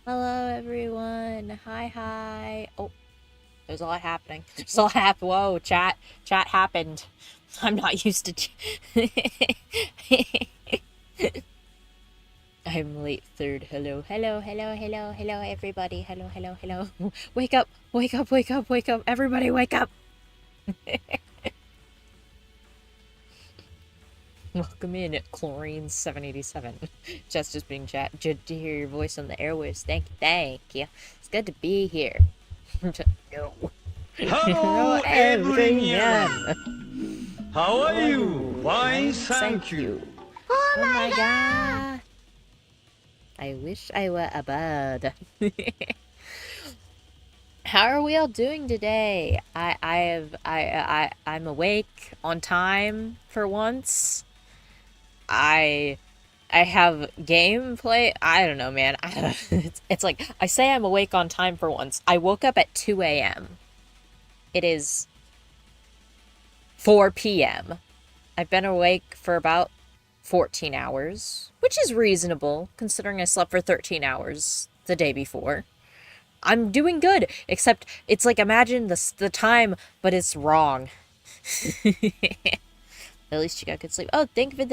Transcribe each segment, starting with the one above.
Hello, everyone. Hi. Oh, there's a lot happening. There's a lot happening. Whoa, chat happened. I'm not used to. I'm late third. Hello, everybody. Hello. Wake up, wake up. Everybody, wake up. Welcome in, Chlorine 787. Just being chat. Good to hear your voice on the airwaves. Thank you. It's good to be here. No. Hello, Hello, everyone. everyone. How How are are you? you? Fine, Fine, thank thank you. you. Oh my god! I wish I were a bird. How are we all doing today? I'm awake on time for once. I I have gameplay. I don't know, man. It's like I say I'm awake on time for once. I woke up at 2 a.m. It is 4 p.m. I've been awake for about 14 hours, which is reasonable considering I slept for 13 hours the day before. I'm doing good, except it's like imagine the time, but it's wrong. At least you got good sleep. Oh, thank you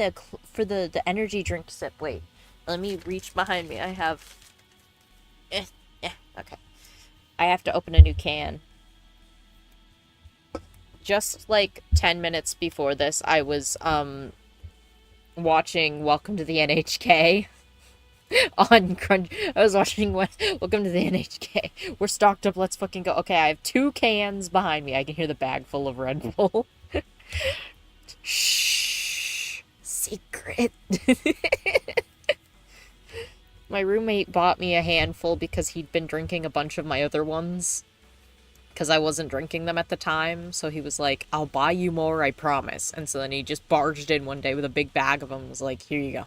for the energy drink sip. Wait, let me reach behind me. I have. Okay. I have to open a new can. Just like 10 minutes before this, I was watching Welcome to the NHK on Crunch. I was watching Welcome to the NHK. We're stocked up. Let's fucking go. Okay, I have 2 cans behind me. I can hear the bag full of Red Bull. Shh. Secret. My roommate bought me a handful because he'd been drinking a bunch of my other ones. Because I wasn't drinking them at the time. So he was like, I'll buy you more, I promise. And so then he just barged in one day with a big bag of them and was like, here you go.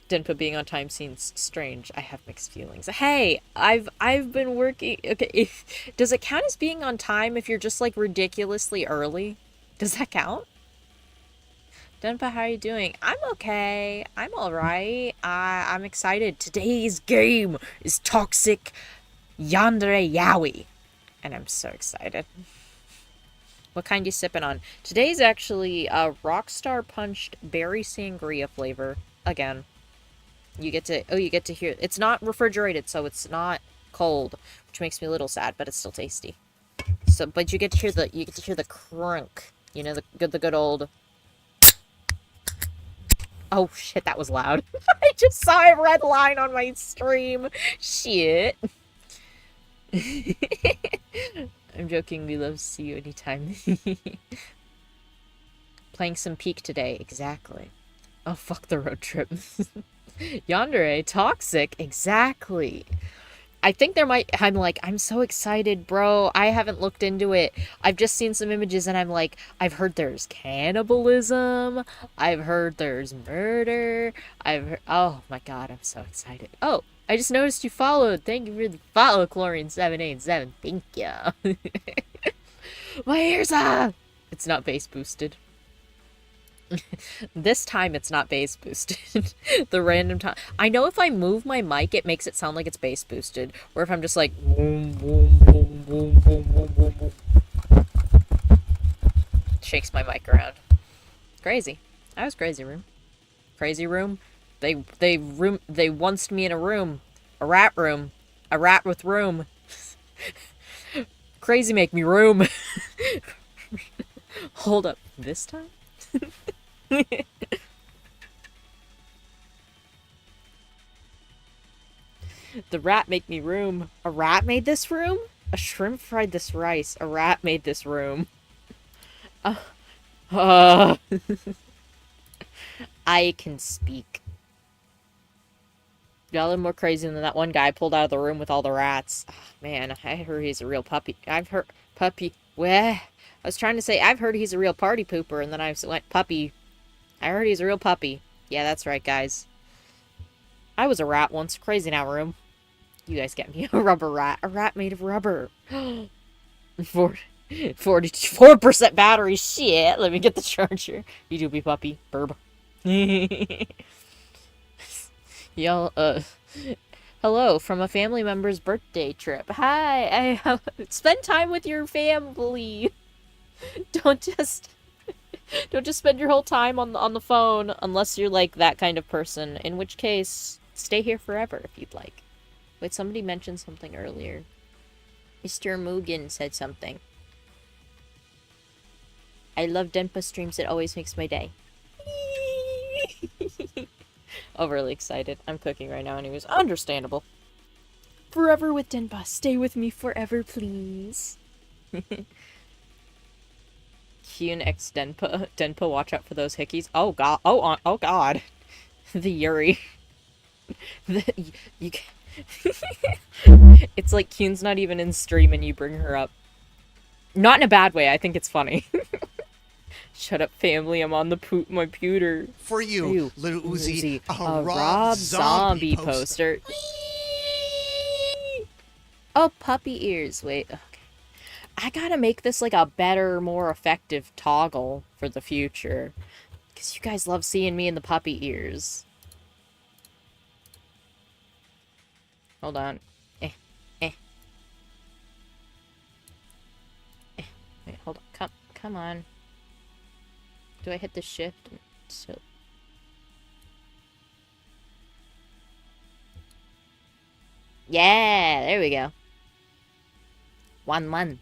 Denpa being on time seems strange. I have mixed feelings. Hey, I've been working. Okay, does it count as being on time if you're just like ridiculously early? Does that count? Denpa, how are you doing? I'm okay. I'm all right. I'm excited. Today's game is Toxic Yandere YAOI, and I'm so excited. What kind you sipping on? Today's actually a Rockstar Punched Berry Sangria flavor. Again, you get to hear. It's not refrigerated, so it's not cold, which makes me a little sad, but it's still tasty. So, but you get to hear the crunk. You know, the good old. Oh shit, that was loud. I just saw a red line on my stream. Shit. I'm joking. We love to see you anytime. Playing some Peak today. Exactly. Oh, fuck the road trip. Yandere, toxic. Exactly. I think there might. I'm so excited, bro. I haven't looked into it. I've just seen some images and I'm like, I've heard there's cannibalism. I've heard there's murder. Oh my god, I'm so excited. Oh, I just noticed you followed. Thank you for the follow, Chlorine787. Thank you. My ears up! It's not bass boosted. This time it's not bass boosted. The random time. I know if I move my mic, it makes it sound like it's bass boosted. Or if I'm just like, boom, boom, boom, boom, boom, boom, boom, boom. Shakes my mic around. Crazy. I was crazy room. Crazy room. They onced me in a room. A rat room. A rat with room. Crazy make me room. Hold up. This time? The rat made me room. A rat made this room? A shrimp fried this rice. A rat made this room. Uh, uh, I can speak. Y'all are more crazy than that one guy pulled out of the room with all the rats. Oh, man, I heard he's a real puppy. I've heard puppy. Weh. I was trying to say I've heard he's a real party pooper, and then I went puppy. I heard he's a real puppy. Yeah, that's right, guys. I was a rat once. Crazy now, room. You guys get me. A rubber rat. A rat made of rubber. 44% battery. Shit. Let me get the charger. You do be puppy. Burb. Y'all, hello from a family member's birthday trip. Hi, spend time with your family. Don't just don't just spend your whole time on the phone unless you're like that kind of person, in which case stay here forever if you'd like. Wait, somebody mentioned something earlier. Mr. Mugen said something. I love Denpa streams, it always makes my day. Overly excited. I'm cooking right now and he was understandable. Forever with Denpa. Stay with me forever, please. Kyun X Denpa. Denpa, watch out for those hickeys. Oh god. Oh god. The Yuri. You It's like Kyun's not even in stream and you bring her up. Not in a bad way. I think it's funny. Shut up, family. I'm on the my pewter. For you, little Uzi, a Rob Zombie poster. Oh, puppy ears. Wait, okay. I gotta make this like a better, more effective toggle for the future. Because you guys love seeing me in the puppy ears. Hold on. Wait, hold on. Come on. Do I hit the shift? So. Yeah, there we go. 1-1.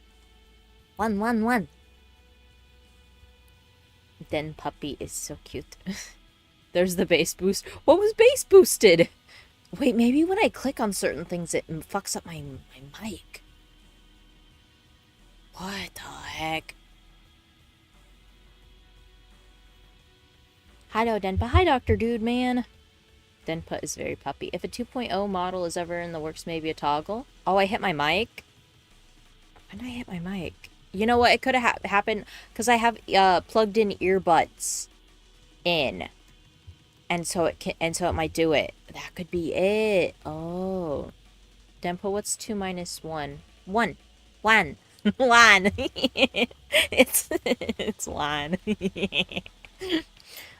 1-1-1. Then puppy is so cute. There's the bass boost. What was bass boosted? Wait, maybe when I click on certain things, it fucks up my mic. What the heck? Hello, Denpa. Hi, Dr. Dude, man. Denpa is very puppy. If a 2.0 model is ever in the works, maybe a toggle. Oh, I hit my mic? When did I hit my mic? You know what? It could have happened because I have plugged in earbuds in. And so it might do it. That could be it. Oh. Denpa, what's 2 minus 1? 1. 1. 1. It's 1.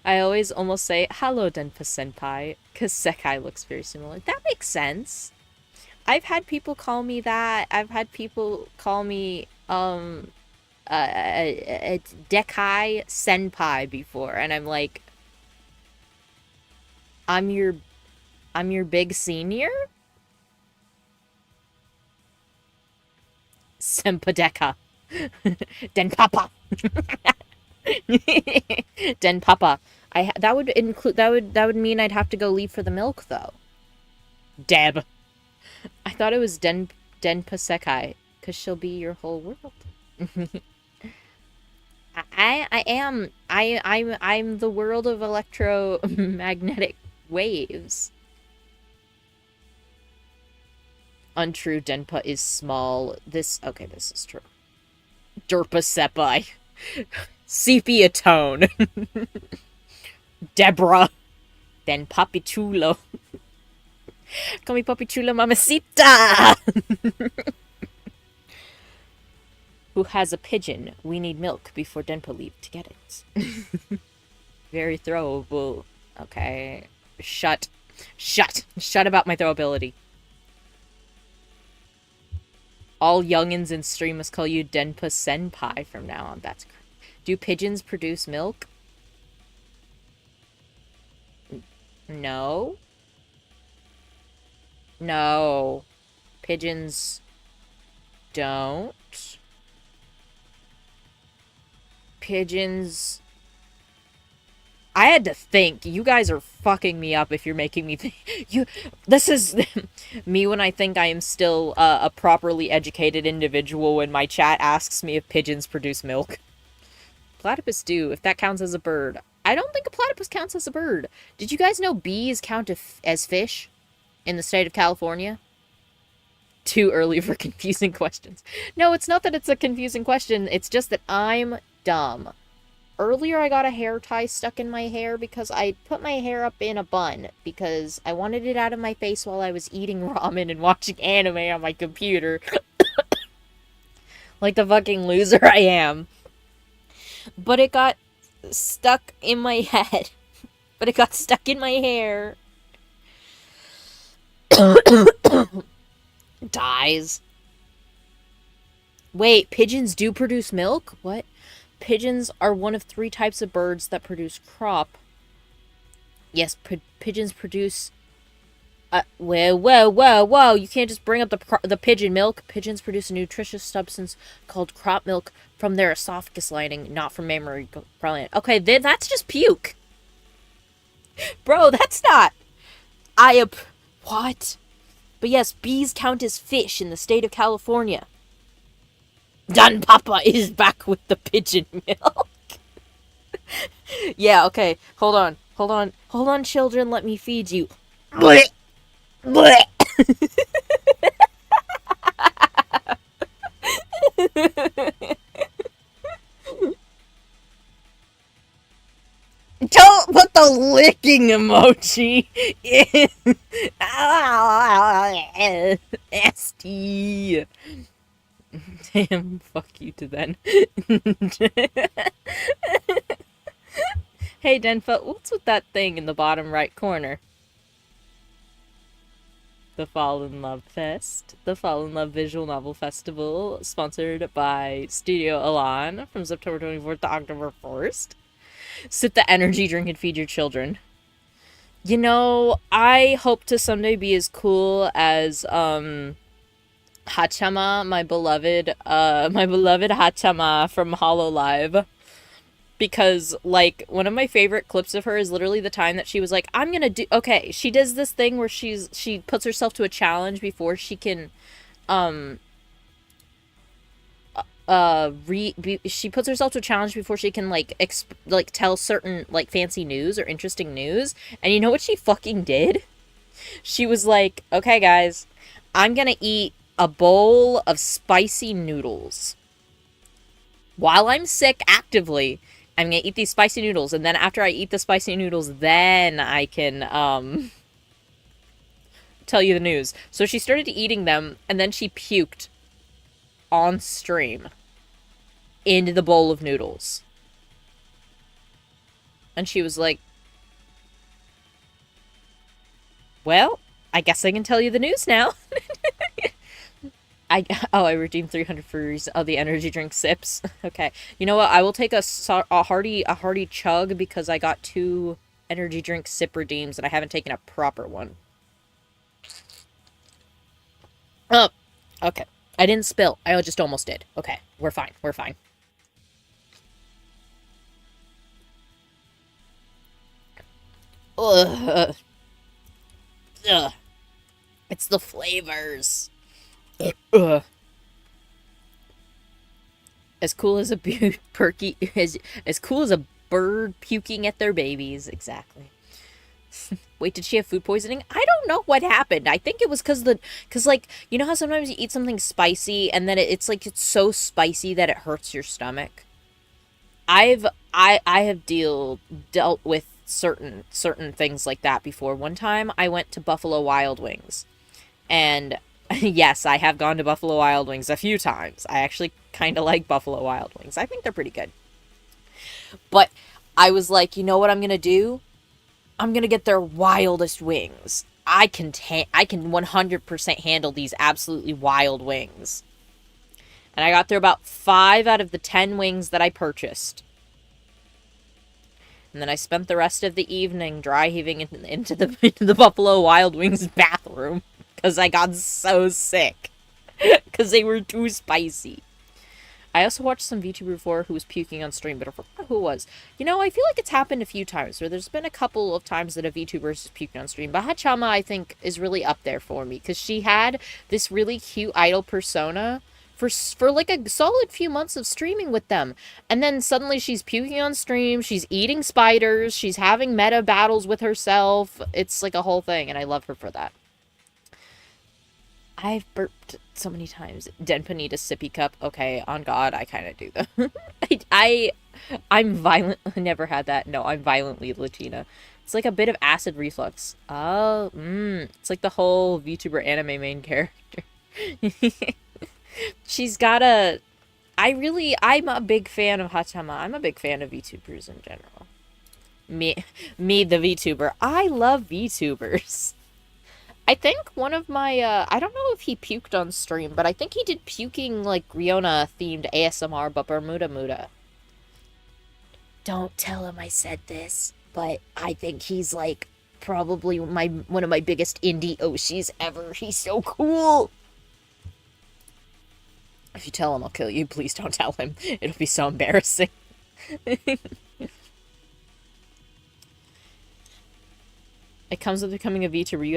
I always almost say, hello, Denpa-senpai, because Sekai looks very similar. That makes sense. I've had people call me that. I've had people call me, Dekai-senpai before, and I'm like, I'm your big senior? Senpa-deka. Den-papa. Den Papa. That would mean I'd have to go leave for the milk though. Deb. I thought it was Denpa Sekai, cause she'll be your whole world. I'm the world of electromagnetic waves. Untrue, Denpa is small. This is true. Derpa Sepai. Sepia tone. Deborah. Then Papi Chulo. Call me Papi Chulo Mamacita. Who has a pigeon? We need milk before Denpa leave to get it. Very throwable. Okay. Shut about my throwability. All youngins in stream must call you Denpa Senpai from now on. That's correct. Do pigeons produce milk? No. No. Pigeons don't. Pigeons... I had to think. You guys are fucking me up if you're making me think. This is me when I think I am still a properly educated individual when my chat asks me if pigeons produce milk. Platypus do, if that counts as a bird. I don't think a platypus counts as a bird. Did you guys know bees count as fish in the state of California? Too early for confusing questions. No, it's not that it's a confusing question. It's just that I'm dumb. Earlier, I got a hair tie stuck in my hair because I put my hair up in a bun because I wanted it out of my face while I was eating ramen and watching anime on my computer. Like the fucking loser I am. But it got stuck in my head. But it got stuck in my hair. Dies. Wait, pigeons do produce milk? What? Pigeons are one of 3 types of birds that produce crop. Yes, pigeons produce... whoa. You can't just bring up the pigeon milk. Pigeons produce a nutritious substance called crop milk from their esophagus lining, not from mammary gland. Okay, then that's just puke. Bro, that's not... What? But yes, bees count as fish in the state of California. Don Papa is back with the pigeon milk. Yeah, okay. Hold on, children. Let me feed you. Blech. Blech. Don't put the licking emoji in. SD. Damn, fuck you to then. Hey, Denfa, what's with that thing in the bottom right corner? The Fall in Love Fest. The Fall in Love Visual Novel Festival, sponsored by Studio Elan from September 24th to October 1st. Sip the energy drink and feed your children. You know, I hope to someday be as cool as, Hachama, my beloved Hachama from Hololive. Because, like, one of my favorite clips of her is literally the time that she was like, I'm gonna do... Okay, she does this thing where she puts herself to a challenge before she can, she puts herself to a challenge before she can, like, tell certain, like, fancy news or interesting news. And you know what she fucking did? She was like, okay, guys, I'm gonna eat a bowl of spicy noodles. While I'm sick actively, I'm gonna eat these spicy noodles, and then after I eat the spicy noodles, then I can, tell you the news. So she started eating them, and then she puked on stream into the bowl of noodles. And she was like, well, I guess I can tell you the news now. I redeemed 300 for the energy drink sips. Okay. You know what? I will take a hearty chug because I got 2 energy drink sip redeems and I haven't taken a proper one. Oh, okay. I didn't spill. I just almost did. Okay. We're fine. We're fine. Ugh. Ugh. It's the flavors. Ugh. As cool as a perky, as cool as a bird puking at their babies. Exactly. Wait, did she have food poisoning? I don't know what happened. I think it was because like, you know how sometimes you eat something spicy and then it's like, it's so spicy that it hurts your stomach. I have dealt with certain things like that before. One time I went to Buffalo Wild Wings, and yes, I have gone to Buffalo Wild Wings a few times. I actually kind of like Buffalo Wild Wings. I think they're pretty good. But I was like, you know what I'm going to do? I'm going to get their wildest wings. I can 100% handle these absolutely wild wings. And I got there about 5 out of the 10 wings that I purchased. And then I spent the rest of the evening dry heaving into the Buffalo Wild Wings bathroom. Because I got so sick. Because they were too spicy. I also watched some VTuber before who was puking on stream, but I forgot who it was. You know, I feel like it's happened a few times, where there's been a couple of times that a VTuber has puked on stream. But Hachama, I think, is really up there for me, because she had this really cute idol persona for like a solid few months of streaming with them. And then suddenly she's puking on stream, she's eating spiders, she's having meta battles with herself. It's like a whole thing, and I love her for that. I've burped so many times. Denpa need a sippy cup. Okay, on God, I kind of do though. I'm violent. Never had that. No, I'm violently Latina. It's like a bit of acid reflux. Oh, it's like the whole VTuber anime main character. She's got a... I'm a big fan of Hachama. I'm a big fan of VTubers in general. Me, the VTuber. I love VTubers. I think one of my, I don't know if he puked on stream, but I think he did puking, like, Riona-themed ASMR, but Bermuda Muda. Don't tell him I said this, but I think he's, like, probably one of my biggest indie Oshis ever. He's so cool! If you tell him I'll kill you, please don't tell him. It'll be so embarrassing. It comes with becoming a VTuber.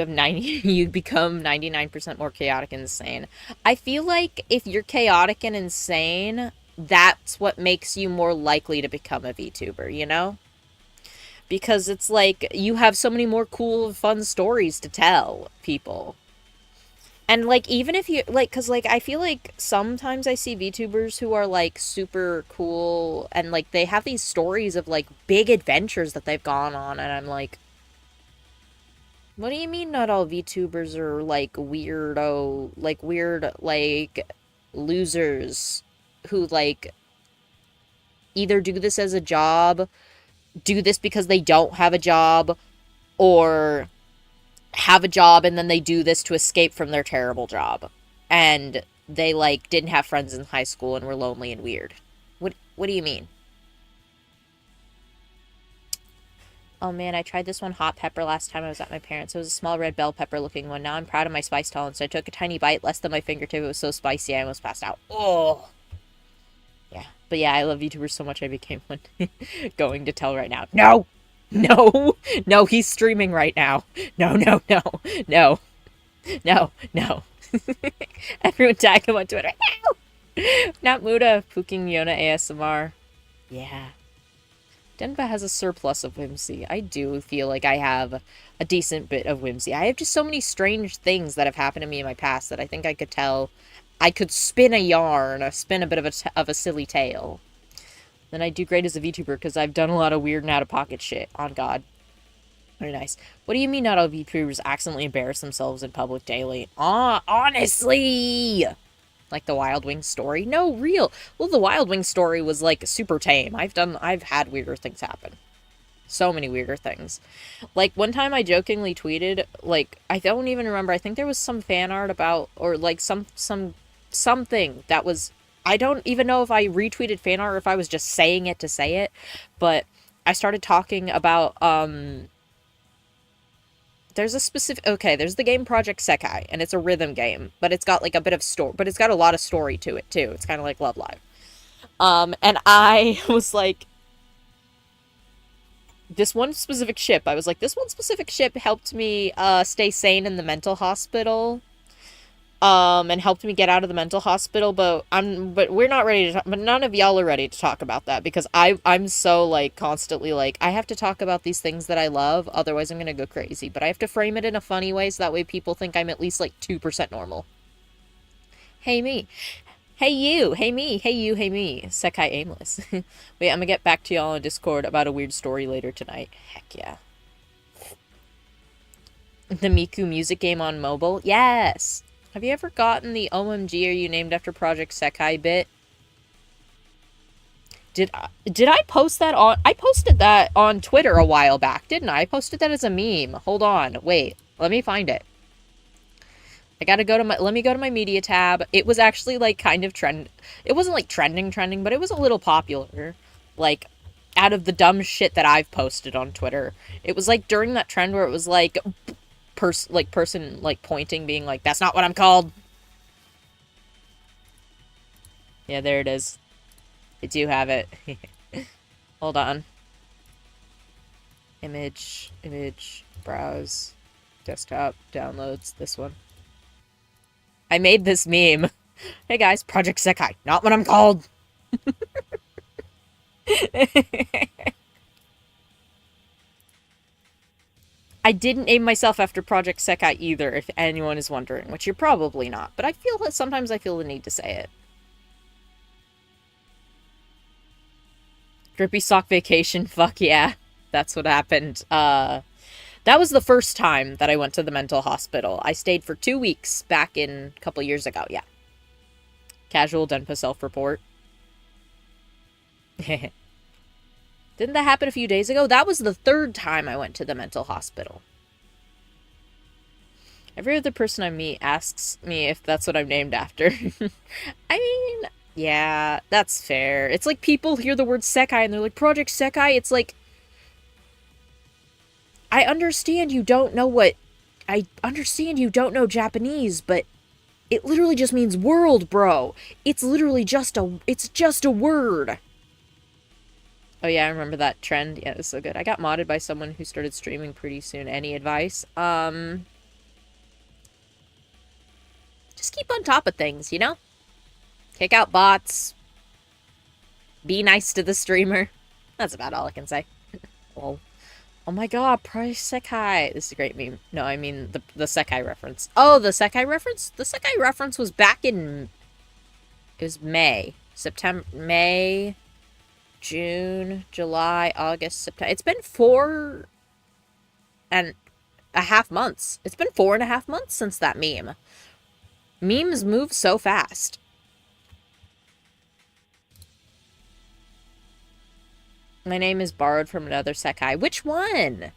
You become 99% more chaotic and insane. I feel like if you're chaotic and insane, that's what makes you more likely to become a VTuber, you know? Because it's like you have so many more cool, fun stories to tell people. And, like, even if you, like, because, like, I feel like sometimes I see VTubers who are, like, super cool and, like, they have these stories of, like, big adventures that they've gone on, and I'm like, what do you mean not all VTubers are, like, weirdo, like, weird, like, losers who, like, either do this as a job, do this because they don't have a job, or have a job and then they do this to escape from their terrible job. And they, like, didn't have friends in high school and were lonely and weird. What do you mean? Oh man, I tried this one hot pepper last time I was at my parents'. It was a small red bell pepper looking one. Now I'm proud of my spice tolerance. I took a tiny bite, less than my fingertip. It was so spicy I almost passed out. Oh! Yeah. But yeah, I love YouTubers so much I became one. Going to tell right now. No! No! No, he's streaming right now. No, no, no. No. No, no. Everyone tag him on Twitter. No! Not Muda. Puking Yona ASMR. Yeah. Denva has a surplus of whimsy. I do feel like I have a decent bit of whimsy. I have just so many strange things that have happened to me in my past that I think I could tell. I could spin a yarn, or spin a bit of a silly tale. Then I do great as a VTuber because I've done a lot of weird and out-of-pocket shit. On God. Very nice. What do you mean not all VTubers accidentally embarrass themselves in public daily? Honestly! Like the Wild Wings story? No, real. Well, the Wild Wings story was, like, super tame. I've had weirder things happen. So many weirder things. Like, one time I jokingly tweeted, like, I don't even remember, I think there was some fan art about, or, like, something that was, I don't even know if I retweeted fan art or if I was just saying it to say it, but I started talking about, there's a specific, okay, there's the game Project Sekai, and it's a rhythm game, but it's got, like, a bit of story, but it's got a lot of story to it, too. It's kind of like Love Live. And I was like, this one specific ship, I was like, this one specific ship helped me, stay sane in the mental hospital, and helped me get out of the mental hospital, but we're not ready to talk, but none of y'all are ready to talk about that, because I'm so, like, constantly, like, I have to talk about these things that I love, otherwise I'm gonna go crazy, but I have to frame it in a funny way, so that way people think I'm at least, like, 2% normal. Hey me. Hey you, hey me, hey you, hey me. Sekai Aimless. Wait, I'm gonna get back to y'all on Discord about a weird story later tonight. Heck yeah. The Miku music game on mobile? Yes! Have you ever gotten the OMG are you named after Project Sekai bit? Did I post that on... I posted that on Twitter a while back, didn't I? I posted that as a meme. Hold on. Wait. Let me find it. I gotta go to my... Let me go to my media tab. It was actually, like, kind of trend... It wasn't, like, trending, but it was a little popular. Like, out of the dumb shit that I've posted on Twitter. It was, like, during that trend where it was, like... person, like, pointing, being like, that's not what I'm called. Yeah, there it is. I do have it. Hold on. Image, browse, desktop, downloads, this one. I made this meme. Hey guys, Project Sekai, not what I'm called. I didn't name myself after Project Sekai either, if anyone is wondering, which you're probably not, but I feel that sometimes I feel the need to say it. Drippy sock vacation, fuck yeah. That's what happened. That was the first time that I went to the mental hospital. I stayed for 2 weeks back in a couple years ago, yeah. Casual Denpa self-report. Didn't that happen a few days ago? That was the third time I went to the mental hospital. Every other person I meet asks me if that's what I'm named after. I mean, yeah, that's fair. It's like people hear the word Sekai and they're like, Project Sekai? It's like, I understand you don't know what... I understand you don't know Japanese, but it literally just means world, bro. It's literally just a... It's just a word. Oh yeah, I remember that trend. Yeah, it was so good. I got modded by someone who started streaming pretty soon. Any advice? Just keep on top of things, you know? Kick out bots. Be nice to the streamer. That's about all I can say. Lol. Oh my god, Price Sekai. This is a great meme. No, I mean the Sekai reference. Oh, the Sekai reference? The Sekai reference was back in... It was May. September... May... June... July... August... September... It's been 4.5 months. It's been 4.5 months since that meme. Memes move so fast. My name is borrowed from another Sekai. Which one?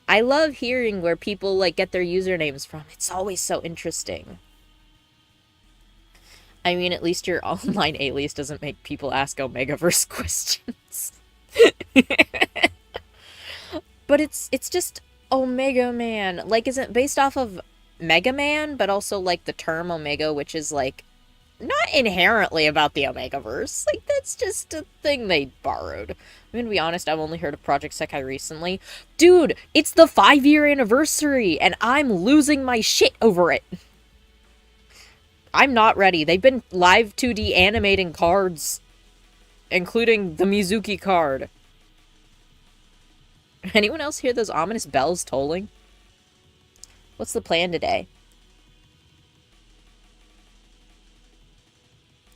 I love hearing where people, like, get their usernames from. It's always so interesting. I mean, at least your online alias doesn't make people ask Omegaverse questions. But it's just Omega Man. Like, is it based off of Mega Man, but also, like, the term Omega, which is, like, not inherently about the Omegaverse. Like, that's just a thing they borrowed. I'm gonna be honest, I've only heard of Project Sekai recently. Dude, it's the 5-year anniversary, and I'm losing my shit over it. I'm not ready. They've been live 2D animating cards, including the Mizuki card. Anyone else hear those ominous bells tolling? What's the plan today?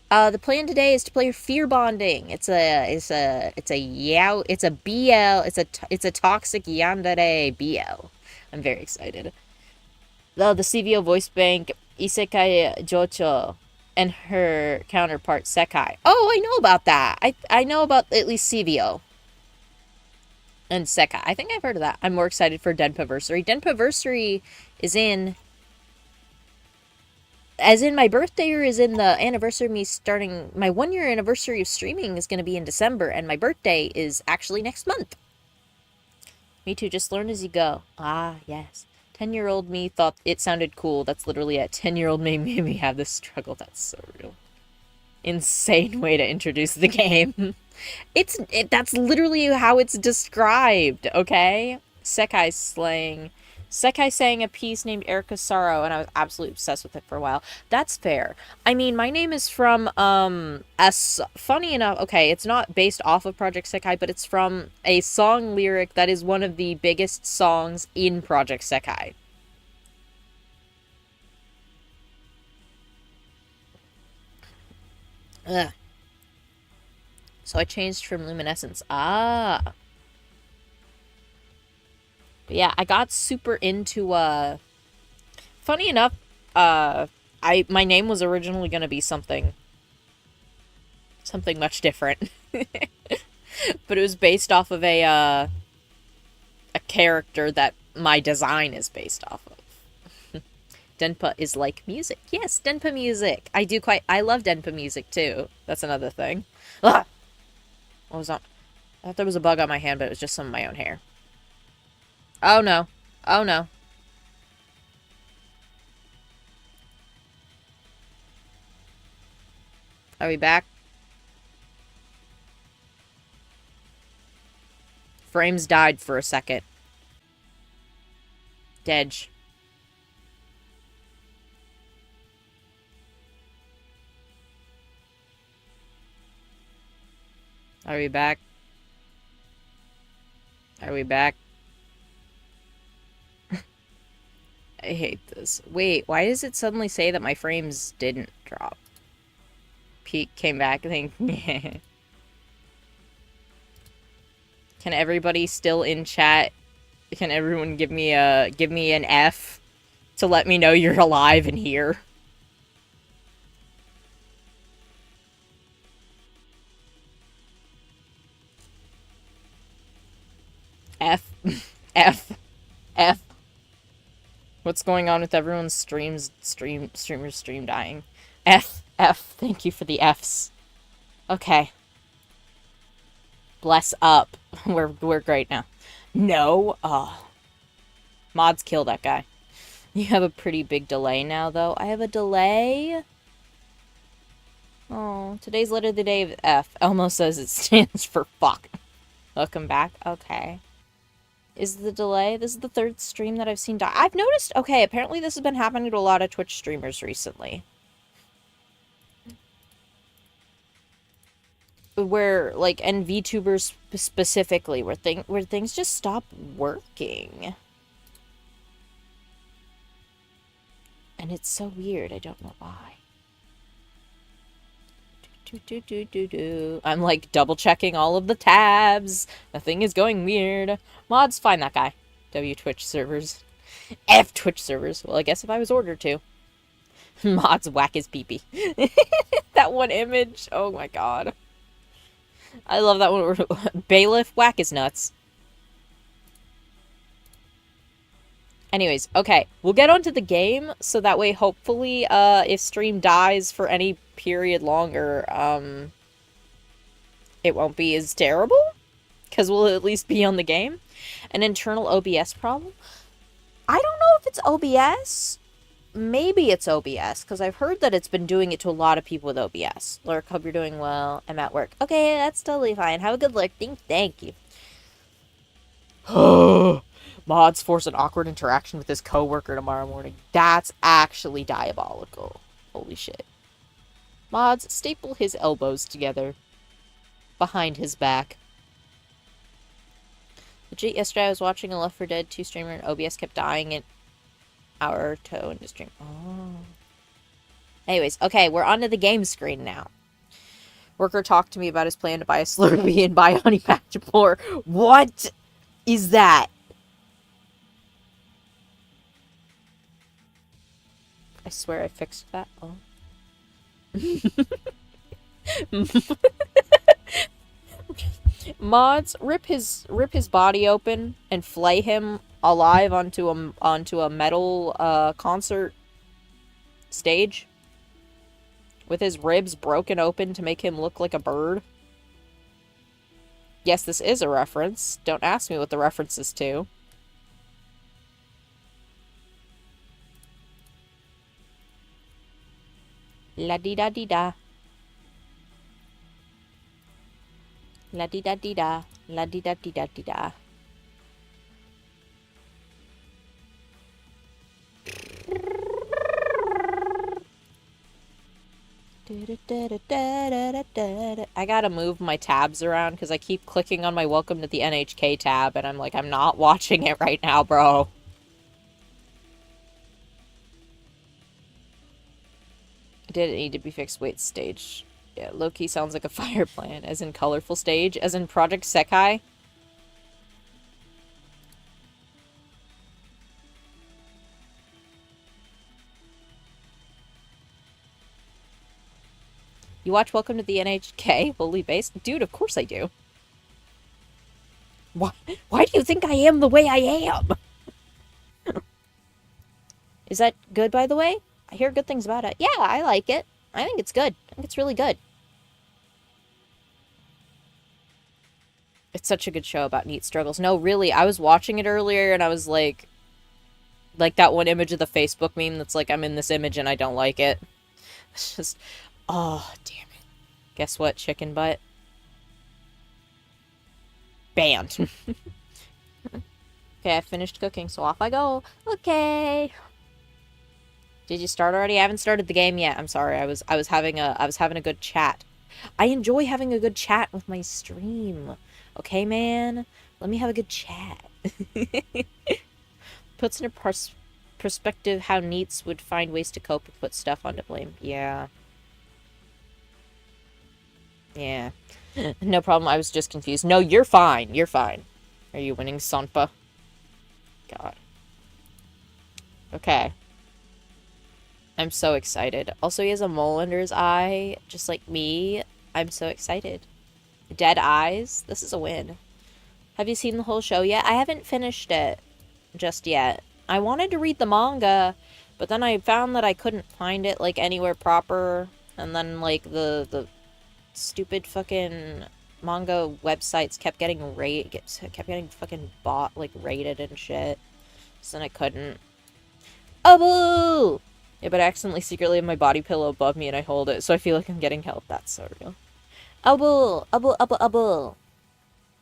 The plan today is to play Fear Bonding. It's a YAO, it's a BL, it's a toxic yandere BL. I'm very excited. The CVO voice bank, Isekai Jocho, and her counterpart, Sekai. Oh, I know about that. I know about at least CVO. And Sekai. I think I've heard of that. I'm more excited for Denpaversary. Denpaversary is in... As in my birthday, or is in the anniversary of me starting... My 1-year anniversary of streaming is going to be in December, and my birthday is actually next month. Me too, just learn as you go. Ah, yes. 10-year-old me thought it sounded cool. That's literally it. 10-year-old me made me have this struggle. That's so real. Insane way to introduce the game. That's literally how it's described, okay? Sekai slang. Sekai sang a piece named Erica Sorrow, and I was absolutely obsessed with it for a while. That's fair. I mean, my name is from, funny enough, okay, it's not based off of Project Sekai, but it's from a song lyric that is one of the biggest songs in Project Sekai. Ugh. So I changed from Luminescence. Ah. But yeah, I got super into, funny enough, my name was originally gonna be something much different. But it was based off of a character that my design is based off of. Denpa is like music. Yes, Denpa music. I love Denpa music too. That's another thing. Ugh! What was that? I thought there was a bug on my hand, but it was just some of my own hair. Oh no. Oh no. Are we back? Frames died for a second. Dedge. Are we back? Are we back? I hate this. Wait, why does it suddenly say that my frames didn't drop? Pete came back and think, Can everybody still in chat? Can everyone give me an F to let me know you're alive and here? F. F. F. What's going on with everyone's streamers stream dying? F, thank you for the Fs. Okay. Bless up. We're great now. No, mods kill that guy. You have a pretty big delay now, though. I have a delay? Oh, today's letter of the day of F. Elmo says it stands for fuck. Welcome back. Okay. Is the delay? This is the third stream that I've seen die. I've noticed, okay, apparently this has been happening to a lot of Twitch streamers recently. Where, like, and VTubers specifically, where things just stop working. And it's so weird, I don't know why. I'm like double checking all of the tabs. Nothing is going weird. Mods, find that guy. W Twitch servers. F Twitch servers. Well, I guess if I was ordered to. Mods, whack his peepee. That one image. Oh my god. I love that one. Bailiff, whack his nuts. Anyways, okay, we'll get onto the game, so that way, hopefully, if stream dies for any period longer, it won't be as terrible, because we'll at least be on the game. An internal OBS problem? I don't know if it's OBS. Maybe it's OBS, because I've heard that it's been doing it to a lot of people with OBS. Lurk, hope you're doing well. I'm at work. Okay, that's totally fine. Have a good lurk. Thank you. Mods force an awkward interaction with his coworker tomorrow morning. That's actually diabolical. Holy shit. Mods staple his elbows together. Behind his back. Legit, yesterday I was watching a Left 4 Dead 2 streamer and OBS kept dying an hour or two into stream. Oh. Anyways, okay, we're onto the game screen now. Worker talked to me about his plan to buy a Slurpee and buy Honey Badger Pour. What is that? I swear I fixed that. Oh. Mods, rip his body open and flay him alive onto a metal concert stage with his ribs broken open to make him look like a bird. Yes, this is a reference. Don't ask me what the reference is to. La-dee-da-dee-da. La-dee-da-dee-da. La-dee-da-dee-da-dee-da. I gotta move my tabs around because I keep clicking on my Welcome to the NHK tab and I'm like, I'm not watching it right now, bro. Did it need to be fixed? Wait, stage. Yeah, low-key sounds like a fire plan. As in colorful stage? As in Project Sekai? You watch Welcome to the NHK? Fully based? Dude, of course I do. Why do you think I am the way I am? Is that good, by the way? I hear good things about it. Yeah, I like it. I think it's good. I think it's really good. It's such a good show about neat struggles. No, really, I was watching it earlier and I was like that one image of the Facebook meme that's like, I'm in this image and I don't like it. It's just, oh, damn it. Guess what, chicken butt? Banned. Okay, I finished cooking, so off I go. Okay. Did you start already? I haven't started the game yet. I'm sorry. I was having a good chat. I enjoy having a good chat with my stream. Okay, man? Let me have a good chat. Puts into perspective how neats would find ways to cope and put stuff onto blame. Yeah. Yeah. No problem. I was just confused. No, you're fine. You're fine. Are you winning, Sonpa? God. Okay. I'm so excited. Also, he has a mole under his eye, just like me. I'm so excited. Dead eyes. This is a win. Have you seen the whole show yet? I haven't finished it just yet. I wanted to read the manga, but then I found that I couldn't find it, like, anywhere proper. And then, like, the stupid fucking manga websites kept getting kept getting fucking bought, like, rated and shit. So then I couldn't. Oh, boo! Yeah, but I accidentally secretly have my body pillow above me and I hold it, so I feel like I'm getting help. That's so real. Ubble.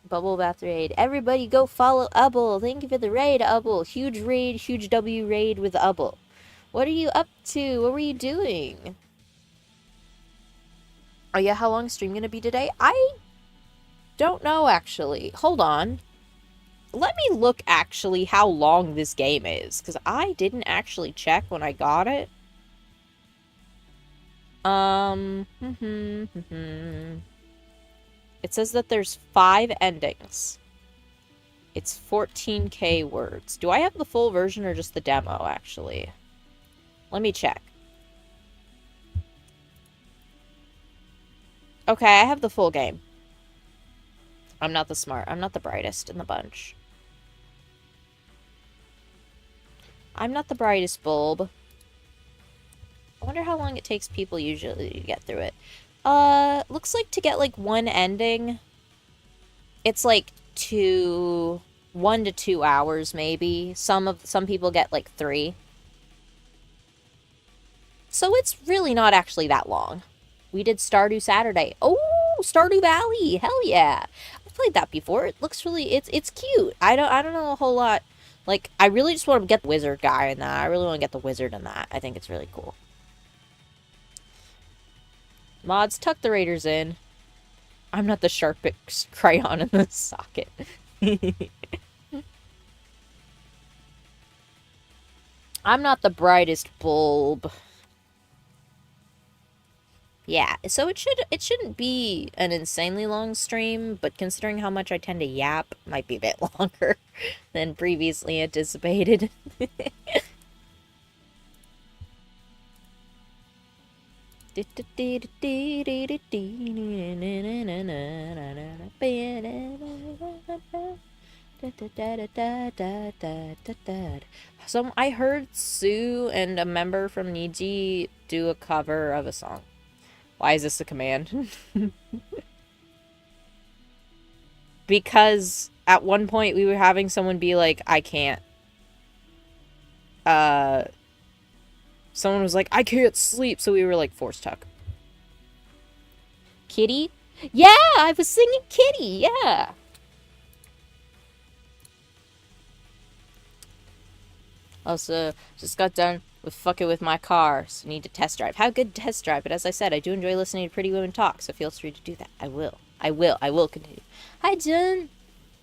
Bubble Bath Raid. Everybody go follow Ubble. Thank you for the raid, Ubble. Huge raid, huge W raid with Ubble. What are you up to? What were you doing? Oh yeah, how long is stream gonna be today? I don't know, actually. Hold on. Let me look, actually, how long this game is, because I didn't actually check when I got it. It says that there's 5 endings. It's 14k words. Do I have the full version or just the demo, actually? Let me check. Okay, I have the full game. I'm not the smart. I'm not the brightest in the bunch. I'm not the brightest bulb. I wonder how long it takes people usually to get through it. Looks like to get, like, one ending, it's, like, 1 to 2 hours, maybe. Some people get, like, 3. So it's really not actually that long. We did Stardew Saturday. Oh, Stardew Valley! Hell yeah! I've played that before. It looks really, it's cute. I don't know a whole lot. Like, I really just want to get the wizard guy in that. I really want to get the wizard in that. I think it's really cool. Mods, tuck the raiders in. I'm not the sharpest crayon in the socket. I'm not the brightest bulb. Yeah, so it shouldn't be an insanely long stream, but considering how much I tend to yap, it might be a bit longer than previously anticipated. I heard Sue and a member from Niji do a cover of a song. Why is this a command? Because at one point we were having someone be like, I can't. Someone was like, I can't sleep, so we were like, force tuck. Kitty? Yeah, I was singing Kitty, yeah. Also, just got done with fucking with my car, so need to test drive. How good test drive, but as I said, I do enjoy listening to pretty women talk, so feel free to do that. I will continue. Hi, Jun.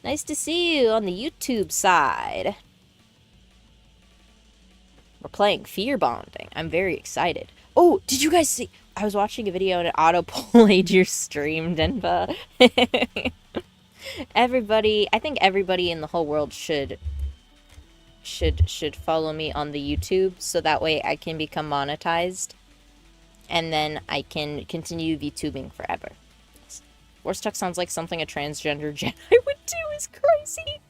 Nice to see you on the YouTube side. We're playing Fear Bonding. I'm very excited. Oh, did you guys see? I was watching a video and it auto-played your stream, Denva. I think everybody in the whole world should follow me on the YouTube, so that way I can become monetized. And then I can continue VTubing forever. Warstuck sounds like something a transgender Jedi would do. Is crazy.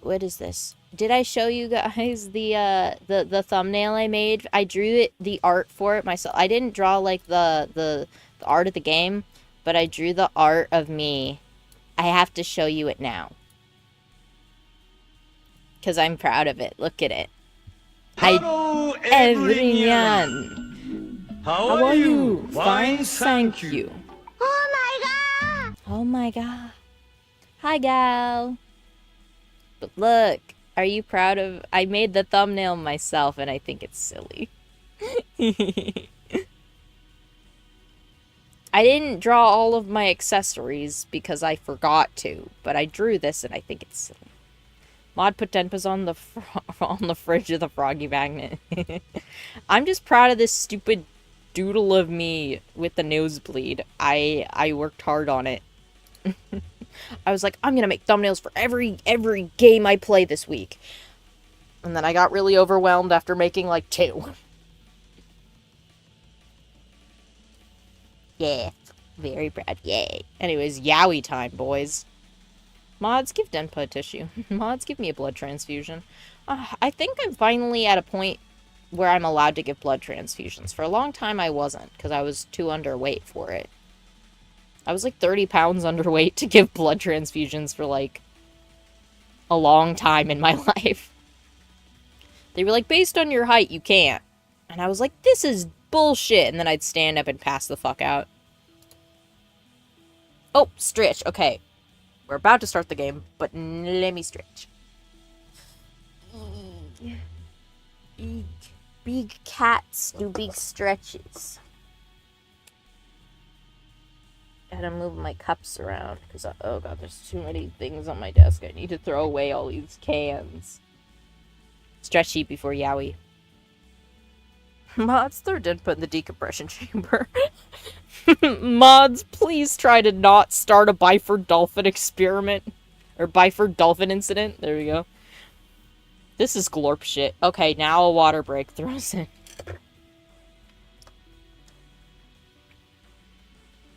What is this? Did I show you guys the thumbnail I made? I drew the art for it myself. I didn't draw, like, the art of the game, but I drew the art of me. I have to show you it now. Because I'm proud of it. Look at it. Hello, everyone. How are you? Fine, thank you. Oh my god! Oh my god. Hi, gal. But look, are you proud of... I made the thumbnail myself, and I think it's silly. I didn't draw all of my accessories because I forgot to, but I drew this, and I think it's silly. Mod put Denpa's on the fridge of the froggy magnet. I'm just proud of this stupid doodle of me with the nosebleed. I worked hard on it. I was like, I'm gonna make thumbnails for every game I play this week. And then I got really overwhelmed after making like 2. Yeah, very proud. Yay. Anyways, YAOI time, boys. Mods, give Denpa a tissue. Mods, give me a blood transfusion. I think I'm finally at a point where I'm allowed to give blood transfusions. For a long time, I wasn't, because I was too underweight for it. I was like 30 pounds underweight to give blood transfusions for, like, a long time in my life. They were like, based on your height, you can't. And I was like, this is bullshit. And then I'd stand up and pass the fuck out. Oh, stretch. Okay. We're about to start the game, but let me stretch. Big cats do big stretches. Gotta move my cups around, because, oh god, there's too many things on my desk. I need to throw away all these cans. Stretch sheet before YAOI. Mods, they're dead put in the decompression chamber. Mods, please try to not start a Byford dolphin experiment. Or Byford dolphin incident. There we go. This is glorp shit. Okay, now a water break throws in.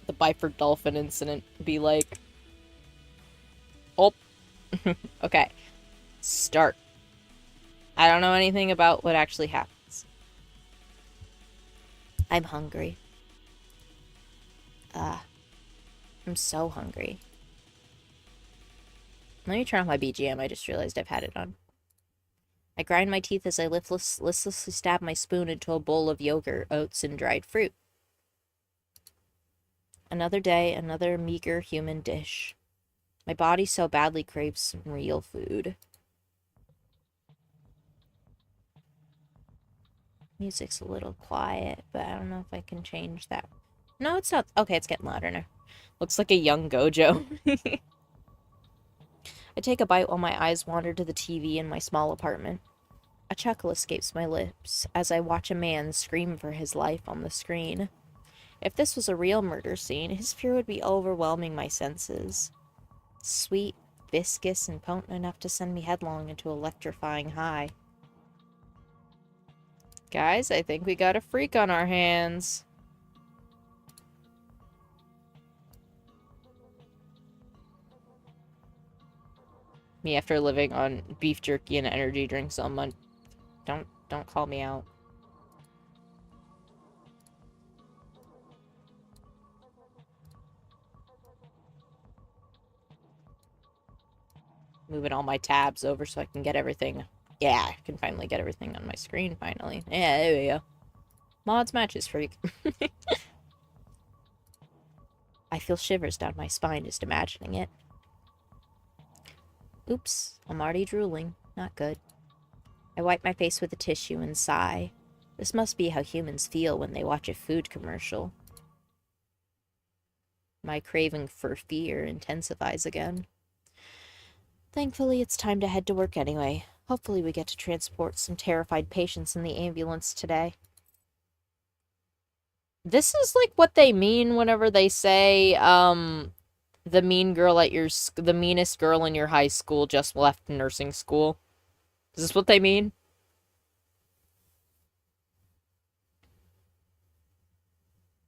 The Byford dolphin incident be like... Oh. Okay. Start. I don't know anything about what actually happens. I'm hungry. I'm so hungry. Let me turn off my BGM. I just realized I've had it on. I grind my teeth as I listlessly stab my spoon into a bowl of yogurt, oats, and dried fruit. Another day, another meager human dish. My body so badly craves some real food. Music's a little quiet, but I don't know if I can change that. No, it's not. Okay, it's getting louder now. Looks like a young Gojo. I take a bite while my eyes wander to the TV in my small apartment. A chuckle escapes my lips as I watch a man scream for his life on the screen. If this was a real murder scene, his fear would be overwhelming my senses. Sweet, viscous, and potent enough to send me headlong into electrifying high. Guys, I think we got a freak on our hands. Me after living on beef jerky and energy drinks all month. Don't call me out. Moving all my tabs over so I can get everything. Yeah, I can finally get everything on my screen finally. Yeah, there we go. Mods matches freak. I feel shivers down my spine just imagining it. Oops, I'm already drooling. Not good. I wipe my face with a tissue and sigh. This must be how humans feel when they watch a food commercial. My craving for fear intensifies again. Thankfully, it's time to head to work anyway. Hopefully we get to transport some terrified patients in the ambulance today. This is like what they mean whenever they say, the mean girl at your the meanest girl in your high school just left nursing school. Is this what they mean?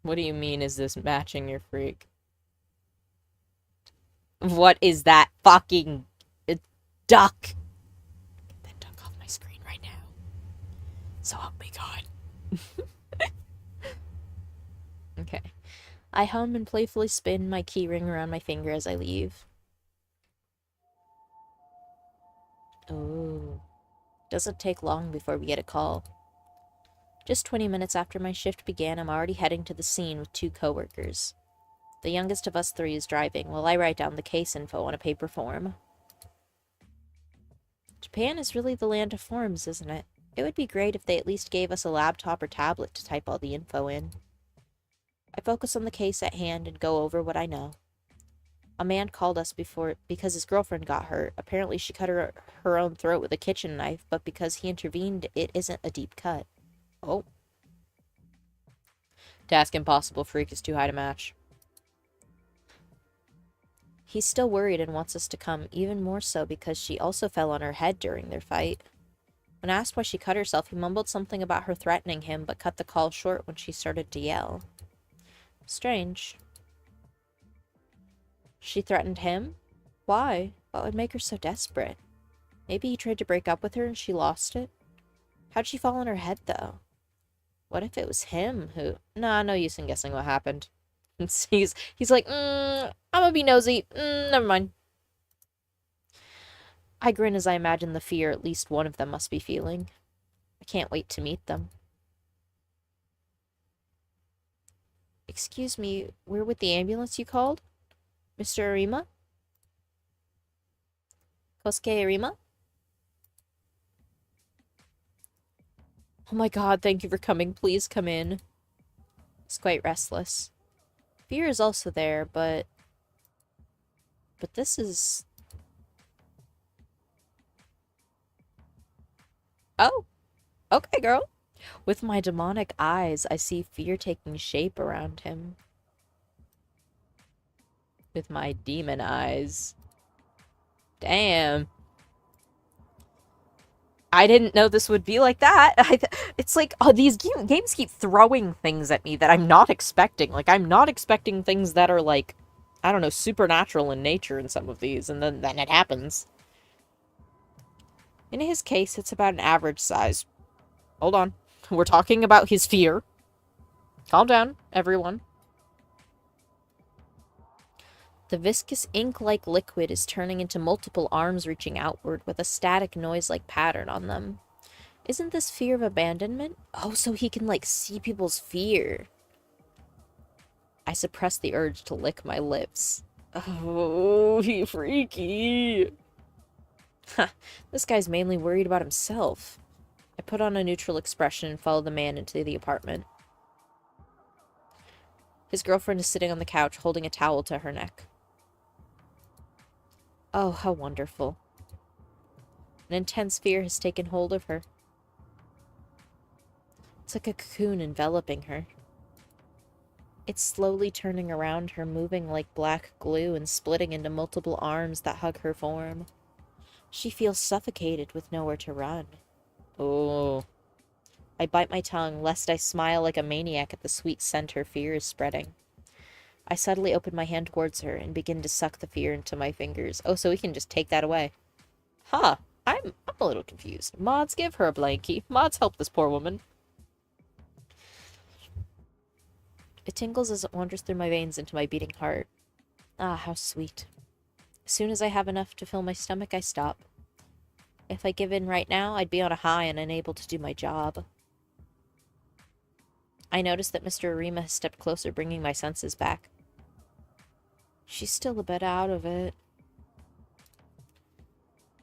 What do you mean, is this matching your freak? What is that fucking duck? Get that duck off my screen right now. So help me God. Okay. I hum and playfully spin my keyring around my finger as I leave. Oh. Doesn't take long before we get a call. Just 20 minutes after my shift began, I'm already heading to the scene with 2 coworkers. The youngest of us 3 is driving, while I write down the case info on a paper form. Japan is really the land of forms, isn't it? It would be great if they at least gave us a laptop or tablet to type all the info in. I focus on the case at hand and go over what I know. A man called us because his girlfriend got hurt. Apparently she cut her own throat with a kitchen knife, but because he intervened, it isn't a deep cut. Oh. Task impossible, freak is too high to match. He's still worried and wants us to come, even more so because she also fell on her head during their fight. When asked why she cut herself, he mumbled something about her threatening him, but cut the call short when she started to yell. Strange. She threatened him? Why? What would make her so desperate? Maybe he tried to break up with her and she lost it? How'd she fall on her head, though? What if it was him who... Nah, no use in guessing what happened. he's like, I'm gonna be nosy. Never mind. I grin as I imagine the fear at least one of them must be feeling. I can't wait to meet them. Excuse me, we're with the ambulance you called? Mr. Arima? Kosuke Arima? Oh my god, thank you for coming. Please come in. He's quite restless. Fear is also there, but this is... Oh, okay, girl. With my demonic eyes, I see fear taking shape around him. With my demon eyes. Damn. I didn't know this would be like that. It's like, oh, these games keep throwing things at me that I'm not expecting. Like, I'm not expecting things that are, like, I don't know, supernatural in nature in some of these, and then it happens. In his case, it's about an average size. Hold on. We're talking about his fear. Calm down, everyone. The viscous ink-like liquid is turning into multiple arms reaching outward with a static noise-like pattern on them. Isn't this fear of abandonment? Oh, so he can, like, see people's fear. I suppress the urge to lick my lips. Oh, he freaky. Ha, this guy's mainly worried about himself. I put on a neutral expression and follow the man into the apartment. His girlfriend is sitting on the couch holding a towel to her neck. Oh, how wonderful. An intense fear has taken hold of her. It's like a cocoon enveloping her. It's slowly turning around her, moving like black glue and splitting into multiple arms that hug her form. She feels suffocated with nowhere to run. Oh. I bite my tongue, lest I smile like a maniac at the sweet scent her fear is spreading. I suddenly open my hand towards her and begin to suck the fear into my fingers. Oh, so we can just take that away. Huh. I'm a little confused. Mods, give her a blankie. Mods, help this poor woman. It tingles as it wanders through my veins into my beating heart. Ah, how sweet. As soon as I have enough to fill my stomach, I stop. If I give in right now, I'd be on a high and unable to do my job. I notice that Mr. Arima has stepped closer, bringing my senses back. She's still a bit out of it.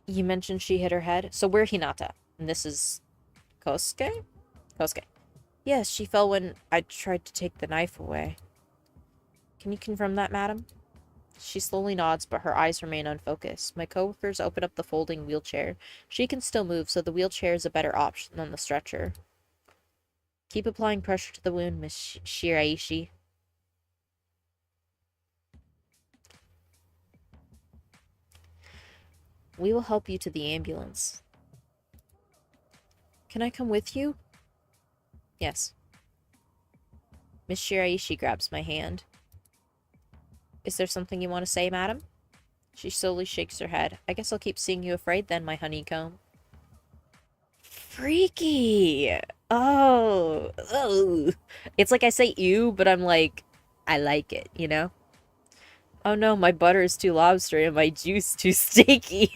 You mentioned she hit her head? So we're Hinata. And this is... Kosuke? Kosuke. Yes, she fell when I tried to take the knife away. Can you confirm that, madam? She slowly nods, but her eyes remain unfocused. My coworkers open up the folding wheelchair. She can still move, so the wheelchair is a better option than the stretcher. Keep applying pressure to the wound, Miss Shiraishi. We will help you to the ambulance. Can I come with you? Yes. Miss Shiraishi grabs my hand. Is there something you want to say, madam? She slowly shakes her head. I guess I'll keep seeing you afraid then, my honeycomb. Freaky! Oh. Ugh. It's like I say ew, but I'm like, I like it, you know? Oh no, my butter is too lobstery and my juice too steaky.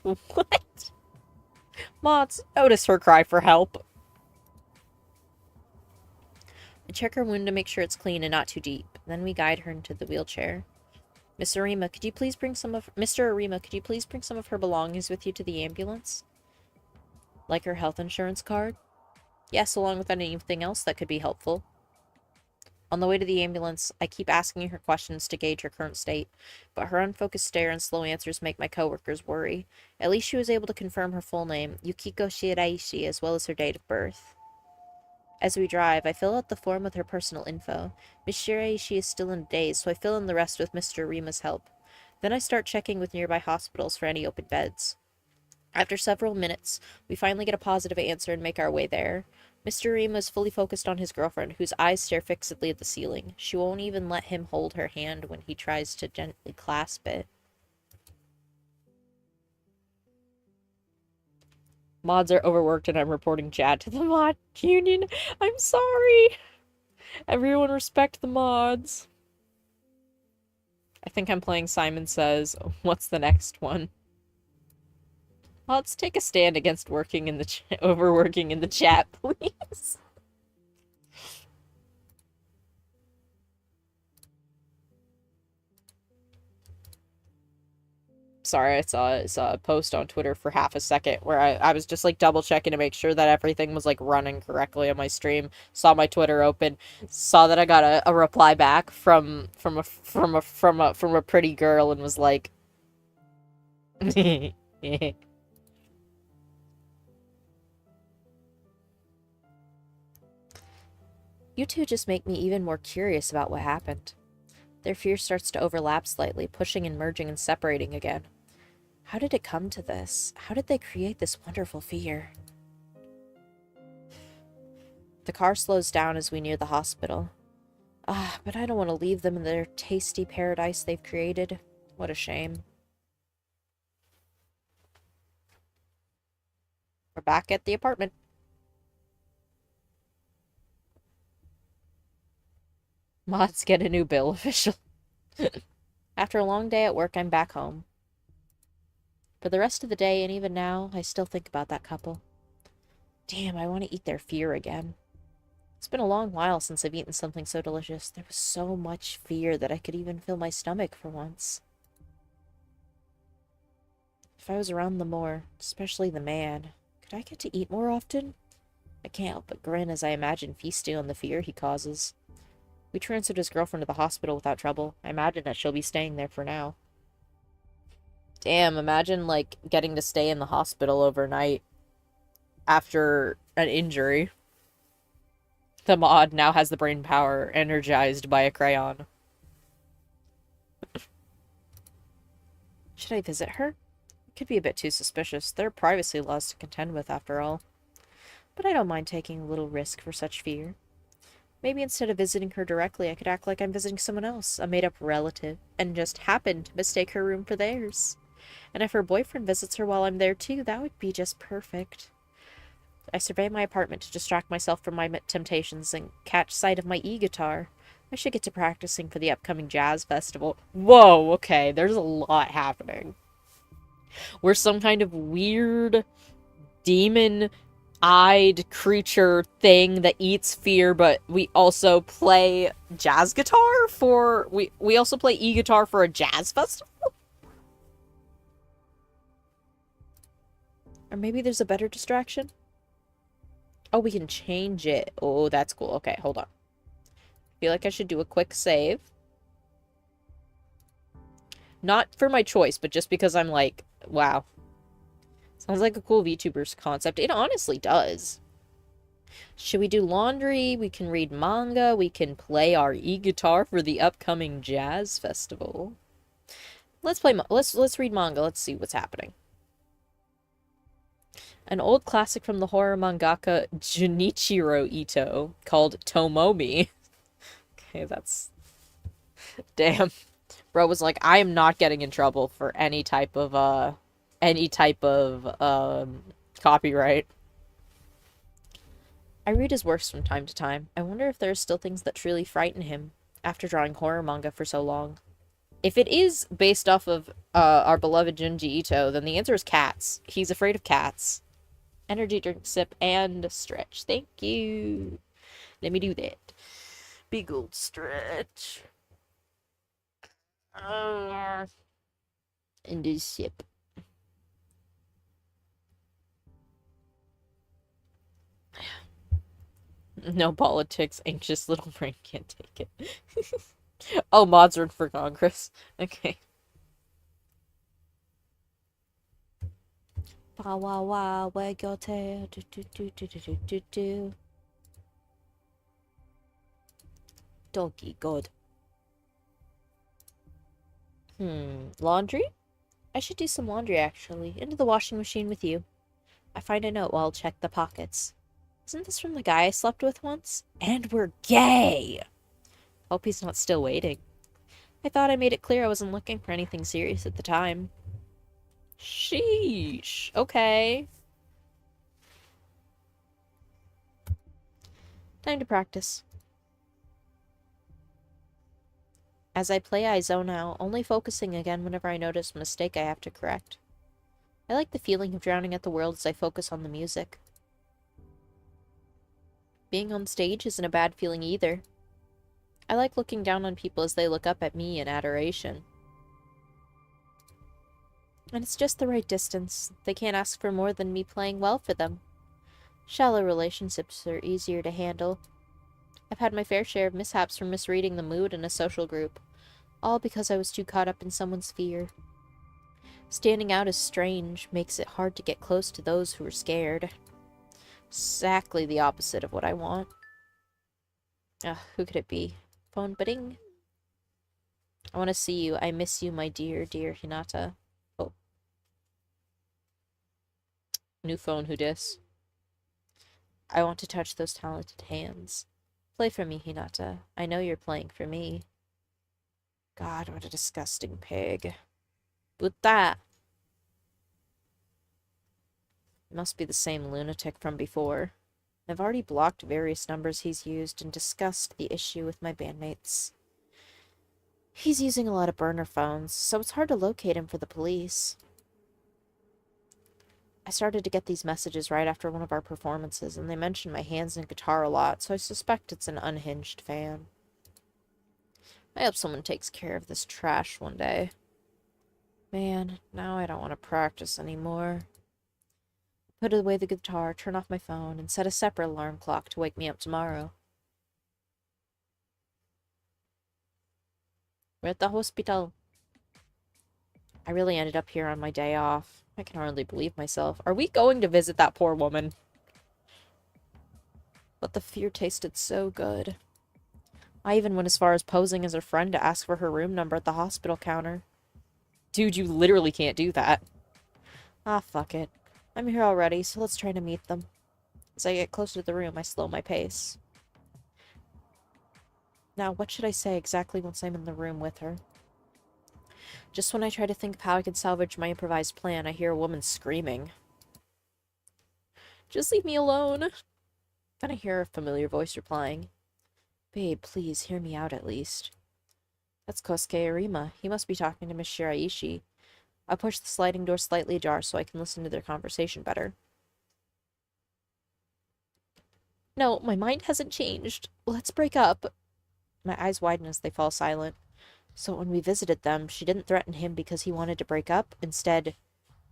What? Mods, notice her cry for help. I check her wound to make sure it's clean and not too deep. Then we guide her into the wheelchair. Mr. Arima, could you please bring some of her belongings with you to the ambulance? Like her health insurance card? Yes, along with anything else that could be helpful. On the way to the ambulance, I keep asking her questions to gauge her current state, but her unfocused stare and slow answers make my coworkers worry. At least she was able to confirm her full name, Yukiko Shiraishi, as well as her date of birth. As we drive, I fill out the form with her personal info. Miss Shiraishi is still in a daze, so I fill in the rest with Mr. Rima's help. Then I start checking with nearby hospitals for any open beds. After several minutes, we finally get a positive answer and make our way there. Mr. Reem was fully focused on his girlfriend, whose eyes stare fixedly at the ceiling. She won't even let him hold her hand when he tries to gently clasp it. Mods are overworked and I'm reporting Chad to the mod union. I'm sorry. Everyone respect the mods. I think I'm playing Simon Says. What's the next one? Mods, take a stand against working in the overworking in the chat, please. Sorry, I saw a post on Twitter for half a second where I was just like double checking to make sure that everything was like running correctly on my stream. Saw my Twitter open, saw that I got a reply back from a pretty girl and was like You two just make me even more curious about what happened. Their fear starts to overlap slightly, pushing and merging and separating again. How did it come to this? How did they create this wonderful fear? The car slows down as we near the hospital. But I don't want to leave them in their tasty paradise they've created. What a shame. We're back at the apartment. Mods get a new bill official. After a long day at work, I'm back home. For the rest of the day, and even now, I still think about that couple. Damn, I want to eat their fear again. It's been a long while since I've eaten something so delicious. There was so much fear that I could even feel my stomach for once. If I was around them more, especially the man, could I get to eat more often? I can't help but grin as I imagine feasting on the fear he causes. We transferred his girlfriend to the hospital without trouble. I imagine that she'll be staying there for now. Damn, imagine, like, getting to stay in the hospital overnight after an injury. The mod now has the brain power energized by a crayon. Should I visit her? It could be a bit too suspicious. There are privacy laws to contend with, after all. But I don't mind taking a little risk for such fear. Maybe instead of visiting her directly, I could act like I'm visiting someone else, a made-up relative, and just happen to mistake her room for theirs. And if her boyfriend visits her while I'm there too, that would be just perfect. I survey my apartment to distract myself from my temptations and catch sight of my e-guitar. I should get to practicing for the upcoming jazz festival. Whoa, okay, there's a lot happening. We're some kind of weird demon-eyed creature thing that eats fear, but we also play jazz guitar for... We also play e-guitar for a jazz festival? Or maybe there's a better distraction? Oh, we can change it. Oh, that's cool. Okay, hold on. I feel like I should do a quick save. Not for my choice, but just because I'm like, wow. Sounds like a cool VTuber's concept. It honestly does. Should we do laundry? We can read manga. We can play our e-guitar for the upcoming jazz festival. Let's read manga. Let's see what's happening. An old classic from the horror mangaka Junichiro Ito called Tomomi. Okay, that's... Damn. Bro was like, I am not getting in trouble for any type of copyright. I read his works from time to time. I wonder if there are still things that truly frighten him after drawing horror manga for so long. If it is based off of our beloved Junji Ito, then the answer is cats. He's afraid of cats. Energy drink sip and stretch. Thank you. Let me do that. Big old stretch. And do sip. No politics. Anxious little brain can't take it. Oh, mods run for Congress. Okay. Wow, wow, wow, wag your tail. Do, do, do, do, do, do, do, do. Doggy god. Laundry? I should do some laundry, actually. Into the washing machine with you. I find a note while I'll check the pockets. Isn't this from the guy I slept with once? And we're gay! Hope he's not still waiting. I thought I made it clear I wasn't looking for anything serious at the time. Sheesh. Okay. Time to practice. As I play, I zone out, only focusing again whenever I notice a mistake I have to correct. I like the feeling of drowning out the world as I focus on the music. Being on stage isn't a bad feeling either. I like looking down on people as they look up at me in adoration. And it's just the right distance. They can't ask for more than me playing well for them. Shallow relationships are easier to handle. I've had my fair share of mishaps from misreading the mood in a social group, all because I was too caught up in someone's fear. Standing out as strange makes it hard to get close to those who are scared. Exactly the opposite of what I want. Who could it be? Phone bidding? I want to see you. I miss you, my dear, dear Hinata. Oh. New phone, who dis? I want to touch those talented hands. Play for me, Hinata. I know you're playing for me. God, what a disgusting pig. With that. It must be the same lunatic from before. I've already blocked various numbers he's used and discussed the issue with my bandmates. He's using a lot of burner phones, so it's hard to locate him for the police. I started to get these messages right after one of our performances, and they mentioned my hands and guitar a lot, so I suspect it's an unhinged fan. I hope someone takes care of this trash one day. Man, now I don't want to practice anymore. Put away the guitar, turn off my phone, and set a separate alarm clock to wake me up tomorrow. We're at the hospital. I really ended up here on my day off. I can hardly believe myself. Are we going to visit that poor woman? But the fear tasted so good. I even went as far as posing as her friend to ask for her room number at the hospital counter. Dude, you literally can't do that. Ah, fuck it. I'm here already, so let's try to meet them. As I get closer to the room, I slow my pace. Now, what should I say exactly once I'm in the room with her? Just when I try to think of how I can salvage my improvised plan, I hear a woman screaming. Just leave me alone. Then I hear a familiar voice replying. Babe, please, hear me out at least. That's Kosuke Arima. He must be talking to Miss Shiraishi. I push the sliding door slightly ajar so I can listen to their conversation better. No, my mind hasn't changed. Let's break up. My eyes widen as they fall silent. So when we visited them, she didn't threaten him because he wanted to break up. Instead,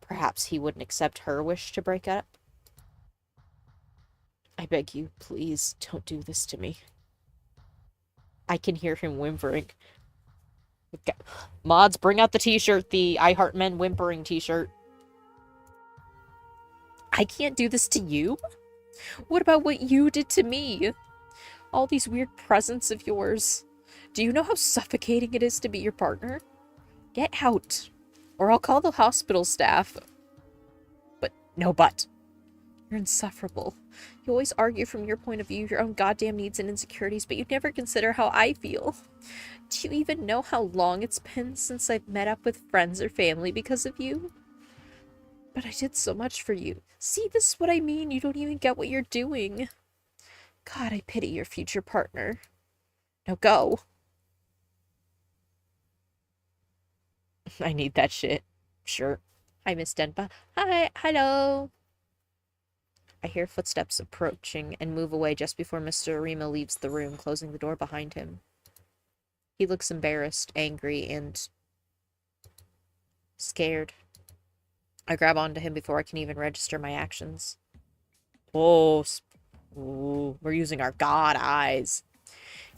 perhaps he wouldn't accept her wish to break up. I beg you, please, don't do this to me. I can hear him whimpering. Okay. Mods, bring out the t-shirt, the I Heart Men whimpering t-shirt. I can't do this to you? What about what you did to me? All these weird presents of yours. Do you know how suffocating it is to be your partner? Get out, or I'll call the hospital staff. But no but. You're insufferable. You always argue from your point of view, your own goddamn needs and insecurities, but you never consider how I feel. Do you even know how long it's been since I've met up with friends or family because of you? But I did so much for you. See, this is what I mean. You don't even get what you're doing. God, I pity your future partner. Now go. I need that shit. Sure. Hi, Miss Denpa. Hi, hello. I hear footsteps approaching and move away just before Mr. Arima leaves the room, closing the door behind him. He looks embarrassed, angry, and scared. I grab onto him before I can even register my actions. Oh, ooh, we're using our god eyes.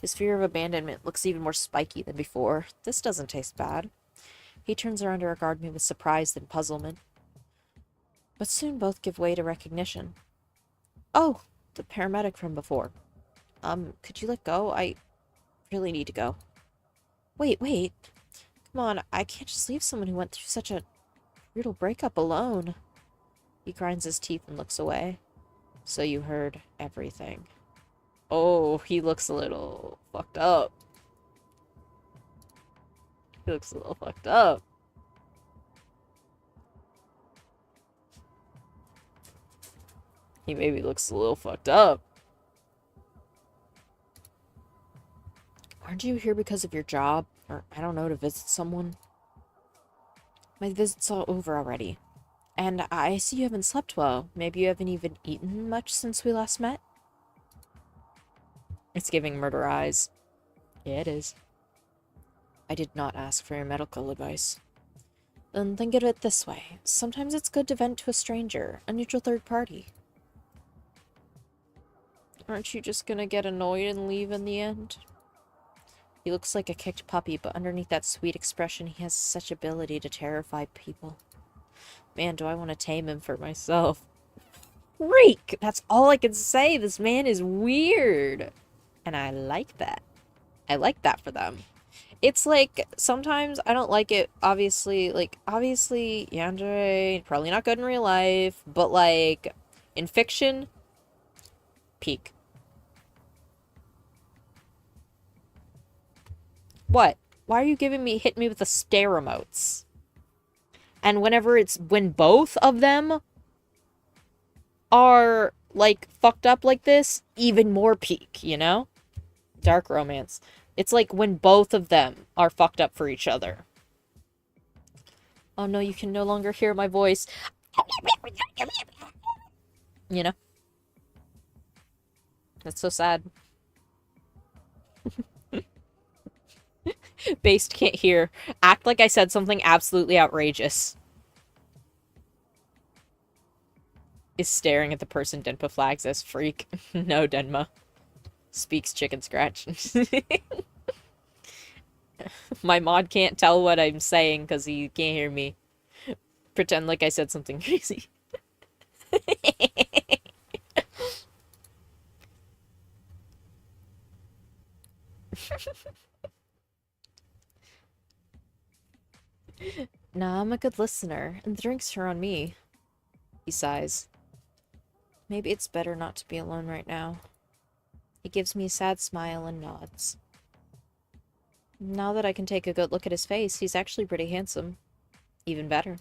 His fear of abandonment looks even more spiky than before. This doesn't taste bad. He turns around to regard me with surprise and puzzlement. But soon both give way to recognition. Oh, the paramedic from before. Could you let go? I really need to go. Wait. Come on, I can't just leave someone who went through such a brutal breakup alone. He grinds his teeth and looks away. So you heard everything. Oh, he looks a little fucked up. He looks a little fucked up. He maybe looks a little fucked up. Aren't you here because of your job? Or, I don't know, to visit someone? My visit's all over already. And I see you haven't slept well. Maybe you haven't even eaten much since we last met? It's giving murder eyes. Yeah, it is. I did not ask for your medical advice. Then think of it this way. Sometimes it's good to vent to a stranger, a neutral third party. Aren't you just gonna get annoyed and leave in the end? He looks like a kicked puppy, but underneath that sweet expression, he has such ability to terrify people. Man, do I want to tame him for myself. Freak! That's all I can say. This man is weird. And I like that. I like that for them. It's like, sometimes I don't like it, obviously, Yandere, probably not good in real life, but like, in fiction, peak. What? Why are you hitting me with the stare emotes? And when both of them are, like, fucked up like this, even more peak, you know? Dark romance. It's like when both of them are fucked up for each other. Oh no, you can no longer hear my voice. You know? That's so sad. Based can't hear. Act like I said something absolutely outrageous. Is staring at the person Denpa flags as freak. No, Denma. Speaks chicken scratch. My mod can't tell what I'm saying because he can't hear me. Pretend like I said something crazy. Nah, I'm a good listener, and the drinks are on me. He sighs. Maybe it's better not to be alone right now. He gives me a sad smile and nods. Now that I can take a good look at his face, he's actually pretty handsome. Even better.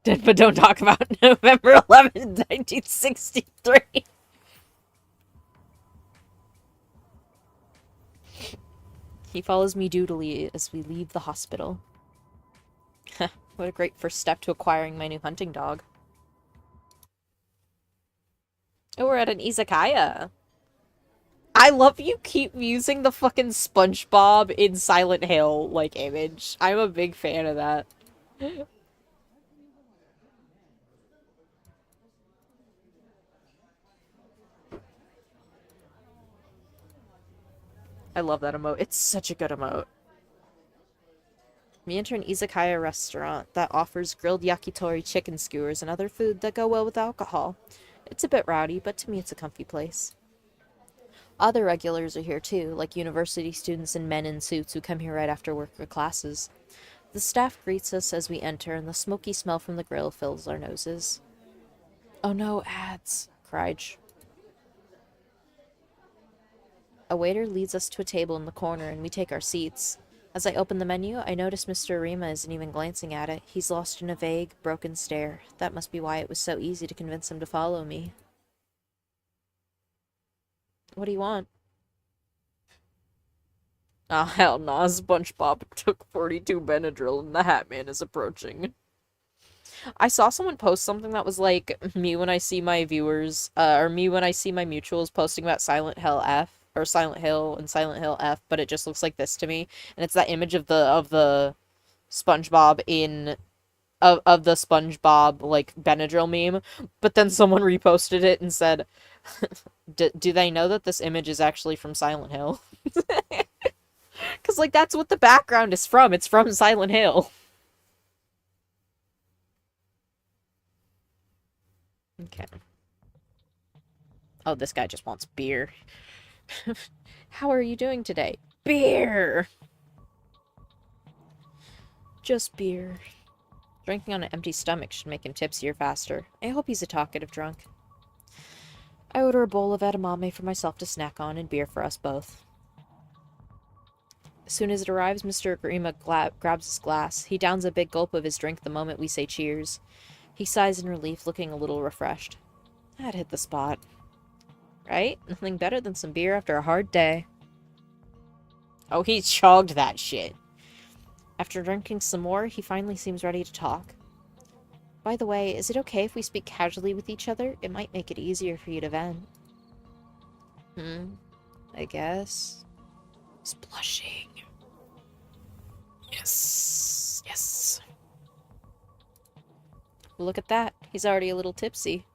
But don't talk about November 11th, 1963. He follows me dutifully as we leave the hospital. What a great first step to acquiring my new hunting dog. Oh, we're at an izakaya. I love you keep using the fucking SpongeBob in Silent Hill, like, image. I'm a big fan of that. I love that emote. It's such a good emote. We enter an izakaya restaurant that offers grilled yakitori chicken skewers and other food that go well with alcohol. It's a bit rowdy, but to me it's a comfy place. Other regulars are here too, like university students and men in suits who come here right after work or classes. The staff greets us as we enter, and the smoky smell from the grill fills our noses. Oh no, ads, cried A waiter leads us to a table in the corner, and we take our seats. As I open the menu, I notice Mr. Arima isn't even glancing at it. He's lost in a vague, broken stare. That must be why it was so easy to convince him to follow me. What do you want? Ah, hell nah, SpongeBob took 42 Benadryl and the Hat Man is approaching. I saw someone post something that was like, me when I see my viewers, or me when I see my mutuals posting about Silent Hill F, or Silent Hill and Silent Hill F, but it just looks like this to me. And it's that image of the SpongeBob in, of the SpongeBob, like, Benadryl meme. But then someone reposted it and said, do they know that this image is actually from Silent Hill? Because, like, that's what the background is from. It's from Silent Hill. Okay. Oh, this guy just wants beer. How are you doing today? Beer! Just beer. Drinking on an empty stomach should make him tipsier faster. I hope he's a talkative drunk. I order a bowl of edamame for myself to snack on and beer for us both. As soon as it arrives, Mr. Grima grabs his glass. He downs a big gulp of his drink the moment we say cheers. He sighs in relief, looking a little refreshed. That hit the spot. Right? Nothing better than some beer after a hard day. Oh, he chugged that shit. After drinking some more, he finally seems ready to talk. By the way, is it okay if we speak casually with each other? It might make it easier for you to vent. I guess. He's blushing. Yes. Yes. Look at that. He's already a little tipsy.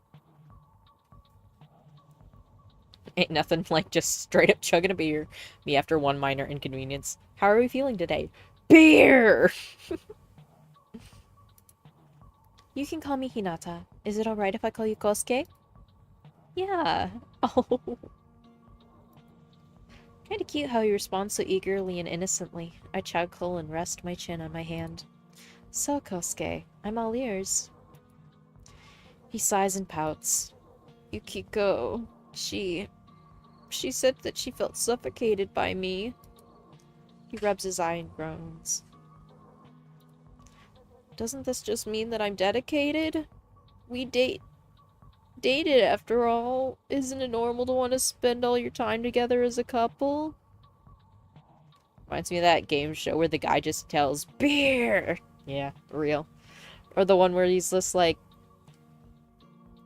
Ain't nothing like just straight up chugging a beer. Me after one minor inconvenience. How are we feeling today? Beer! You can call me Hinata. Is it alright if I call you Kosuke? Yeah. Oh. Kinda cute how he responds so eagerly and innocently. I chuckle and rest my chin on my hand. So, Kosuke, I'm all ears. He sighs and pouts. Yukiko, she said that she felt suffocated by me. He rubs his eye and groans. Doesn't this just mean that I'm dedicated? We dated after all. Isn't it normal to want to spend all your time together as a couple? Reminds me of that game show where the guy just tells, beer! Yeah, real. Or the one where he's just like...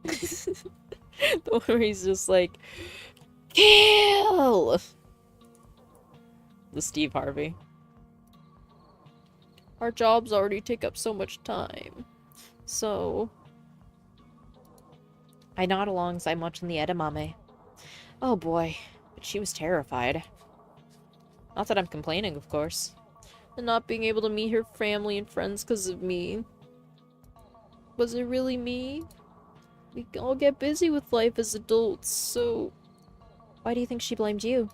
the one where he's just like... Kill! The Steve Harvey. Our jobs already take up so much time. So... I nod along as I'm watching the edamame. Oh boy, but she was terrified. Not that I'm complaining, of course. And not being able to meet her family and friends because of me. Was it really me? We all get busy with life as adults, so... Why do you think she blamed you?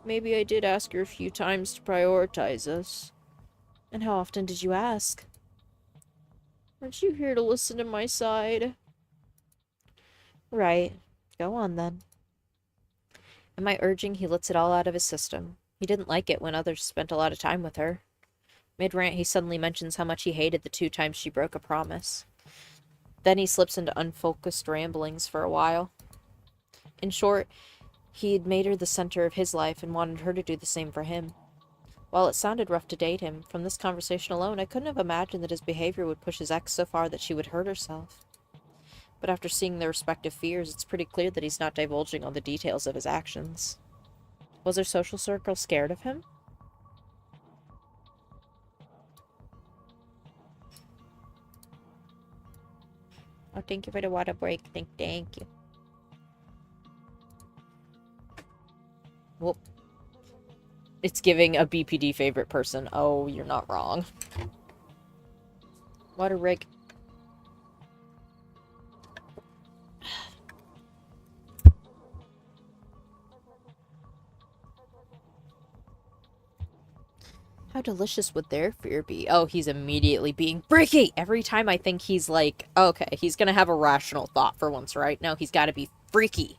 Maybe I did ask her a few times to prioritize us. And how often did you ask? Aren't you here to listen to my side? Right. Go on, then. At my urging, he lets it all out of his system. He didn't like it when others spent a lot of time with her. Mid-rant, he suddenly mentions how much he hated the 2 times she broke a promise. Then he slips into unfocused ramblings for a while. In short, he'd made her the center of his life and wanted her to do the same for him. While it sounded rough to date him, from this conversation alone, I couldn't have imagined that his behavior would push his ex so far that she would hurt herself. But after seeing their respective fears, it's pretty clear that he's not divulging all the details of his actions. Was her social circle scared of him? Oh, thank you for the water break. Thank you. Whoop. It's giving a BPD favorite person. Oh, you're not wrong. Water break. How delicious would their fear be? Oh, he's immediately being freaky! Every time I think he's like, okay, he's gonna have a rational thought for once, right? No, he's gotta be freaky.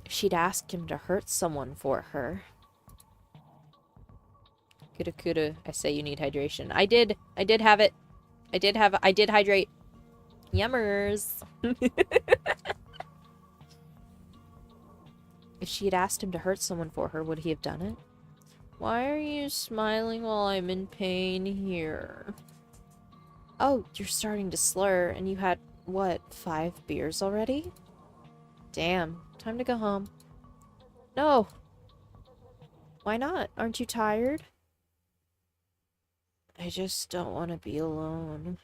If she'd asked him to hurt someone for her. Kuda, I say you need hydration. I did have it. I did hydrate. Yummers. If she had asked him to hurt someone for her, would he have done it? Why are you smiling while I'm in pain here? Oh, you're starting to slur, and you had, what, 5 beers already? Damn, time to go home. No! Why not? Aren't you tired? I just don't want to be alone.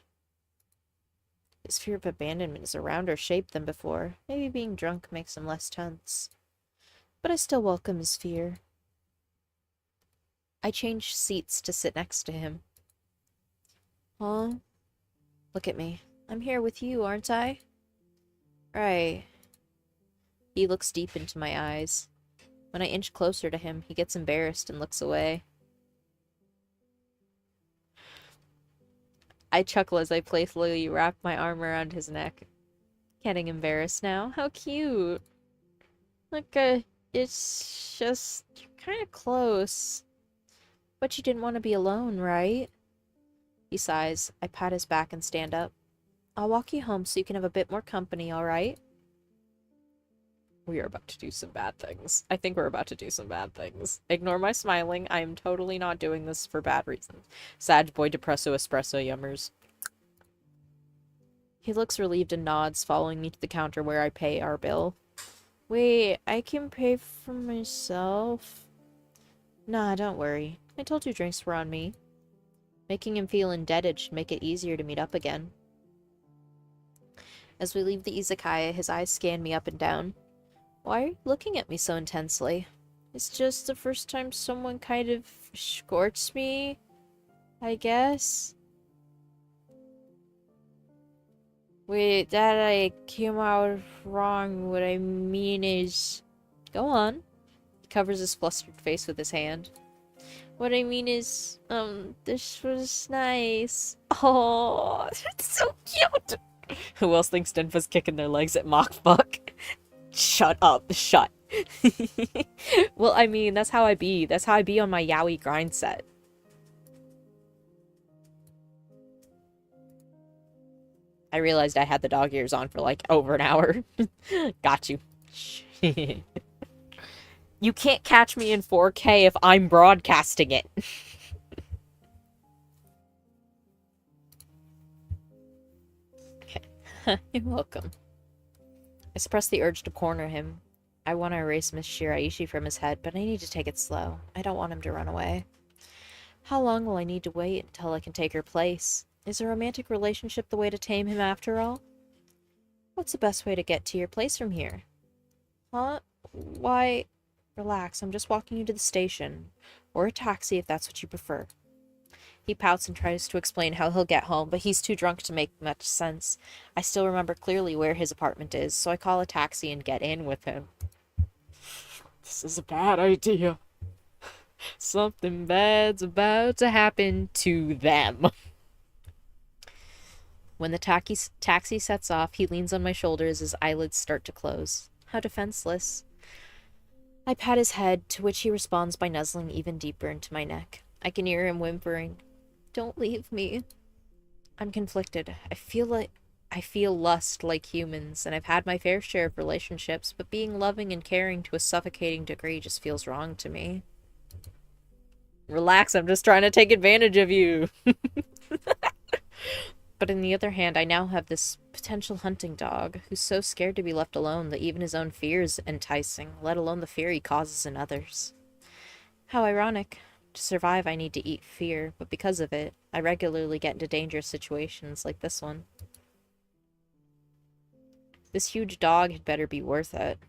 His fear of abandonment is a rounder shape than before. Maybe being drunk makes him less tense. But I still welcome his fear. I changed seats to sit next to him. Huh? Look at me. I'm here with you, aren't I? Right. He looks deep into my eyes. When I inch closer to him, he gets embarrassed and looks away. I chuckle as I playfully wrap my arm around his neck. Getting embarrassed now. How cute. Look, it's just kind of close. But you didn't want to be alone, right? He sighs. I pat his back and stand up. I'll walk you home so you can have a bit more company, all right? We are about to do some bad things. I think we're about to do some bad things. Ignore my smiling. I am totally not doing this for bad reasons. Sag boy depresso espresso yummers. He looks relieved and nods, following me to the counter where I pay our bill. Wait, I can pay for myself? Nah, don't worry. I told you drinks were on me. Making him feel indebted should make it easier to meet up again. As we leave the izakaya, his eyes scan me up and down. Why are you looking at me so intensely? It's just the first time someone kind of escorts me, I guess. Wait, that I came out wrong. What I mean is... Go on. He covers his flustered face with his hand. What I mean is, this was nice. Oh, that's so cute. Who else thinks Denfa's kicking their legs at mock fuck? Shut up. Shut. Well, I mean, that's how I be. That's how I be on my YAOI grind set. I realized I had the dog ears on for like over an hour. Got you. You can't catch me in 4K if I'm broadcasting it. Okay. You're welcome. I suppress the urge to corner him. I want to erase Miss Shiraishi from his head, but I need to take it slow. I don't want him to run away. How long will I need to wait until I can take her place? Is a romantic relationship the way to tame him after all? What's the best way to get to your place from here? Huh? Why... Relax, I'm just walking you to the station. Or a taxi if that's what you prefer. He pouts and tries to explain how he'll get home, but he's too drunk to make much sense. I still remember clearly where his apartment is, so I call a taxi and get in with him. This is a bad idea. Something bad's about to happen to them. When the taxi sets off, he leans on my shoulder as his eyelids start to close. How defenseless. I pat his head, to which he responds by nuzzling even deeper into my neck. I can hear him whimpering, "Don't leave me." I'm conflicted. I feel lust like humans, and I've had my fair share of relationships, but being loving and caring to a suffocating degree just feels wrong to me. Relax, I'm just trying to take advantage of you. But on the other hand, I now have this potential hunting dog who's so scared to be left alone that even his own fear is enticing, let alone the fear he causes in others. How ironic. To survive, I need to eat fear, but because of it, I regularly get into dangerous situations like this one. This huge dog had better be worth it.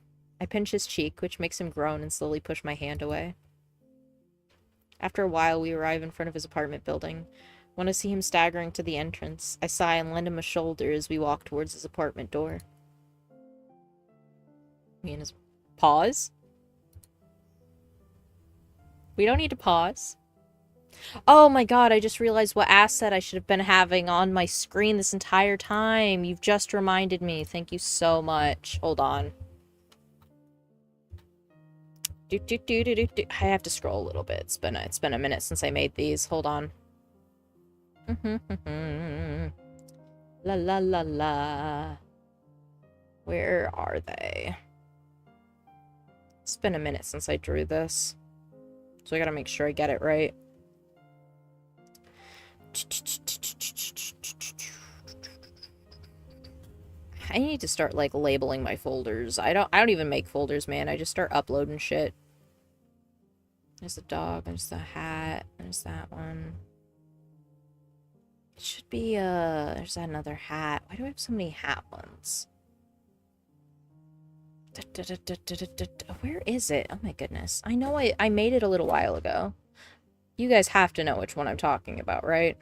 I pinch his cheek, which makes him groan and slowly push my hand away. After a while, we arrive in front of his apartment building. When I see him staggering to the entrance, I sigh and lend him a shoulder as we walk towards his apartment door. Me and his... Pause? We don't need to pause. Oh my god, I just realized what asset I should have been having on my screen this entire time. You've just reminded me. Thank you so much. Hold on. I have to scroll a little bit. It's been a minute since I made these. Hold on. La la la la. Where are they? It's been a minute since I drew this, so I gotta make sure I get it right. I need to start like labeling my folders. I don't even make folders, man. I just start uploading shit. There's the dog, there's the hat, there's that one. It should be, there's another hat. Why do I have so many hat ones? Where is it? Oh my goodness. I know I made it a little while ago. You guys have to know which one I'm talking about, right?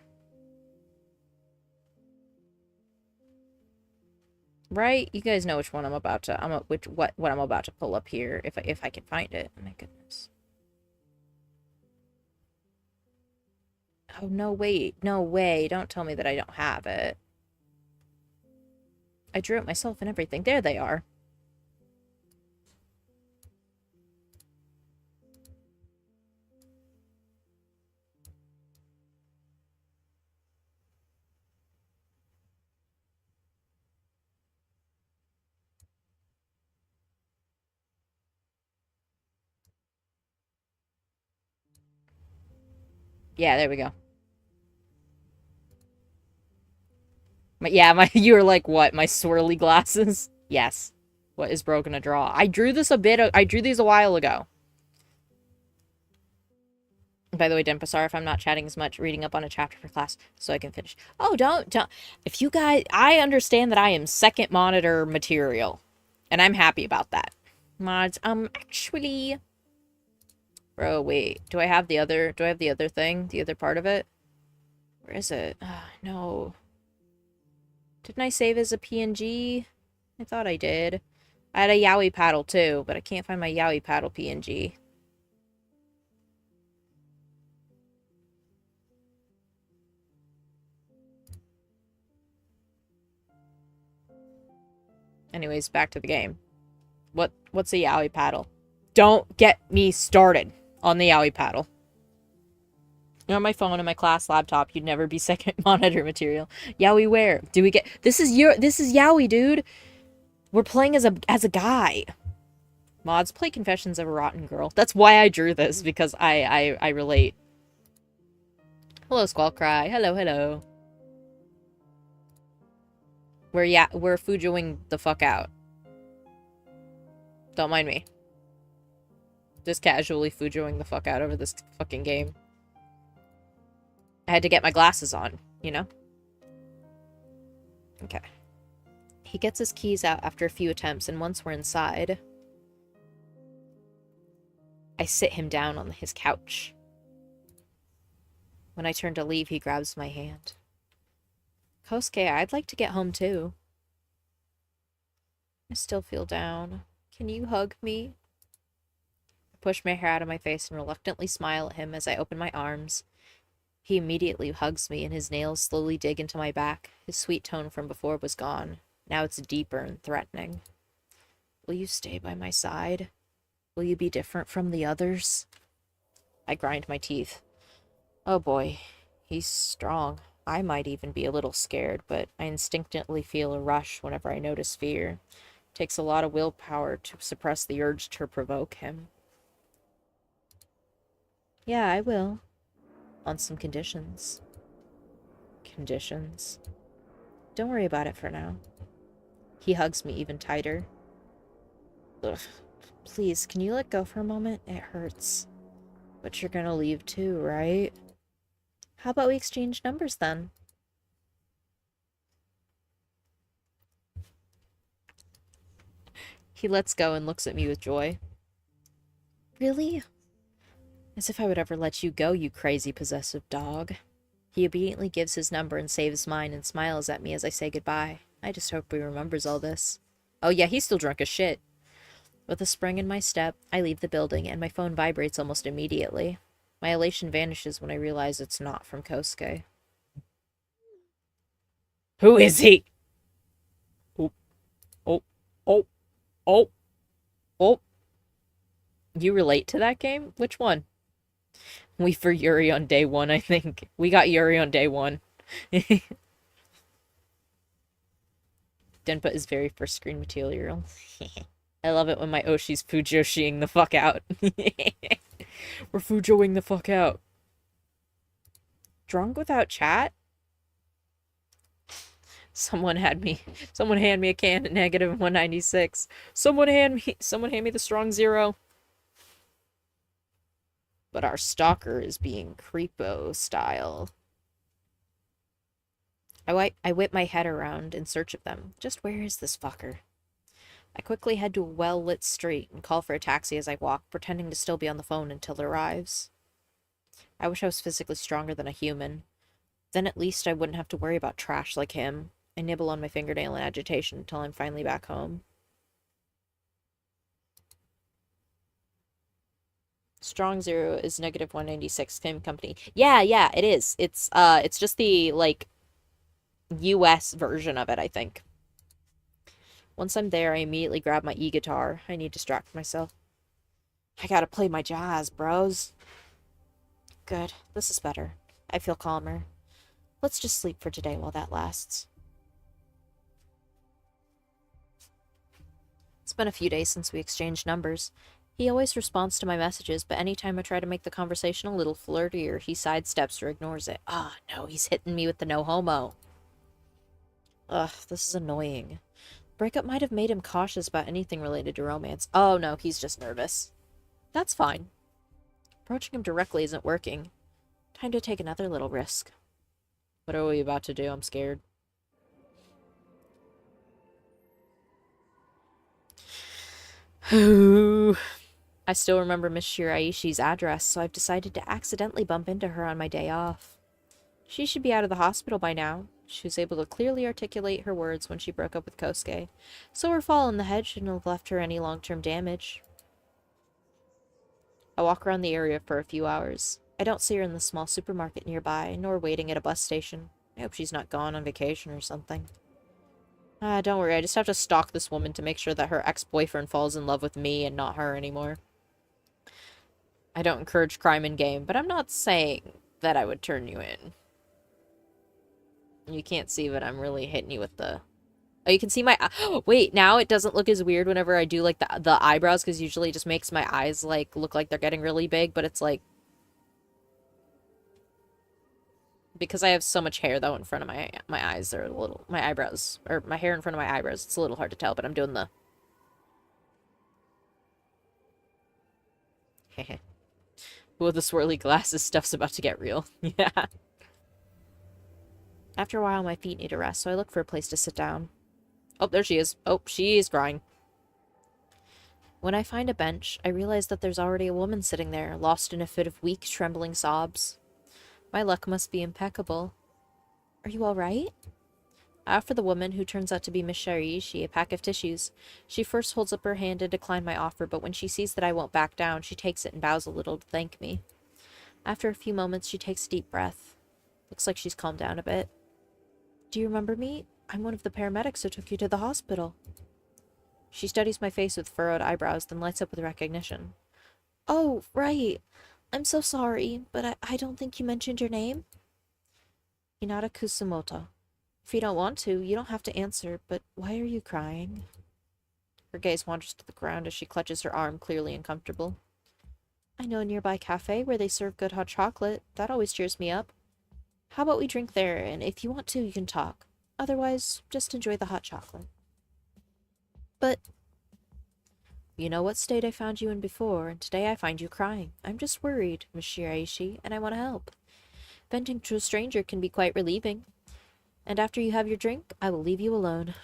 Right? You guys know which one I'm about to, what I'm about to pull up here, if I can find it. Oh my goodness. Oh, no, wait. No way. Don't tell me that I don't have it. I drew it myself and everything. There they are. Yeah, there we go. You were like, what? My swirly glasses? Yes. What is broken to draw? I drew I drew these a while ago. By the way, Denpa, sorry if I'm not chatting as much, reading up on a chapter for class so I can finish. Oh, don't. If you guys, I understand that I am second monitor material, and I'm happy about that. Mods, actually, bro, wait, do I have the other thing, the other part of it? Where is it? No. Didn't I save as a PNG? I thought I did. I had a YAOI paddle too, but I can't find my YAOI paddle PNG. Anyways, back to the game. What's a YAOI paddle? Don't get me started on the YAOI paddle. You're on my phone and my class laptop. You'd never be second monitor material. YAOI where? Do we get... This is YAOI, dude. We're playing as a guy. Mods, play Confessions of a Rotten Girl. That's why I drew this, because I relate. Hello, Squall Cry. Hello, hello. We're Fujoing the fuck out. Don't mind me. Just casually Fujoing the fuck out over this fucking game. I had to get my glasses on, you know? Okay. He gets his keys out after a few attempts, and once we're inside, I sit him down on his couch. When I turn to leave, he grabs my hand. Kosuke, I'd like to get home too. I still feel down. Can you hug me? I push my hair out of my face and reluctantly smile at him as I open my arms. He immediately hugs me and his nails slowly dig into my back. His sweet tone from before was gone. Now it's deeper and threatening. Will you stay by my side? Will you be different from the others? I grind my teeth. Oh boy, he's strong. I might even be a little scared, but I instinctively feel a rush whenever I notice fear. It takes a lot of willpower to suppress the urge to provoke him. Yeah, I will. On some conditions. Conditions? Don't worry about it for now. He hugs me even tighter. Ugh. Please, can you let go for a moment? It hurts. But you're gonna leave too, right? How about we exchange numbers then? He lets go and looks at me with joy. Really? As if I would ever let you go, you crazy possessive dog. He obediently gives his number and saves mine and smiles at me as I say goodbye. I just hope he remembers all this. Oh yeah, he's still drunk as shit. With a spring in my step, I leave the building and my phone vibrates almost immediately. My elation vanishes when I realize it's not from Kosuke. Who is he? Oh, oh, oh, oh, oh. You relate to that game? Which one? We for Yuri on day one, I think. We got Yuri on day one. Denpa is very first screen material. I love it when my Oshi's Fujoshiing the fuck out. We're Fujoing the fuck out. Drunk without chat? Someone hand me a can at negative 196. Someone hand me the strong zero. But our stalker is being creepo style. I whip my head around in search of them. Just where is this fucker? I quickly head to a well-lit street and call for a taxi as I walk, pretending to still be on the phone until it arrives. I wish I was physically stronger than a human. Then at least I wouldn't have to worry about trash like him. I nibble on my fingernail in agitation until I'm finally back home. Strong Zero is negative 196, same company. Yeah, it is. It's just the, like, US version of it, I think. Once I'm there, I immediately grab my e-guitar. I need to distract myself. I gotta play my jazz, bros. Good. This is better. I feel calmer. Let's just sleep for today while that lasts. It's been a few days since we exchanged numbers. He always responds to my messages, but anytime I try to make the conversation a little flirtier, he sidesteps or ignores it. Ah, no, he's hitting me with the no homo. Ugh, this is annoying. Breakup might have made him cautious about anything related to romance. Oh, no, he's just nervous. That's fine. Approaching him directly isn't working. Time to take another little risk. What are we about to do? I'm scared. I still remember Miss Shiraishi's address, so I've decided to accidentally bump into her on my day off. She should be out of the hospital by now. She was able to clearly articulate her words when she broke up with Kosuke, so her fall in the head shouldn't have left her any long-term damage. I walk around the area for a few hours. I don't see her in the small supermarket nearby, nor waiting at a bus station. I hope she's not gone on vacation or something. Don't worry, I just have to stalk this woman to make sure that her ex-boyfriend falls in love with me and not her anymore. I don't encourage crime in game, but I'm not saying that I would turn you in. You can't see, but I'm really hitting you with the... Oh, you can see my... Wait, now it doesn't look as weird whenever I do, like, the eyebrows, because usually it just makes my eyes, like, look like they're getting really big, but it's, like... Because I have so much hair, though, in front of my eyes, they're a little... My eyebrows, or my hair in front of my eyebrows, it's a little hard to tell, but I'm doing the... Heh. Well, the swirly glasses stuff's about to get real. Yeah. After a while, my feet need a rest, so I look for a place to sit down. Oh, there she is. Oh, she's crying. When I find a bench, I realize that there's already a woman sitting there, lost in a fit of weak, trembling sobs. My luck must be impeccable. Are you all right? I offer the woman, who turns out to be Miss Shariishi, a pack of tissues. She first holds up her hand to decline my offer, but when she sees that I won't back down, she takes it and bows a little to thank me. After a few moments, she takes a deep breath. Looks like she's calmed down a bit. Do you remember me? I'm one of the paramedics who took you to the hospital. She studies my face with furrowed eyebrows, then lights up with recognition. Oh, right. I'm so sorry, but I don't think you mentioned your name. Hinata Kusumoto. If you don't want to, you don't have to answer, but why are you crying? Her gaze wanders to the ground as she clutches her arm, clearly uncomfortable. I know a nearby cafe where they serve good hot chocolate. That always cheers me up. How about we drink there, and if you want to, you can talk. Otherwise, just enjoy the hot chocolate. But... You know what state I found you in before, and today I find you crying. I'm just worried, Miss Shiraishi, and I want to help. Venting to a stranger can be quite relieving. And after you have your drink, I will leave you alone.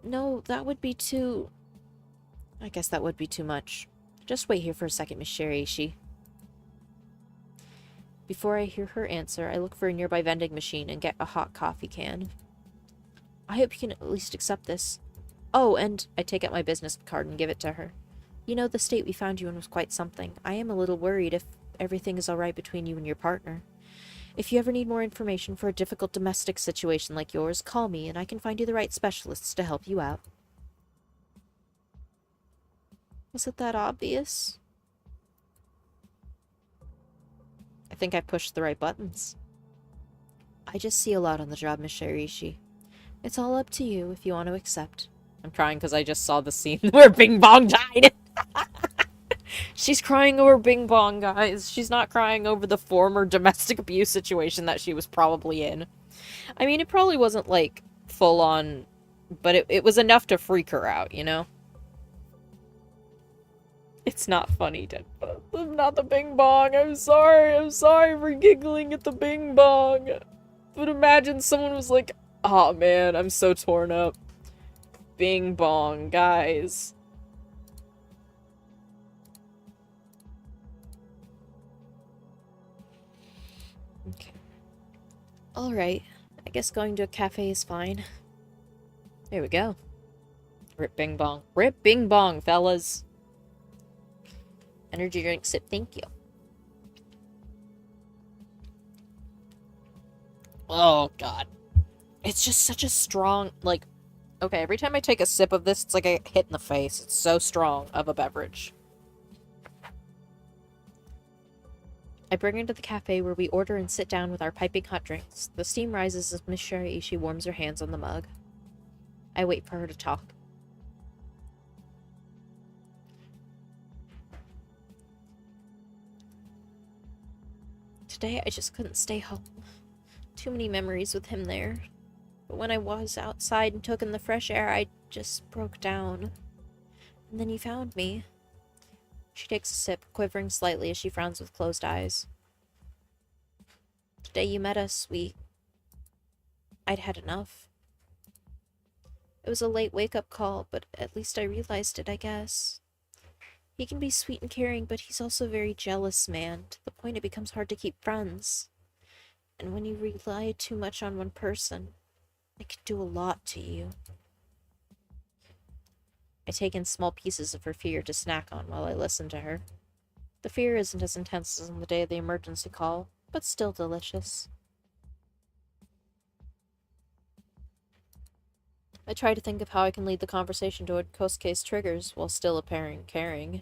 No, that would be too... I guess that would be too much. Just wait here for a second, Miss Shiraishi. Before I hear her answer, I look for a nearby vending machine and get a hot coffee can. I hope you can at least accept this. Oh, and I take out my business card and give it to her. You know, the state we found you in was quite something. I am a little worried if everything is all right between you and your partner. If you ever need more information for a difficult domestic situation like yours, call me and I can find you the right specialists to help you out. Was it that obvious? I think I pushed the right buttons. I just see a lot on the job, Miss Shirishi. It's all up to you if you want to accept. I'm crying because I just saw the scene where Bing Bong died. She's crying over Bing Bong, guys. She's not crying over the former domestic abuse situation that she was probably in. I mean, it probably wasn't, like, full on, but it was enough to freak her out, you know? It's not funny, Deadpool. Not the Bing Bong. I'm sorry for giggling at the Bing Bong. But imagine someone was like, oh man, I'm so torn up. Bing Bong, guys. Okay. Alright. I guess going to a cafe is fine. There we go. Rip Bing Bong. Rip Bing Bong, fellas. Energy drink sip, thank you. Oh, God. It's just such a strong, like... Okay, every time I take a sip of this, it's like a hit in the face. It's so strong of a beverage. I bring her to the cafe where we order and sit down with our piping hot drinks. The steam rises as Miss Shiraishi warms her hands on the mug. I wait for her to talk. Today I just couldn't stay home. Too many memories with him there. But when I was outside and took in the fresh air, I just broke down. And then you found me. She takes a sip, quivering slightly as she frowns with closed eyes. The day you met us, I'd had enough. It was a late wake-up call, but at least I realized it, I guess. He can be sweet and caring, but he's also a very jealous man, to the point it becomes hard to keep friends. And when you rely too much on one person, it can do a lot to you. I take in small pieces of her fear to snack on while I listen to her. The fear isn't as intense as on the day of the emergency call, but still delicious. I try to think of how I can lead the conversation toward Kosuke's triggers while still appearing caring.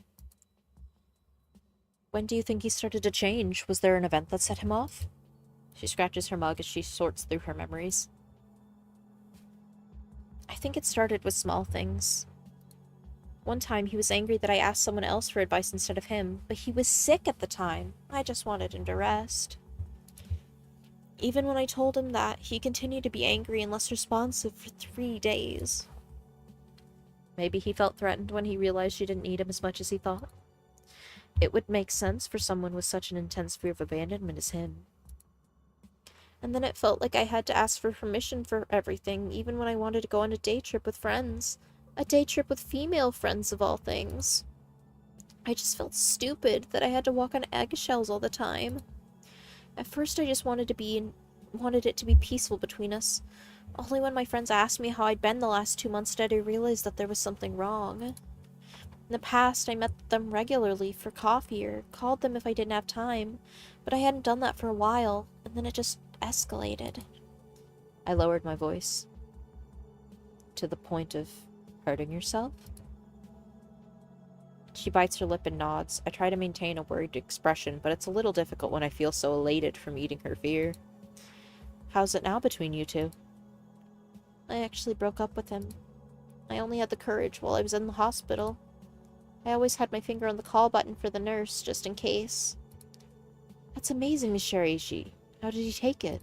When do you think he started to change? Was there an event that set him off? She scratches her mug as she sorts through her memories. I think it started with small things. One time he was angry that I asked someone else for advice instead of him, but he was sick at the time. I just wanted him to rest. Even when I told him that, he continued to be angry and less responsive for 3 days. Maybe he felt threatened when he realized she didn't need him as much as he thought. It would make sense for someone with such an intense fear of abandonment as him. And then it felt like I had to ask for permission for everything, even when I wanted to go on a day trip with friends. A day trip with female friends, of all things. I just felt stupid that I had to walk on eggshells all the time. At first I just wanted it to be peaceful between us. Only when my friends asked me how I'd been the last 2 months did I realize that there was something wrong. In the past, I met them regularly for coffee or called them if I didn't have time, but I hadn't done that for a while, and then it just escalated. I lowered my voice. To the point of hurting yourself? She bites her lip and nods. I try to maintain a worried expression, but it's a little difficult when I feel so elated from eating her fear. How's it now between you two? I actually broke up with him. I only had the courage while I was in the hospital. I always had my finger on the call button for the nurse, just in case. That's amazing, Miss Shiraishi. How did he take it?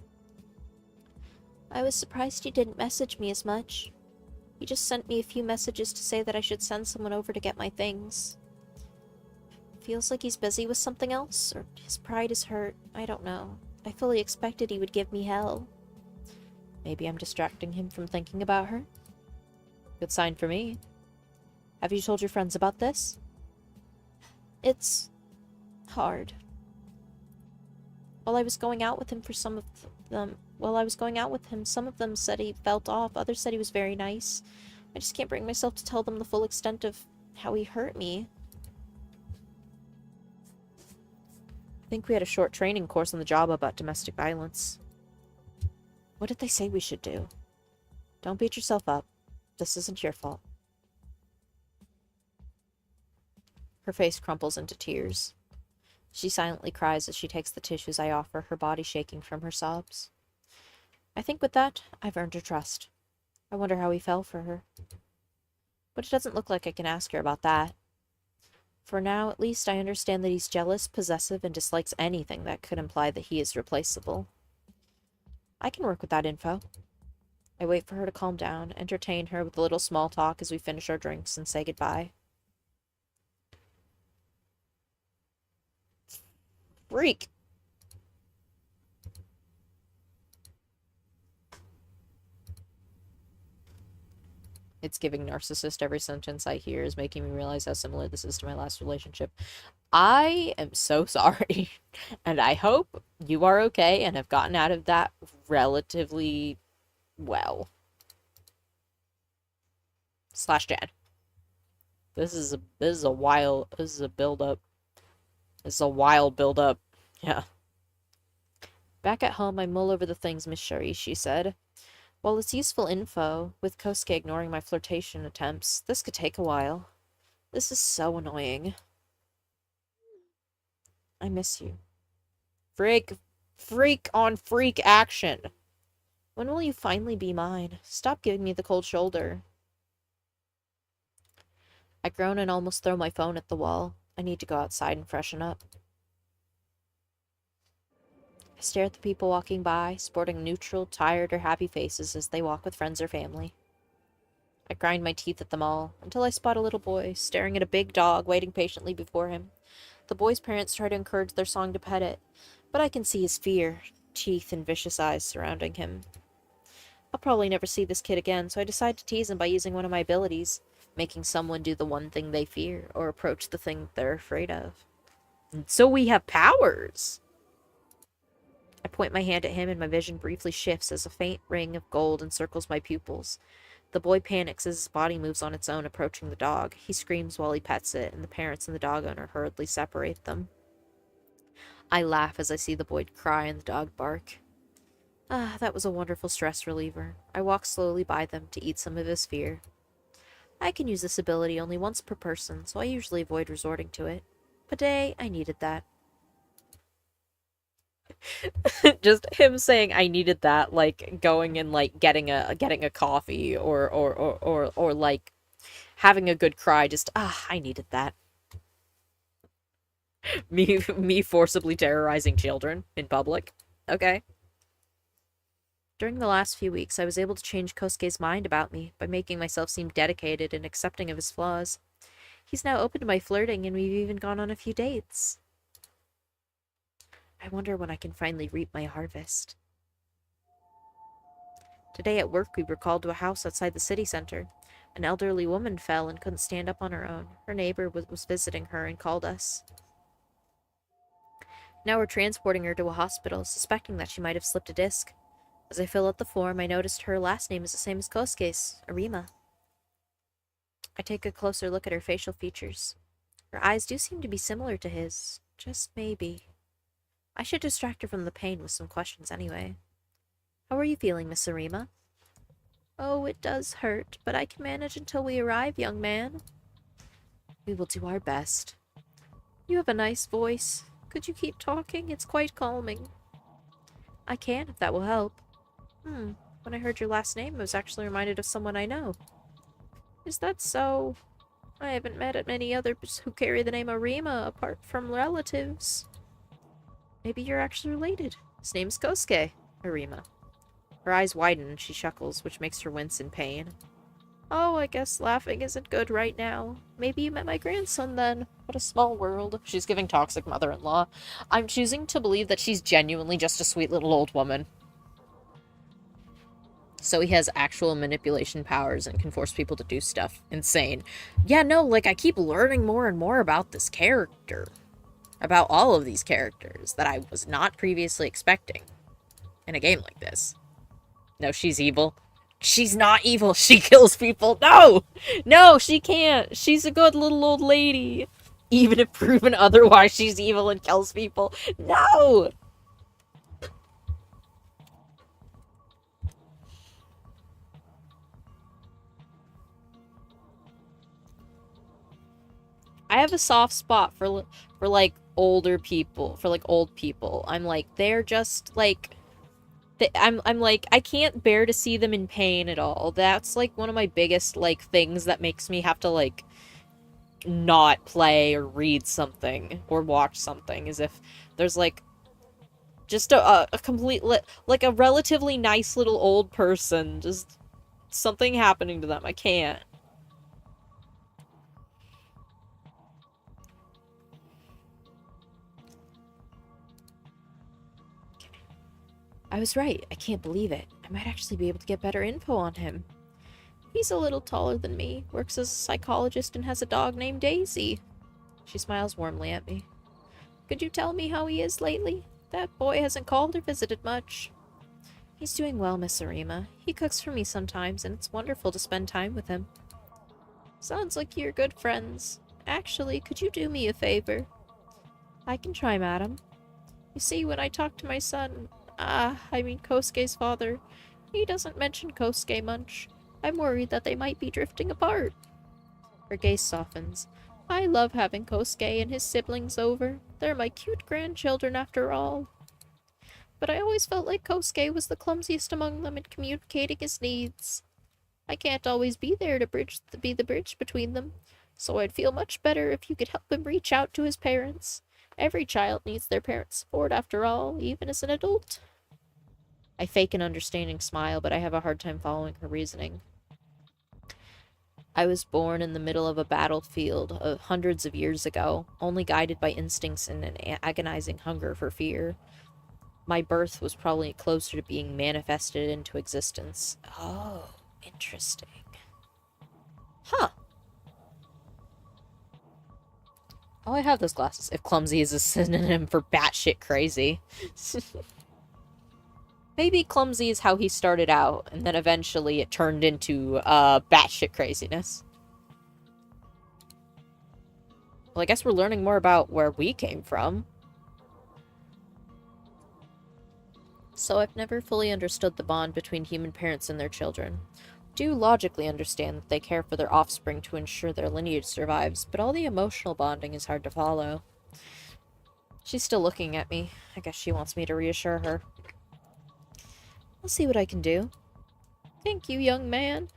I was surprised he didn't message me as much. He just sent me a few messages to say that I should send someone over to get my things. Feels like he's busy with something else, or his pride is hurt. I don't know. I fully expected he would give me hell. Maybe I'm distracting him from thinking about her? Good sign for me. Have you told your friends about this? It's hard. While I was going out with him, some of them said he felt off. Others said he was very nice. I just can't bring myself to tell them the full extent of how he hurt me. I think we had a short training course on the job about domestic violence. What did they say we should do? Don't beat yourself up. This isn't your fault. Her face crumples into tears. She silently cries as she takes the tissues I offer, her body shaking from her sobs. I think with that, I've earned her trust. I wonder how he fell for her. But it doesn't look like I can ask her about that. For now, at least, I understand that he's jealous, possessive, and dislikes anything that could imply that he is replaceable. I can work with that info. I wait for her to calm down, entertain her with a little small talk as we finish our drinks and say goodbye. Freak! It's giving narcissist. Every sentence I hear is making me realize how similar this is to my last relationship. I am so sorry. And I hope you are okay and have gotten out of that relatively well. /Jan. This is a build-up. It's a wild build-up. Yeah. Back at home, I mull over the things Miss Sharishi said. While it's useful info, with Kosuke ignoring my flirtation attempts, this could take a while. This is so annoying. I miss you. Freak on freak action. When will you finally be mine? Stop giving me the cold shoulder. I groan and almost throw my phone at the wall. I need to go outside and freshen up. I stare at the people walking by, sporting neutral, tired, or happy faces as they walk with friends or family. I grind my teeth at them all, until I spot a little boy, staring at a big dog waiting patiently before him. The boy's parents try to encourage their song to pet it, but I can see his fear, teeth, and vicious eyes surrounding him. I'll probably never see this kid again, so I decide to tease him by using one of my abilities, making someone do the one thing they fear, or approach the thing they're afraid of. And so we have powers! I point my hand at him and my vision briefly shifts as a faint ring of gold encircles my pupils. The boy panics as his body moves on its own, approaching the dog. He screams while he pets it, and the parents and the dog owner hurriedly separate them. I laugh as I see the boy cry and the dog bark. Ah, that was a wonderful stress reliever. I walk slowly by them to eat some of his fear. I can use this ability only once per person, so I usually avoid resorting to it. But today, I needed that. Just him saying I needed that, like going and like getting a coffee or like having a good cry, just I needed that. Me forcibly terrorizing children in public. Okay. During the last few weeks, I was able to change Kosuke's mind about me by making myself seem dedicated and accepting of his flaws. He's now open to my flirting, and we've even gone on a few dates. I wonder when I can finally reap my harvest. Today at work, we were called to a house outside the city center. An elderly woman fell and couldn't stand up on her own. Her neighbor was visiting her and called us. Now we're transporting her to a hospital, suspecting that she might have slipped a disc. As I fill out the form, I noticed her last name is the same as Kosuke's, Arima. I take a closer look at her facial features. Her eyes do seem to be similar to his. Just maybe. I should distract her from the pain with some questions anyway. How are you feeling, Miss Arima? Oh, it does hurt, but I can manage until we arrive, young man. We will do our best. You have a nice voice. Could you keep talking? It's quite calming. I can, if that will help. When I heard your last name, I was actually reminded of someone I know. Is that so? I haven't met many others who carry the name Arima apart from relatives. Maybe you're actually related. His name's Kosuke, Arima. Her eyes widen and she chuckles, which makes her wince in pain. Oh, I guess laughing isn't good right now. Maybe you met my grandson then. What a small world. She's giving toxic mother-in-law. I'm choosing to believe that she's genuinely just a sweet little old woman. So he has actual manipulation powers and can force people to do stuff. Insane. Yeah, no, like, I keep learning more and more about this character. About all of these characters that I was not previously expecting in a game like this. No, she's evil. She's not evil. She kills people. No! No, she can't. She's a good little old lady. Even if proven otherwise, she's evil and kills people. No! I have a soft spot for like older people, for like old people. I'm like, they're just like I'm like, I can't bear to see them in pain at all. That's like one of my biggest like things that makes me have to like not play or read something or watch something, is if there's like just a complete like a relatively nice little old person, just something happening to them. I can't. I was right. I can't believe it. I might actually be able to get better info on him. He's a little taller than me, works as a psychologist, and has a dog named Daisy. She smiles warmly at me. Could you tell me how he is lately? That boy hasn't called or visited much. He's doing well, Miss Arima. He cooks for me sometimes, and it's wonderful to spend time with him. Sounds like you're good friends. Actually, could you do me a favor? I can try, madam. You see, when I talk to my son, Kosuke's father, he doesn't mention Kosuke much. I'm worried that they might be drifting apart. Her gaze softens. I love having Kosuke and his siblings over. They're my cute grandchildren after all. But I always felt like Kosuke was the clumsiest among them in communicating his needs. I can't always be there to be the bridge between them, so I'd feel much better if you could help him reach out to his parents. Every child needs their parents' support after all, even as an adult. I fake an understanding smile, but I have a hard time following her reasoning. I was born in the middle of a battlefield hundreds of years ago, only guided by instincts and an agonizing hunger for fear. My birth was probably closer to being manifested into existence. Oh, interesting. Huh. Oh, I have those glasses. If clumsy is a synonym for batshit crazy. Maybe clumsy is how he started out, and then eventually it turned into batshit craziness. Well, I guess we're learning more about where we came from. So I've never fully understood the bond between human parents and their children. I do logically understand that they care for their offspring to ensure their lineage survives, but all the emotional bonding is hard to follow. She's still looking at me. I guess she wants me to reassure her. I'll see what I can do. Thank you, young man.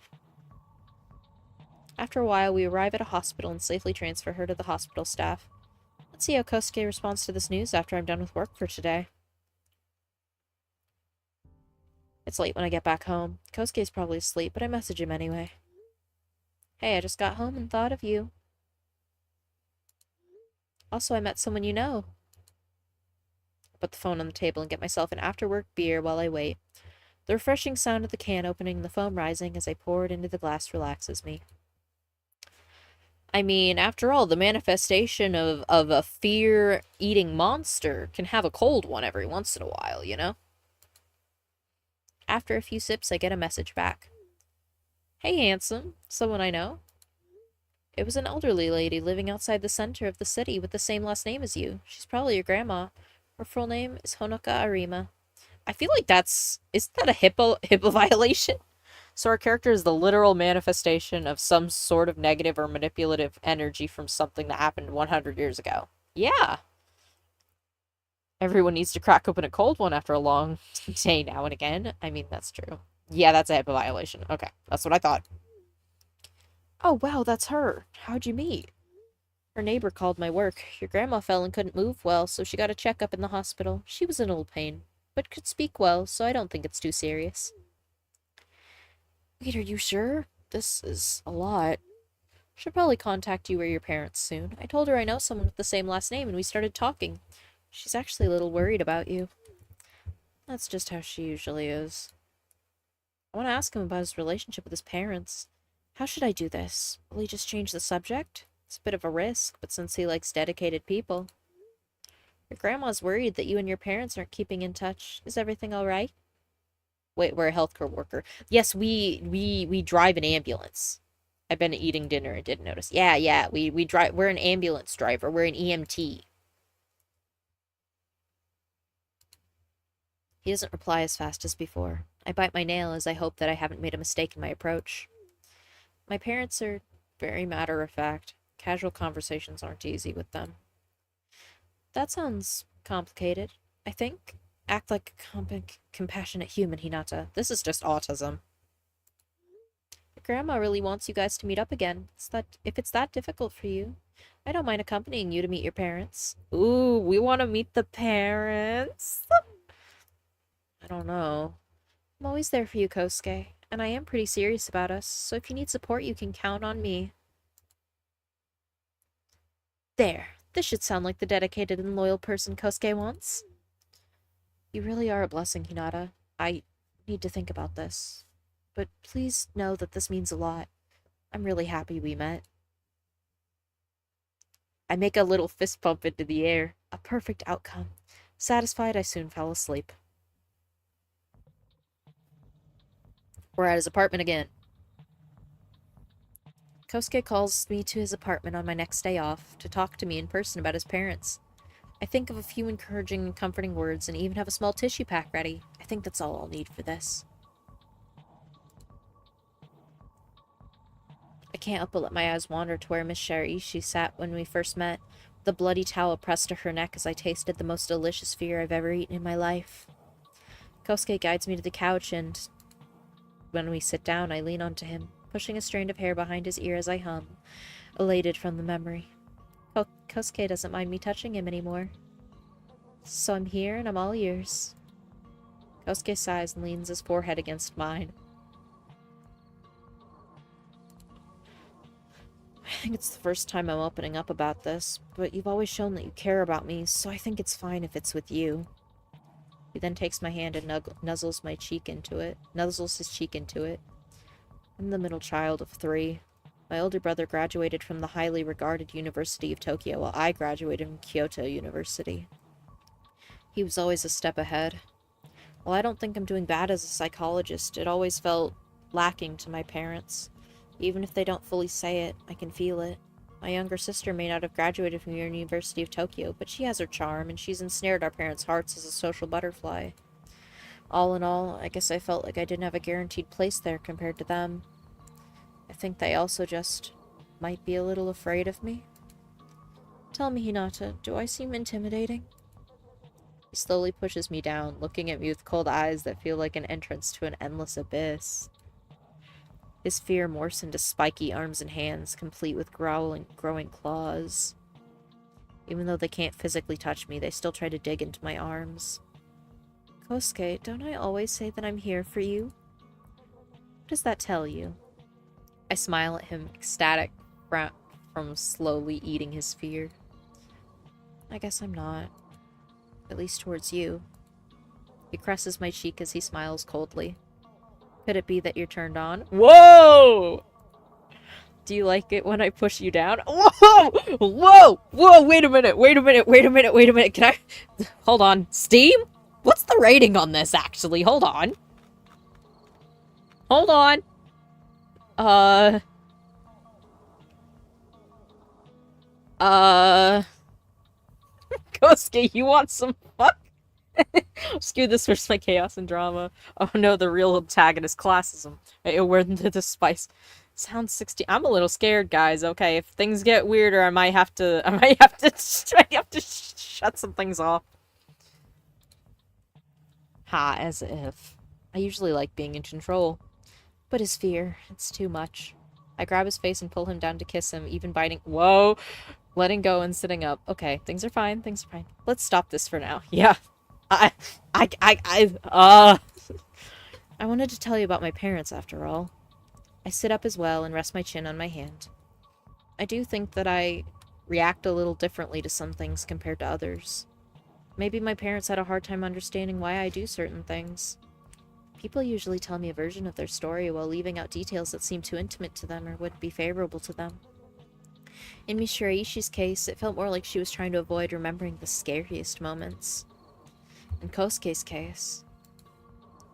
After a while, we arrive at a hospital and safely transfer her to the hospital staff. Let's see how Kosuke responds to this news after I'm done with work for today. It's late when I get back home. Kosuke's probably asleep, but I message him anyway. Hey, I just got home and thought of you. Also, I met someone you know. I put the phone on the table and get myself an after-work beer while I wait. The refreshing sound of the can opening and the foam rising as I pour it into the glass relaxes me. I mean, after all, the manifestation of a fear-eating monster can have a cold one every once in a while, you know? After a few sips, I get a message back. Hey, handsome. Someone I know? It was an elderly lady living outside the center of the city with the same last name as you. She's probably your grandma. Her full name is Honoka Arima. I feel like isn't that a HIPAA violation? So our character is the literal manifestation of some sort of negative or manipulative energy from something that happened 100 years ago. Yeah. Everyone needs to crack open a cold one after a long day now and again. I mean, that's true. Yeah, that's a HIPAA violation. Okay, that's what I thought. Oh, wow, that's her. How'd you meet? Her neighbor called my work. Your grandma fell and couldn't move well, so she got a checkup in the hospital. She was in old pain, but could speak well, so I don't think it's too serious. Wait, are you sure? This is a lot. She'll probably contact you or your parents soon. I told her I know someone with the same last name, and we started talking. She's actually a little worried about you. That's just how she usually is. I want to ask him about his relationship with his parents. How should I do this? Will he just change the subject? It's a bit of a risk, but since he likes dedicated people. Your grandma's worried that you and your parents aren't keeping in touch. Is everything all right? Wait, we're a healthcare worker. Yes, we drive an ambulance. I've been eating dinner and didn't notice. Yeah, we drive. We're an ambulance driver. We're an EMT. He doesn't reply as fast as before. I bite my nail as I hope that I haven't made a mistake in my approach. My parents are very matter-of-fact. Casual conversations aren't easy with them. That sounds complicated, I think. Act like a compassionate human, Hinata. This is just autism. Your grandma really wants you guys to meet up again. If it's that difficult for you, I don't mind accompanying you to meet your parents. Ooh, we want to meet the parents? I don't know. I'm always there for you, Kosuke, and I am pretty serious about us, so if you need support, you can count on me. There. This should sound like the dedicated and loyal person Kosuke wants. You really are a blessing, Hinata. I need to think about this. But please know that this means a lot. I'm really happy we met. I make a little fist pump into the air. A perfect outcome. Satisfied, I soon fell asleep. We're at his apartment again. Kosuke calls me to his apartment on my next day off to talk to me in person about his parents. I think of a few encouraging and comforting words and even have a small tissue pack ready. I think that's all I'll need for this. I can't help but let my eyes wander to where Miss Shiraishi sat when we first met, with a bloody towel pressed to her neck as I tasted the most delicious fear I've ever eaten in my life. Kosuke guides me to the couch, and when we sit down, I lean onto him, pushing a strand of hair behind his ear as I hum, elated from the memory. Kosuke doesn't mind me touching him anymore. So I'm here, and I'm all ears. Kosuke sighs and leans his forehead against mine. I think it's the first time I'm opening up about this, but you've always shown that you care about me, so I think it's fine if it's with you. He then takes my hand and nuzzles his cheek into it. I'm the middle child of 3. My older brother graduated from the highly regarded University of Tokyo, while I graduated from Kyoto University. He was always a step ahead. While I don't think I'm doing bad as a psychologist, it always felt lacking to my parents. Even if they don't fully say it, I can feel it. My younger sister may not have graduated from the University of Tokyo, but she has her charm, and she's ensnared our parents' hearts as a social butterfly. All in all, I guess I felt like I didn't have a guaranteed place there compared to them. I think they also just might be a little afraid of me. Tell me, Hinata, do I seem intimidating? He slowly pushes me down, looking at me with cold eyes that feel like an entrance to an endless abyss. His fear morphs into spiky arms and hands, complete with growing claws. Even though they can't physically touch me, they still try to dig into my arms. Kosuke, don't I always say that I'm here for you? What does that tell you? I smile at him, ecstatic from slowly eating his fear. I guess I'm not. At least towards you. He caresses my cheek as he smiles coldly. Could it be that you're turned on? Whoa! Do you like it when I push you down? Whoa! Whoa! Whoa! Wait a minute! Can I... Hold on. Steam? What's the rating on this, actually? Hold on. Hold on. Kosuke, you want some fuck? Skew this versus my chaos and drama. Oh no, the real antagonist, classism. Where the spice. Sounds 60. I'm a little scared, guys. Okay, if things get weirder, I might have to shut some things off. Ha, as if. I usually like being in control. But his fear, it's too much. I grab his face and pull him down to kiss him, even biting— Whoa! Letting go and sitting up. Okay, things are fine, Let's stop this for now. Yeah. I wanted to tell you about my parents, after all. I sit up as well and rest my chin on my hand. I do think that I react a little differently to some things compared to others. Maybe my parents had a hard time understanding why I do certain things. People usually tell me a version of their story while leaving out details that seem too intimate to them or wouldn't be favorable to them. In Miss Shiraishi's case, it felt more like she was trying to avoid remembering the scariest moments. In Kosuke's case,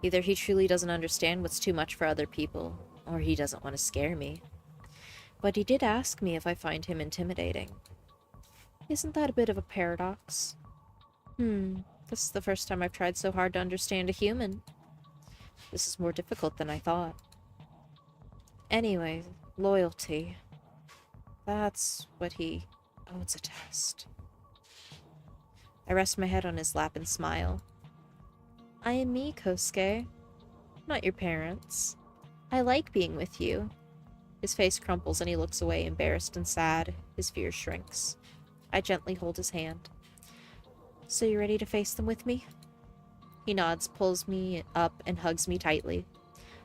either he truly doesn't understand what's too much for other people, or he doesn't want to scare me. But he did ask me if I find him intimidating. Isn't that a bit of a paradox? This is the first time I've tried so hard to understand a human. This is more difficult than I thought. Anyway, loyalty. That's what he... Oh, it's a test. I rest my head on his lap and smile. I am me, Kosuke. Not your parents. I like being with you. His face crumples and he looks away, embarrassed and sad. His fear shrinks. I gently hold his hand. So you ready to face them with me? He nods, pulls me up, and hugs me tightly.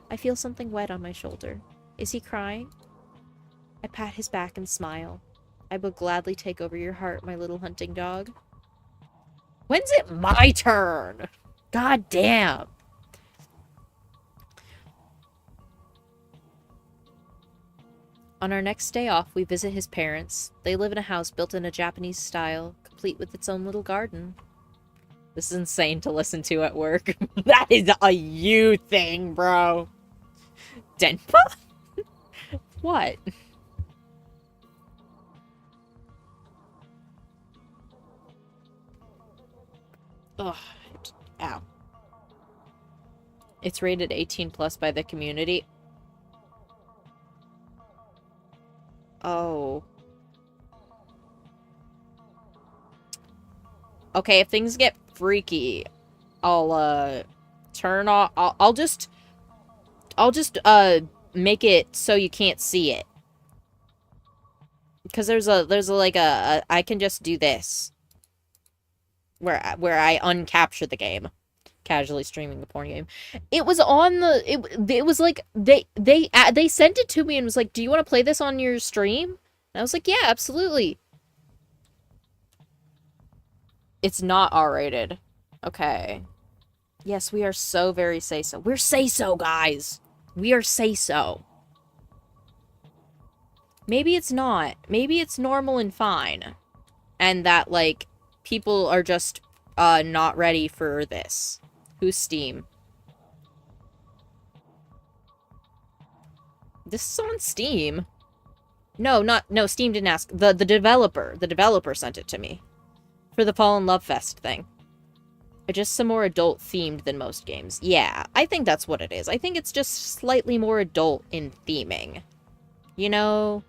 I feel something wet on my shoulder. Is he crying? I pat his back and smile. I will gladly take over your heart, my little hunting dog. When's it my turn? God damn. On our next day off, we visit his parents. They live in a house built in a Japanese style, complete with its own little garden. This is insane to listen to at work. That is a you thing, bro. Denpa? What? Ugh. Ow. It's rated 18 plus by the community. Oh. Okay, if things get freaky, I'll, turn off... I'll just, make it so you can't see it. Because there's like a I can just do this. Where I uncapture the game. Casually streaming the porn game. It was on the... It was like... They sent it to me and was like, do you want to play this on your stream? And I was like, yeah, absolutely. It's not R-rated. Okay. Yes, we are so very say-so. We're say-so, guys. We are say-so. Maybe it's not. Maybe it's normal and fine. And that, like, people are just, not ready for this. Who's Steam? This is on Steam. No, Steam didn't ask. The developer. The developer sent it to me. For the Fall in Love Fest thing. Just some more adult-themed than most games. Yeah, I think that's what it is. I think it's just slightly more adult in theming. You know?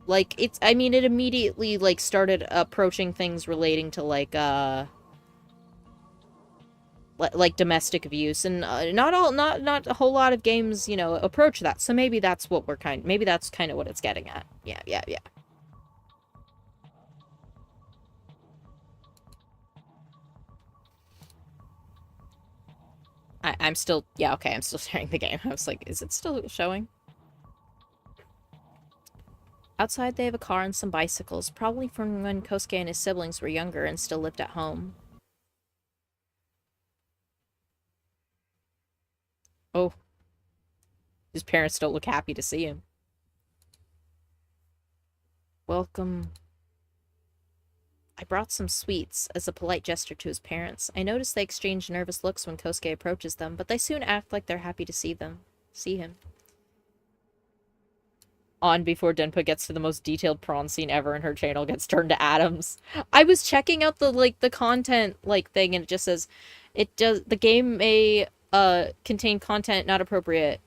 Like, it's... I mean, it immediately, like, started approaching things relating to, like domestic abuse. And not a whole lot of games, you know, approach that. So maybe that's what maybe that's kind of what it's getting at. Yeah. I'm still... Yeah, okay, I'm still sharing the game. I was like, is it still showing? Outside, they have a car and some bicycles, probably from when Kosuke and his siblings were younger and still lived at home. Oh. His parents don't look happy to see him. Welcome. I brought some sweets as a polite gesture to his parents. I noticed they exchange nervous looks when Kosuke approaches them, but they soon act like they're happy to see him. On before Denpa gets to the most detailed prawn scene ever and her channel gets turned to atoms. I was checking out the content, thing, and it just says, the game may, contain content not appropriate,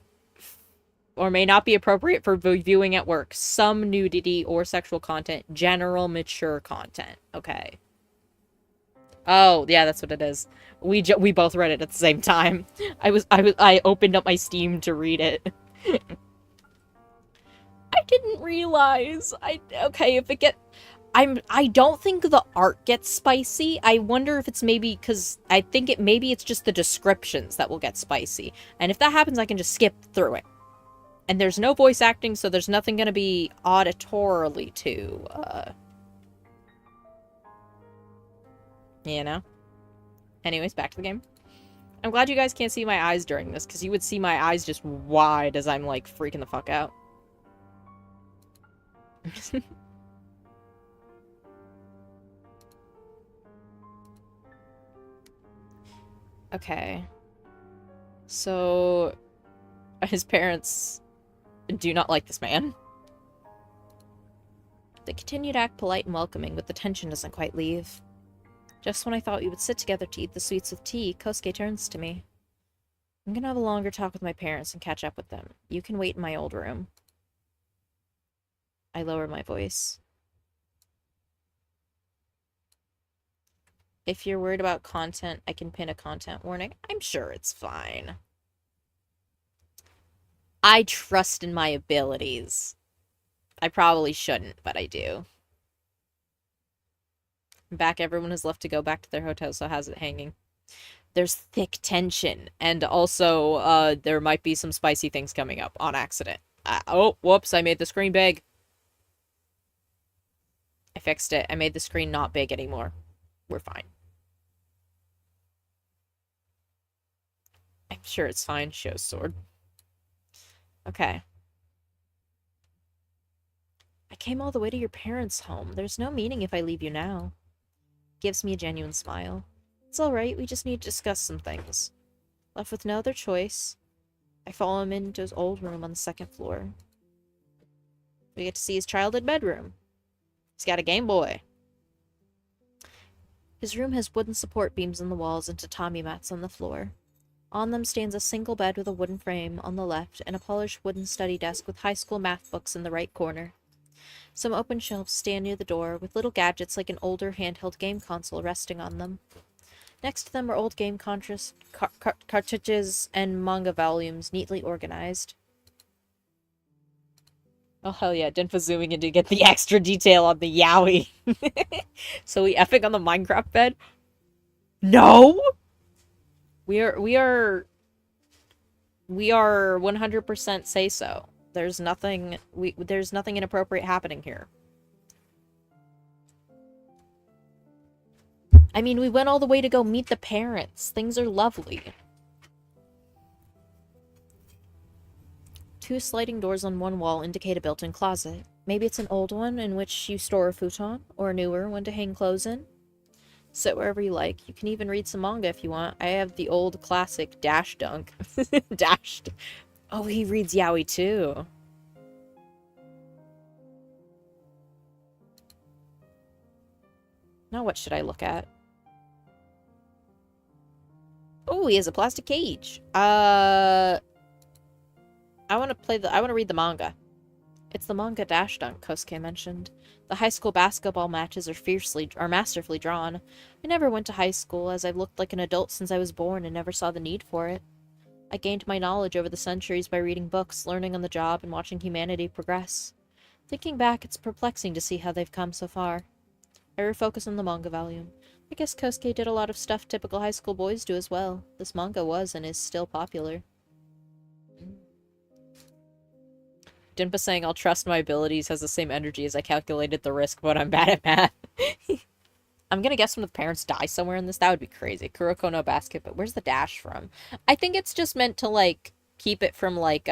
or may not be appropriate for viewing at work. Some nudity or sexual content. General mature content. Okay. Oh, yeah, that's what it is. We both read it at the same time. I opened up my Steam to read it. I didn't realize. Okay, if it I don't think the art gets spicy. I wonder if it's maybe because I think maybe it's just the descriptions that will get spicy. And if that happens, I can just skip through it. And there's no voice acting, so there's nothing gonna be auditorily too, you know? Anyways, back to the game. I'm glad you guys can't see my eyes during this, because you would see my eyes just wide as I'm, like, freaking the fuck out. Okay. So... his parents... do not like this man. They continue to act polite and welcoming, but the tension doesn't quite leave. Just when I thought we would sit together to eat the sweets with tea, Kosuke turns to me. I'm gonna have a longer talk with my parents and catch up with them. You can wait in my old room. I lower my voice. If you're worried about content, I can pin a content warning. I'm sure it's fine. I trust in my abilities. I probably shouldn't, but I do. Back, everyone has left to go back to their hotel, so how's it hanging? There's thick tension, and also, there might be some spicy things coming up on accident. Oh, whoops, I made the screen big. I fixed it. I made the screen not big anymore. We're fine. I'm sure it's fine. Show sword. Okay. I came all the way to your parents' home. There's no meaning if I leave you now. Gives me a genuine smile. It's alright, we just need to discuss some things. Left with no other choice, I follow him into his old room on the second floor. We get to see his childhood bedroom. He's got a Game Boy. His room has wooden support beams in the walls and tatami mats on the floor. On them stands a single bed with a wooden frame on the left and a polished wooden study desk with high school math books in the right corner. Some open shelves stand near the door, with little gadgets like an older handheld game console resting on them. Next to them are old game cartridges and manga volumes neatly organized. Oh, hell yeah. Denpa zooming in to get the extra detail on the YAOI. So we effing on the Minecraft bed? No! We are 100% say so. There's nothing inappropriate happening here. I mean, we went all the way to go meet the parents. Things are lovely. 2 sliding doors on one wall indicate a built-in closet. Maybe it's an old one in which you store a futon, or a newer one to hang clothes in. Sit wherever you like. You can even read some manga if you want. I have the old classic Dash Dunk. Dashed. Oh, he reads Yaoi too. Now what should I look at? Oh, he has a plastic cage. I want to read the manga. It's the manga Dash Dunk Kosuke mentioned. The high school basketball matches are masterfully drawn. I never went to high school, as I've looked like an adult since I was born and never saw the need for it. I gained my knowledge over the centuries by reading books, learning on the job, and watching humanity progress. Thinking back, it's perplexing to see how they've come so far. I refocus on the manga volume. I guess Kosuke did a lot of stuff typical high school boys do as well. This manga was and is still popular. Dinpa saying I'll trust my abilities has the same energy as I calculated the risk, but I'm bad at math. I'm gonna guess when the parents die somewhere in this. That would be crazy. Kuroko no basket, but where's the dash from? I think it's just meant to, like, keep it from, like,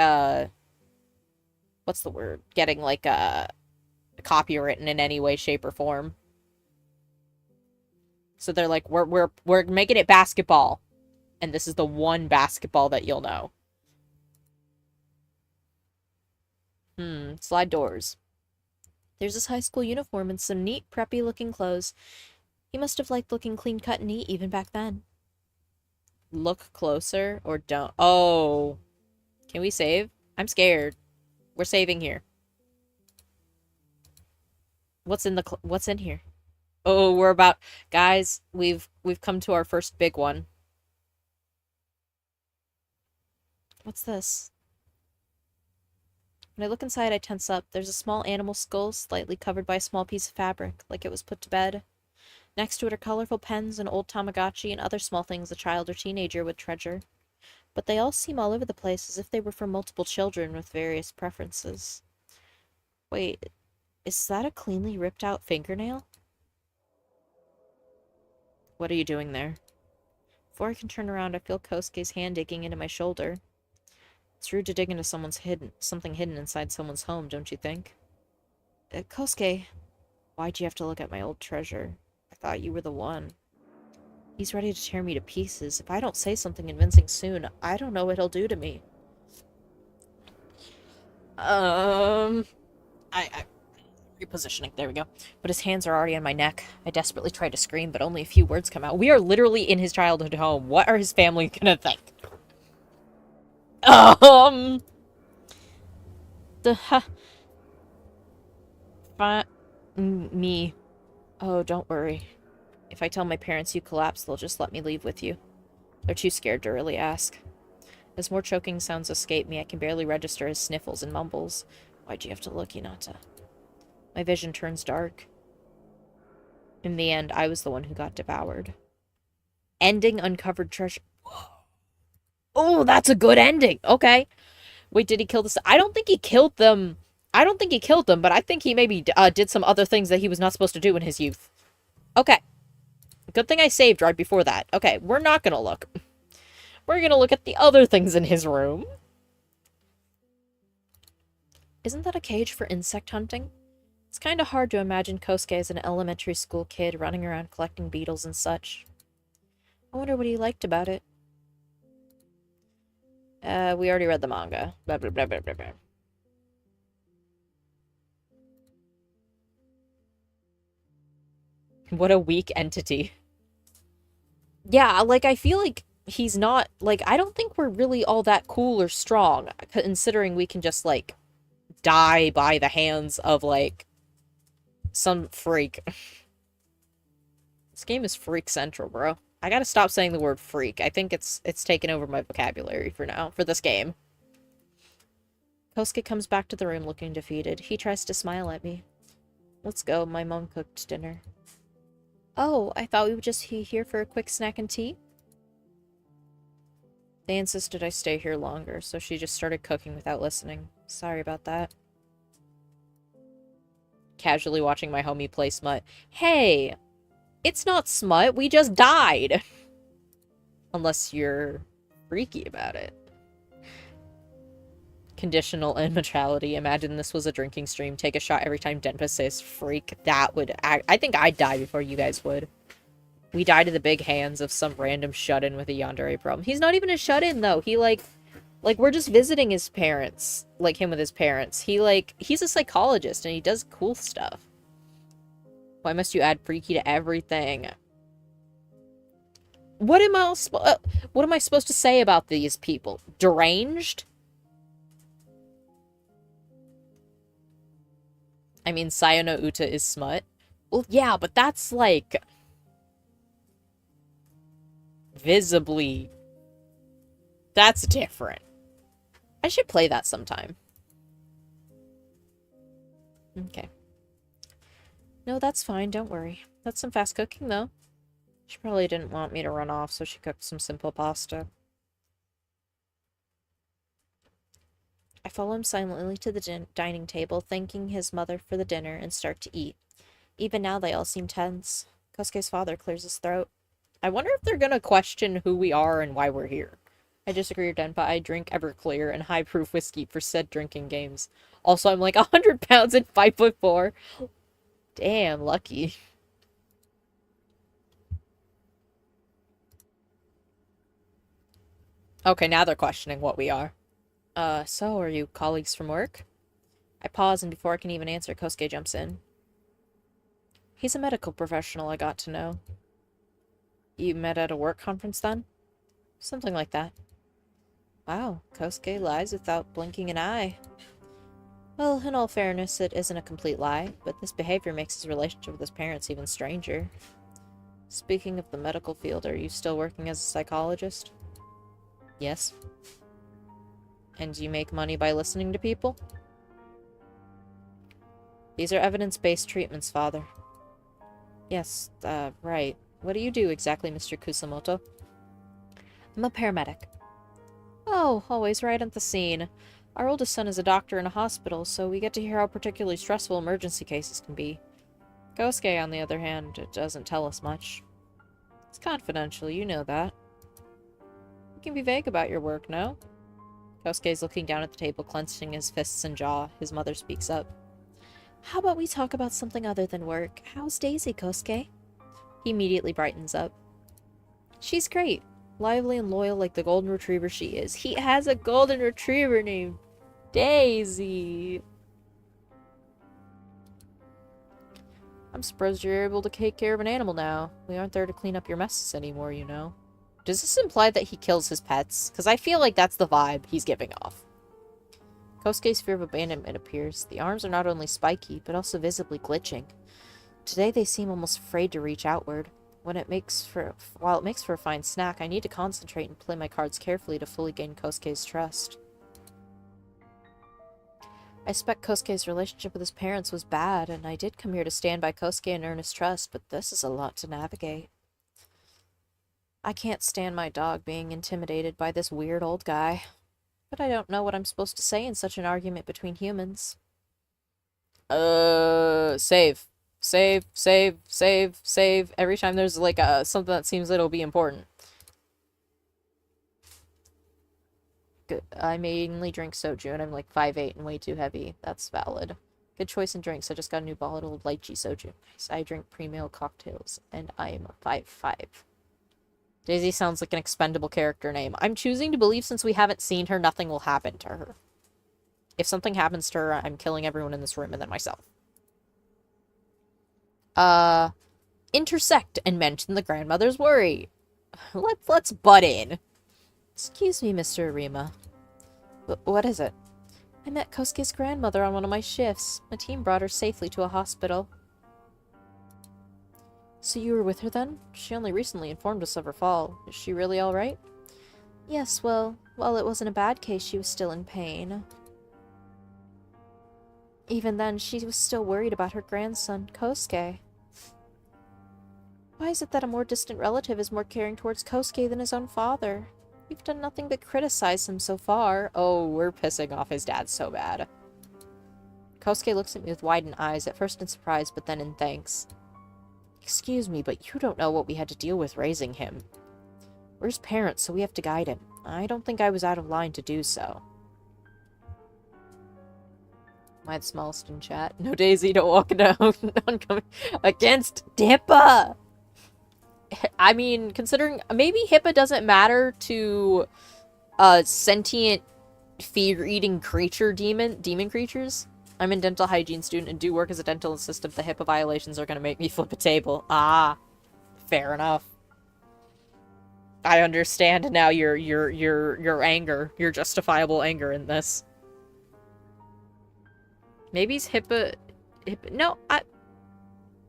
what's the word? Getting, like, copywritten in any way, shape, or form. So they're like, we're making it basketball. And this is the one basketball that you'll know. Slide doors. There's his high school uniform and some neat, preppy-looking clothes. He must have liked looking clean-cut and neat even back then. Look closer or don't. Oh. Can we save? I'm scared. We're saving here. What's in here? Oh, we're about... Guys, we've come to our first big one. What's this? When I look inside, I tense up. There's a small animal skull, slightly covered by a small piece of fabric, like it was put to bed. Next to it are colorful pens, an old Tamagotchi, and other small things a child or teenager would treasure. But they all seem all over the place, as if they were for multiple children with various preferences. Wait, is that a cleanly ripped out fingernail? What are you doing there? Before I can turn around, I feel Kosuke's hand digging into my shoulder. It's rude to dig into something hidden inside someone's home, don't you think? Kosuke, why'd you have to look at my old treasure? I thought you were the one. He's ready to tear me to pieces. If I don't say something convincing soon, I don't know what he'll do to me. Repositioning. There we go. But his hands are already on my neck. I desperately try to scream, but only a few words come out. We are literally in his childhood home. What are his family gonna think? Me. Oh, don't worry. If I tell my parents you collapsed, they'll just let me leave with you. They're too scared to really ask. As more choking sounds escape me, I can barely register his sniffles and mumbles. Why'd you have to look, Hinata? My vision turns dark. In the end, I was the one who got devoured. Ending uncovered treasure. Oh, that's a good ending. Okay. Wait, did he kill this? I don't think he killed them. I don't think he killed them, but I think he maybe did some other things that he was not supposed to do in his youth. Okay. Good thing I saved right before that. Okay, we're not gonna look. We're gonna look at the other things in his room. Isn't that a cage for insect hunting? It's kind of hard to imagine Kosuke as an elementary school kid running around collecting beetles and such. I wonder what he liked about it. We already read the manga. Blah, blah, blah, blah, blah, blah. What a weak entity. Yeah, like, I feel like he's not, like, I don't think we're really all that cool or strong, considering we can just, like, die by the hands of, like, some freak. This game is freak central, bro. I gotta stop saying the word freak. I think it's taken over my vocabulary for now, for this game. Kosuke comes back to the room looking defeated. He tries to smile at me. Let's go, my mom cooked dinner. Oh, I thought we would just be here for a quick snack and tea. They insisted I stay here longer, so she just started cooking without listening. Sorry about that. Casually watching my homie play Smut. Hey! It's not Smut, we just died! Unless you're freaky about it. Conditional immortality. Imagine this was a drinking stream. Take a shot every time Denpa says freak. That would... I think I'd die before you guys would. We die to the big hands of some random shut-in with a yandere problem. He's not even a shut-in, though. He, like, we're just visiting his parents. Like, him with his parents. He's a psychologist, and he does cool stuff. Why must you add freaky to everything? What am I supposed to say about these people? Deranged? I mean, Sayo no Uta is smut. Well, yeah, but that's, like... visibly... That's different. I should play that sometime. Okay. No, that's fine, don't worry. That's some fast cooking, though. She probably didn't want me to run off, so she cooked some simple pasta. I follow him silently to the dining table, thanking his mother for the dinner, and start to eat. Even now, they all seem tense. Kosuke's father clears his throat. I wonder if they're gonna question who we are and why we're here. I disagree, Denpa. I drink Everclear and high-proof whiskey for said drinking games. Also, I'm like 100 pounds and 5'4". Damn, lucky. Okay, now they're questioning what we are. So are you colleagues from work? I pause, and before I can even answer, Kosuke jumps in. He's a medical professional, I got to know. You met at a work conference, then? Something like that. Wow, Kosuke lies without blinking an eye. Well, in all fairness, it isn't a complete lie, but this behavior makes his relationship with his parents even stranger. Speaking of the medical field, are you still working as a psychologist? Yes. And you make money by listening to people? These are evidence-based treatments, Father. Yes, right. What do you do exactly, Mr. Kusamoto? I'm a paramedic. Oh, always right at the scene. Our oldest son is a doctor in a hospital, so we get to hear how particularly stressful emergency cases can be. Kosuke, on the other hand, it doesn't tell us much. It's confidential, you know that. You can be vague about your work, no? Kosuke's looking down at the table, clenching his fists and jaw. His mother speaks up. How about we talk about something other than work? How's Daisy, Kosuke? He immediately brightens up. She's great. Lively and loyal like the golden retriever she is. He has a golden retriever named Daisy. I'm surprised you're able to take care of an animal now. We aren't there to clean up your messes anymore, you know. Does this imply that he kills his pets? Because I feel like that's the vibe he's giving off. Kosuke's fear of abandonment appears. The arms are not only spiky, but also visibly glitching. Today they seem almost afraid to reach outward. While it makes for a fine snack, I need to concentrate and play my cards carefully to fully gain Kosuke's trust. I suspect Kosuke's relationship with his parents was bad, and I did come here to stand by Kosuke and earn his trust, but this is a lot to navigate. I can't stand my dog being intimidated by this weird old guy. But I don't know what I'm supposed to say in such an argument between humans. Save. Save, save, save, save. Every time there's, like, something that seems it'll be important. Good. I mainly drink soju, and I'm, like, 5'8" and way too heavy. That's valid. Good choice in drinks. I just got a new bottle of lychee soju. Nice. I drink pre-meal cocktails, and I'm 5'5". Daisy sounds like an expendable character name. I'm choosing to believe since we haven't seen her, nothing will happen to her. If something happens to her, I'm killing everyone in this room and then myself. Intersect and mention the grandmother's worry. Let's butt in. Excuse me, Mr. Arima. What is it? I met Kosuke's grandmother on one of my shifts. My team brought her safely to a hospital. So you were with her then? She only recently informed us of her fall. Is she really alright? Yes, well, while it wasn't a bad case, she was still in pain. Even then, she was still worried about her grandson, Kosuke. Why is it that a more distant relative is more caring towards Kosuke than his own father? We've done nothing but criticize him so far. Oh, we're pissing off his dad so bad. Kosuke looks at me with widened eyes, at first in surprise, but then in thanks. Excuse me, but you don't know what we had to deal with raising him. We're his parents, so we have to guide him. I don't think I was out of line to do so. Am I the smallest in chat? No, Daisy, don't walk down. Oncoming against Hippa! I mean, considering maybe Hippa doesn't matter to sentient fear-eating demon creatures. I'm a dental hygiene student and do work as a dental assistant. The HIPAA violations are going to make me flip a table. Ah, fair enough. I understand now your anger, your justifiable anger in this. Maybe it's no,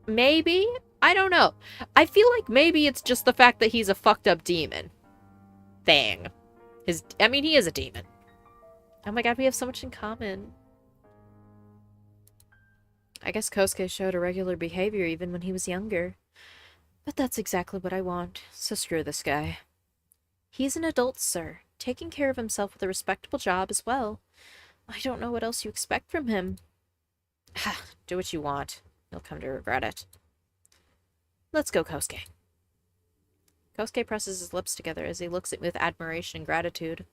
maybe? I don't know. I feel like maybe it's just the fact that he's a fucked up demon. Thing. I mean, he is a demon. Oh my god, we have so much in common. I guess Kosuke showed irregular behavior even when he was younger. But that's exactly what I want, so screw this guy. He's an adult, sir, taking care of himself with a respectable job as well. I don't know what else you expect from him. Do what you want. You'll come to regret it. Let's go, Kosuke. Kosuke presses his lips together as he looks at me with admiration and gratitude.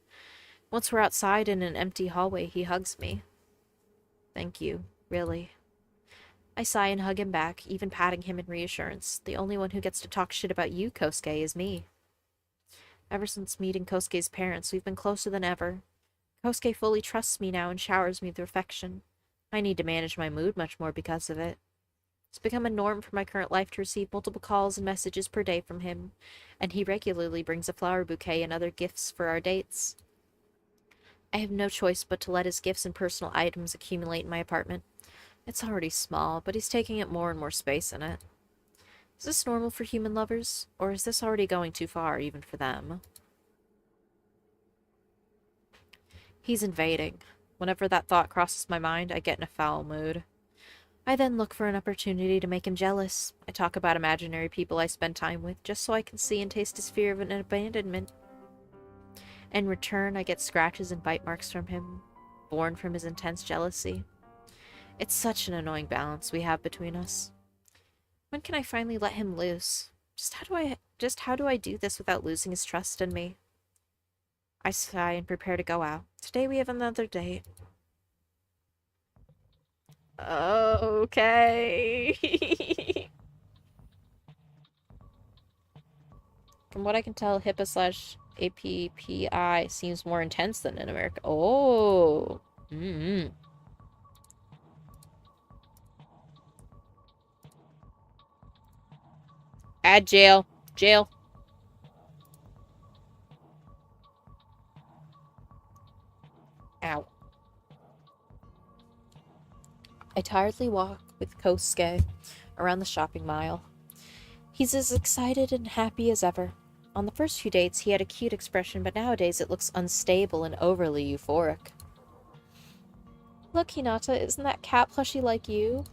Once we're outside in an empty hallway, he hugs me. Thank you, really. I sigh and hug him back, even patting him in reassurance. The only one who gets to talk shit about you, Kosuke, is me. Ever since meeting Kosuke's parents, we've been closer than ever. Kosuke fully trusts me now and showers me with affection. I need to manage my mood much more because of it. It's become a norm for my current life to receive multiple calls and messages per day from him, and he regularly brings a flower bouquet and other gifts for our dates. I have no choice but to let his gifts and personal items accumulate in my apartment. It's already small, but he's taking up more and more space in it. Is this normal for human lovers, or is this already going too far, even for them? He's invading. Whenever that thought crosses my mind, I get in a foul mood. I then look for an opportunity to make him jealous. I talk about imaginary people I spend time with, just so I can see and taste his fear of an abandonment. In return, I get scratches and bite marks from him, born from his intense jealousy. It's such an annoying balance we have between us. When can I finally let him loose? Just how do I do this without losing his trust in me? I sigh and prepare to go out. Today we have another date. Okay. From what I can tell, HIPAA/APPI seems more intense than in America. Oh. Add jail. Jail. Ow. I tiredly walk with Kosuke around the shopping mall. He's as excited and happy as ever. On the first few dates, he had a cute expression, but nowadays it looks unstable and overly euphoric. Look, Hinata, isn't that cat plushie like you?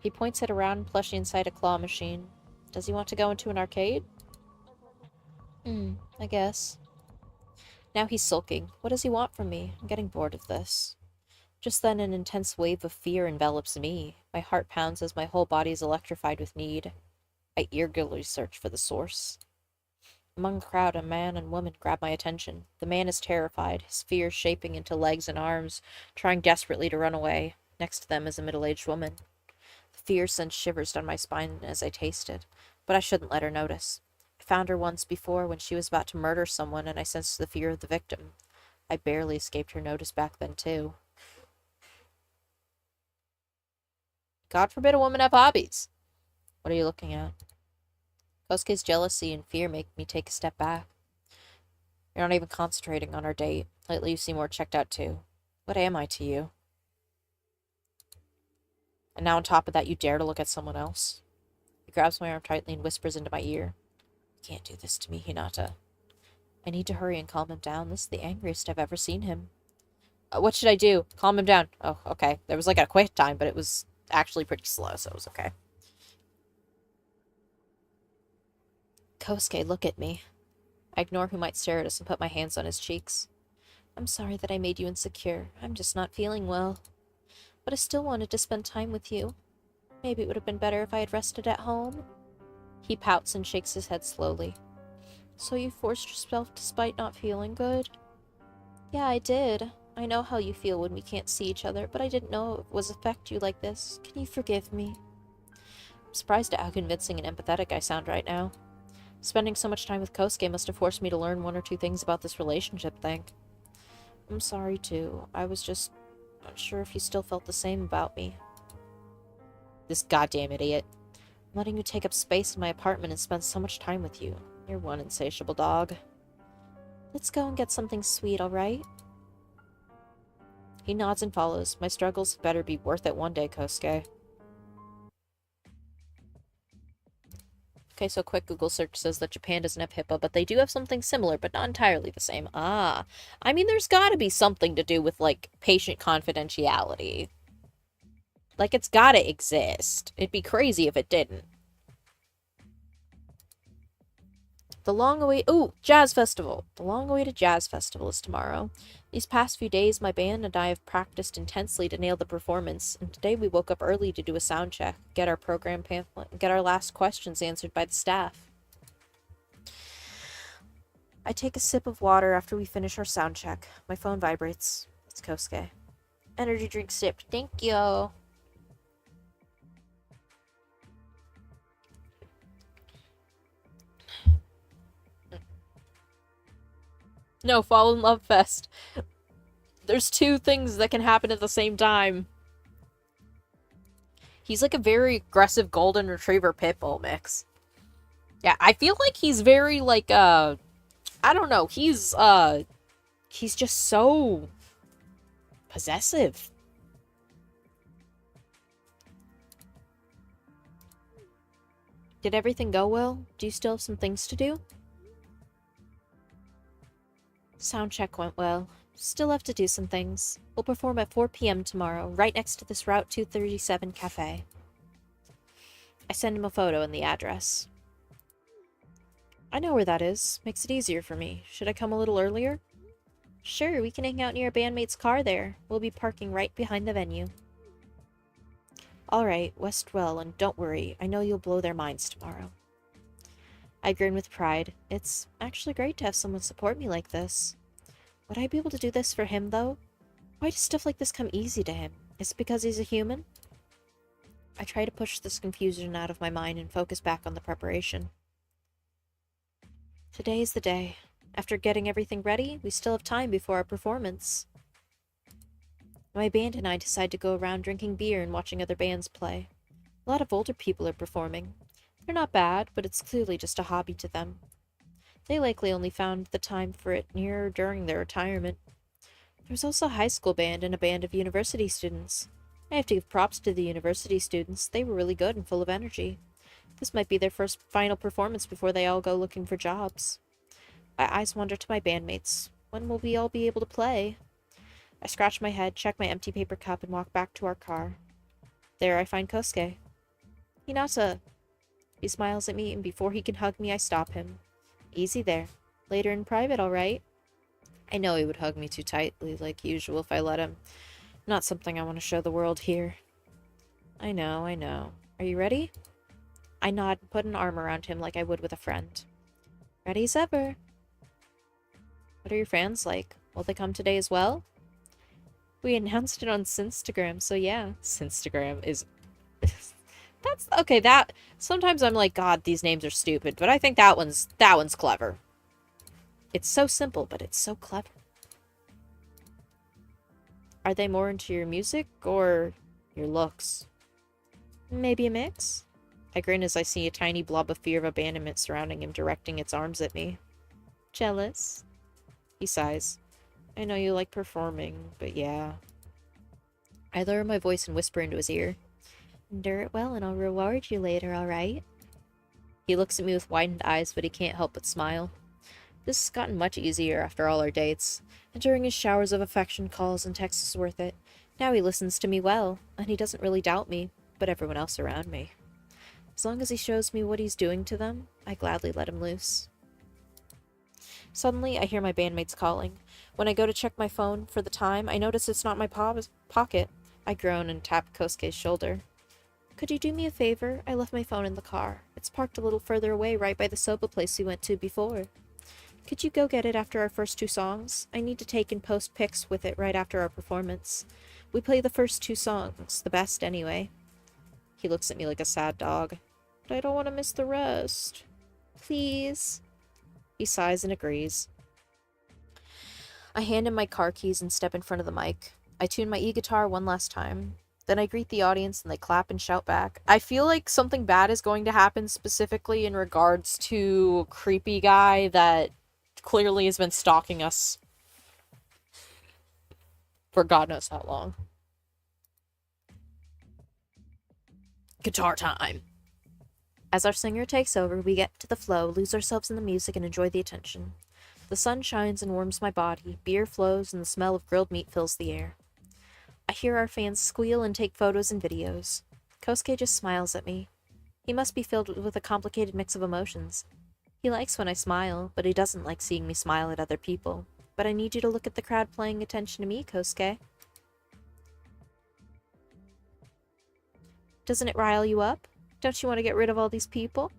He points at a round plushie inside a claw machine. Does he want to go into an arcade? I guess. Now he's sulking. What does he want from me? I'm getting bored of this. Just then an intense wave of fear envelops me. My heart pounds as my whole body is electrified with need. I eagerly search for the source. Among the crowd, a man and woman grab my attention. The man is terrified, his fear shaping into legs and arms, trying desperately to run away. Next to them is a middle-aged woman. The fear sends shivers down my spine as I taste it, but I shouldn't let her notice. I found her once before when she was about to murder someone, and I sensed the fear of the victim. I barely escaped her notice back then, too. God forbid a woman have hobbies. What are you looking at? Kosuke's jealousy and fear make me take a step back. You're not even concentrating on our date. Lately you seem more checked out too. What am I to you? And now on top of that, you dare to look at someone else? He grabs my arm tightly and whispers into my ear. You can't do this to me, Hinata. I need to hurry and calm him down. This is the angriest I've ever seen him. What should I do? Calm him down. Oh, okay. There was like a quick time, but it was actually pretty slow, so it was okay. Kosuke, look at me. I ignore who might stare at us and put my hands on his cheeks. I'm sorry that I made you insecure. I'm just not feeling well. But I still wanted to spend time with you. Maybe it would have been better if I had rested at home. He pouts and shakes his head slowly. So you forced yourself despite not feeling good? Yeah, I did. I know how you feel when we can't see each other, but I didn't know it would affect you like this. Can you forgive me? I'm surprised at how convincing and empathetic I sound right now. Spending so much time with Kosuke must have forced me to learn one or two things about this relationship thing. I'm sorry, too. I was just not sure if you still felt the same about me. This goddamn idiot. I'm letting you take up space in my apartment and spend so much time with you. You're one insatiable dog. Let's go and get something sweet, alright? He nods and follows. My struggles better be worth it one day, Kosuke. Okay, so quick Google search says that Japan doesn't have HIPAA, but they do have something similar, but not entirely the same. Ah. I mean, there's gotta be something to do with, like, patient confidentiality. Like, it's gotta exist. It'd be crazy if it didn't. The long-awaited... Ooh, Jazz Festival! The long-awaited Jazz Festival is tomorrow. These past few days, my band and I have practiced intensely to nail the performance, and today we woke up early to do a sound check, get our program pamphlet, and get our last questions answered by the staff. I take a sip of water after we finish our sound check. My phone vibrates. It's Kosuke. Energy drink sip. Thank you. No, Fall in Love Fest. There's two things that can happen at the same time. He's like a very aggressive golden retriever pit bull mix. Yeah, I feel like he's very like I don't know, he's just so possessive. Did everything go well? Do you still have some things to do? Sound check went well. Still have to do some things. We'll perform at 4 p.m. tomorrow, right next to this Route 237 cafe. I send him a photo and the address. I know where that is. Makes it easier for me. Should I come a little earlier? Sure, we can hang out near a bandmate's car there. We'll be parking right behind the venue. Alright, rest well, and don't worry. I know you'll blow their minds tomorrow. I grin with pride. It's actually great to have someone support me like this. Would I be able to do this for him, though? Why does stuff like this come easy to him? Is it because he's a human? I try to push this confusion out of my mind and focus back on the preparation. Today is the day. After getting everything ready, we still have time before our performance. My band and I decide to go around drinking beer and watching other bands play. A lot of older people are performing. They're not bad, but it's clearly just a hobby to them. They likely only found the time for it near or during their retirement. There's also a high school band and a band of university students. I have to give props to the university students. They were really good and full of energy. This might be their first final performance before they all go looking for jobs. My eyes wander to my bandmates. When will we all be able to play? I scratch my head, check my empty paper cup, and walk back to our car. There I find Kosuke. Hinata. He smiles at me, and before he can hug me, I stop him. Easy there. Later in private, all right? I know he would hug me too tightly, like usual, if I let him. Not something I want to show the world here. I know, I know. Are you ready? I nod and put an arm around him like I would with a friend. Ready as ever. What are your fans like? Will they come today as well? We announced it on Sinstagram, so yeah. Sinstagram is... That's... Okay, that... Sometimes I'm like, God, these names are stupid, but I think that one's clever. It's so simple, but it's so clever. Are they more into your music or your looks? Maybe a mix? I grin as I see a tiny blob of fear of abandonment surrounding him, directing its arms at me. Jealous? He sighs. I know you like performing, but yeah. I lower my voice and whisper into his ear. Endure it well and I'll reward you later, alright? He looks at me with widened eyes, but he can't help but smile. This has gotten much easier after all our dates, and during his showers of affection, calls, and texts is worth it. Now he listens to me well, and he doesn't really doubt me, but everyone else around me. As long as he shows me what he's doing to them, I gladly let him loose. Suddenly, I hear my bandmates calling. When I go to check my phone for the time, I notice it's not in my pocket. I groan and tap Kosuke's shoulder. Could you do me a favor? I left my phone in the car. It's parked a little further away, right by the soba place we went to before. Could you go get it after our first 2 songs? I need to take and post pics with it right after our performance. We play the first 2 songs, the best anyway. He looks at me like a sad dog. But I don't want to miss the rest. Please. He sighs and agrees. I hand him my car keys and step in front of the mic. I tune my e-guitar one last time. Then I greet the audience and they clap and shout back. I feel like something bad is going to happen, specifically in regards to creepy guy that clearly has been stalking us for God knows how long. Guitar time. As our singer takes over, we get to the flow, lose ourselves in the music, and enjoy the attention. The sun shines and warms my body, beer flows, and the smell of grilled meat fills the air. I hear our fans squeal and take photos and videos. Kosuke just smiles at me. He must be filled with a complicated mix of emotions. He likes when I smile, but he doesn't like seeing me smile at other people. But I need you to look at the crowd paying attention to me, Kosuke. Doesn't it rile you up? Don't you want to get rid of all these people?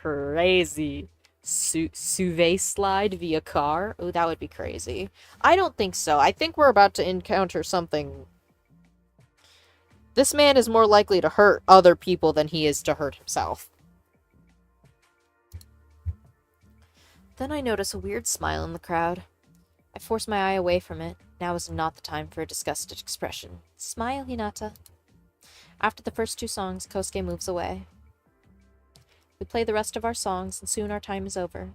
Crazy. Suve slide via car? Oh, that would be crazy. I don't think so. I think we're about to encounter something. This man is more likely to hurt other people than he is to hurt himself. Then I notice a weird smile in the crowd. I force my eye away from it. Now is not the time for a disgusted expression. Smile, Hinata. After the first 2 songs, Kosuke moves away. We play the rest of our songs, and soon our time is over.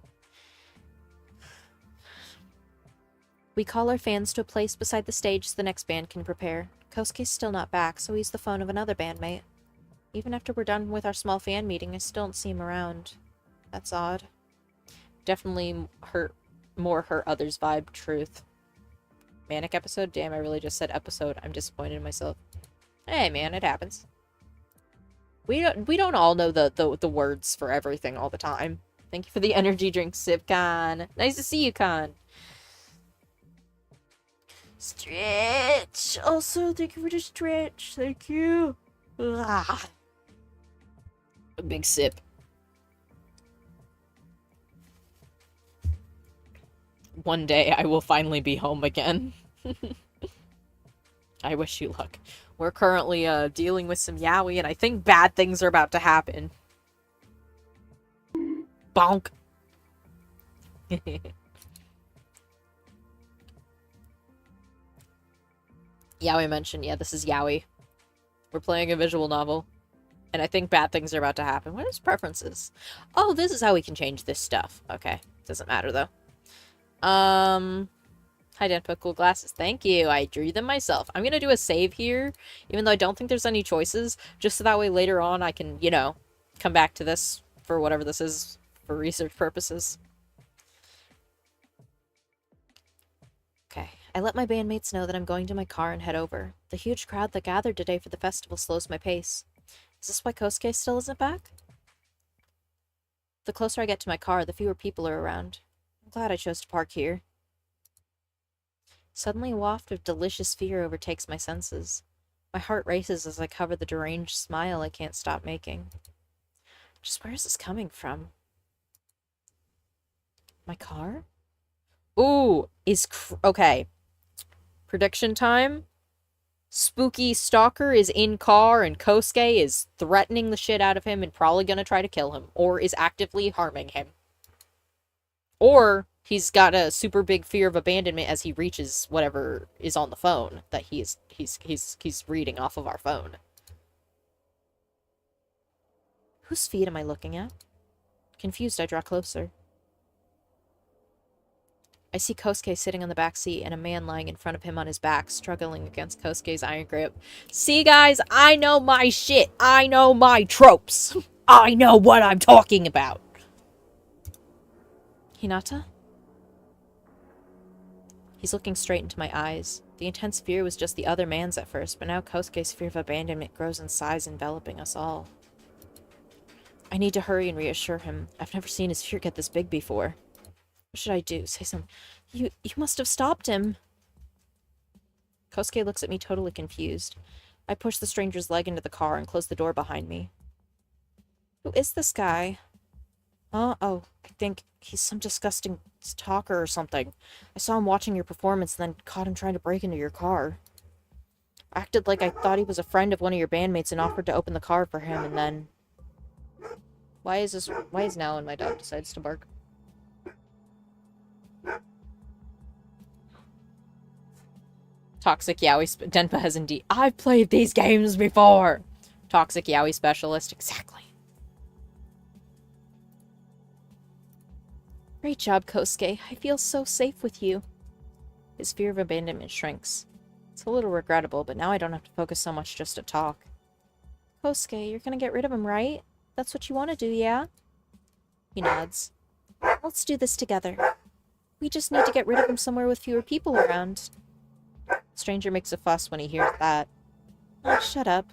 We call our fans to a place beside the stage so the next band can prepare. Kosuke's still not back, so he's the phone of another bandmate. Even after we're done with our small fan meeting, I still don't see him around. That's odd. Definitely hurt others vibe, truth. Manic episode? Damn, I really just said episode. I'm disappointed in myself. Hey man, it happens. We don't all know the words for everything all the time. Thank you for the energy drink, Sip Khan. Nice to see you, Khan. Stretch. Also, thank you for the stretch. Thank you. Ah. A big sip. One day I will finally be home again. I wish you luck. We're currently dealing with some YAOI, and I think bad things are about to happen. Bonk. YAOI mentioned, yeah, this is YAOI. We're playing a visual novel, and I think bad things are about to happen. What is preferences? Oh, this is how we can change this stuff. Okay, doesn't matter though. Hi, Dan, put cool glasses. Thank you. I drew them myself. I'm gonna do a save here, even though I don't think there's any choices, just so that way later on I can, you know, come back to this for whatever this is for research purposes. Okay. I let my bandmates know that I'm going to my car and head over. The huge crowd that gathered today for the festival slows my pace. Is this why Kosuke still isn't back? The closer I get to my car, the fewer people are around. I'm glad I chose to park here. Suddenly a waft of delicious fear overtakes my senses. My heart races as I cover the deranged smile I can't stop making. Just where is this coming from? My car? Ooh, okay. Prediction time. Spooky stalker is in car and Kosuke is threatening the shit out of him and probably gonna try to kill him. Or is actively harming him. Or he's got a super big fear of abandonment as he reaches whatever is on the phone that he's reading off of our phone. Whose feet am I looking at? Confused, I draw closer. I see Kosuke sitting on the back seat and a man lying in front of him on his back, struggling against Kosuke's iron grip. See, guys, I know my shit. I know my tropes. I know what I'm talking about. Hinata? He's looking straight into my eyes. The intense fear was just the other man's at first, but now Kosuke's fear of abandonment grows in size, enveloping us all. I need to hurry and reassure him. I've never seen his fear get this big before. What should I do? Say something. You must have stopped him. Kosuke looks at me totally confused. I push the stranger's leg into the car and close the door behind me. Who is this guy? Oh, I think he's some disgusting stalker or something. I saw him watching your performance and then caught him trying to break into your car. I acted like I thought he was a friend of one of your bandmates and offered to open the car for him, and then... Why is now when my dog decides to bark? Toxic Yaoi... Denpa has indeed... I've played these games before! Toxic Yaoi specialist, exactly. Great job, Kosuke. I feel so safe with you. His fear of abandonment shrinks. It's a little regrettable, but now I don't have to focus so much just to talk. Kosuke, you're gonna get rid of him, right? That's what you want to do, yeah? He nods. Let's do this together. We just need to get rid of him somewhere with fewer people around. Stranger makes a fuss when he hears that. Oh, shut up.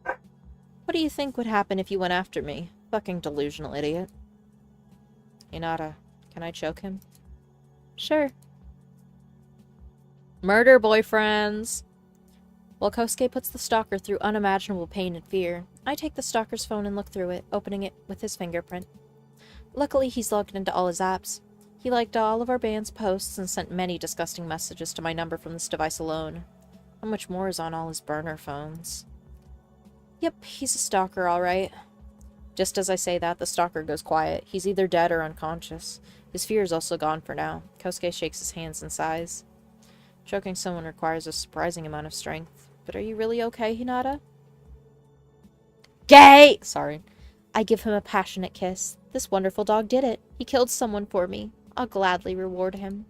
What do you think would happen if you went after me? Fucking delusional idiot. Hinata, can I choke him? Sure. Murder boyfriends! While Kosuke puts the stalker through unimaginable pain and fear, I take the stalker's phone and look through it, opening it with his fingerprint. Luckily, he's logged into all his apps. He liked all of our band's posts and sent many disgusting messages to my number from this device alone. How much more is on all his burner phones? Yep, he's a stalker, alright. Just as I say that, the stalker goes quiet. He's either dead or unconscious. His fear is also gone for now. Kosuke shakes his hands and sighs. Choking someone requires a surprising amount of strength. But are you really okay, Hinata? Gay! Sorry. I give him a passionate kiss. This wonderful dog did it. He killed someone for me. I'll gladly reward him.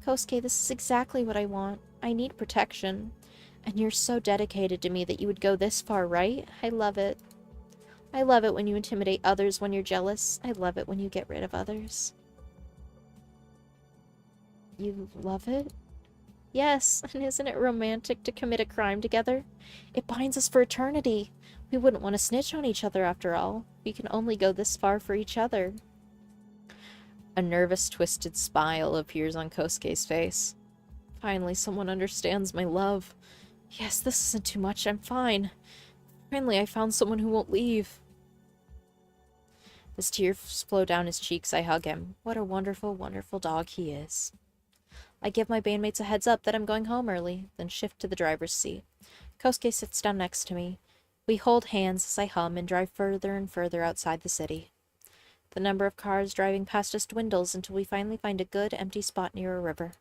Kosuke, this is exactly what I want. I need protection. And you're so dedicated to me that you would go this far, right? I love it. I love it when you intimidate others when you're jealous. I love it when you get rid of others. You love it? Yes, and isn't it romantic to commit a crime together? It binds us for eternity. We wouldn't want to snitch on each other after all. We can only go this far for each other. A nervous, twisted smile appears on Kosuke's face. Finally, someone understands my love. Yes, this isn't too much. I'm fine. Finally, I found someone who won't leave. As tears flow down his cheeks, I hug him. What a wonderful, wonderful dog he is. I give my bandmates a heads up that I'm going home early, then shift to the driver's seat. Kosuke sits down next to me. We hold hands as I hum and drive further and further outside the city. The number of cars driving past us dwindles until we finally find a good, empty spot near a river.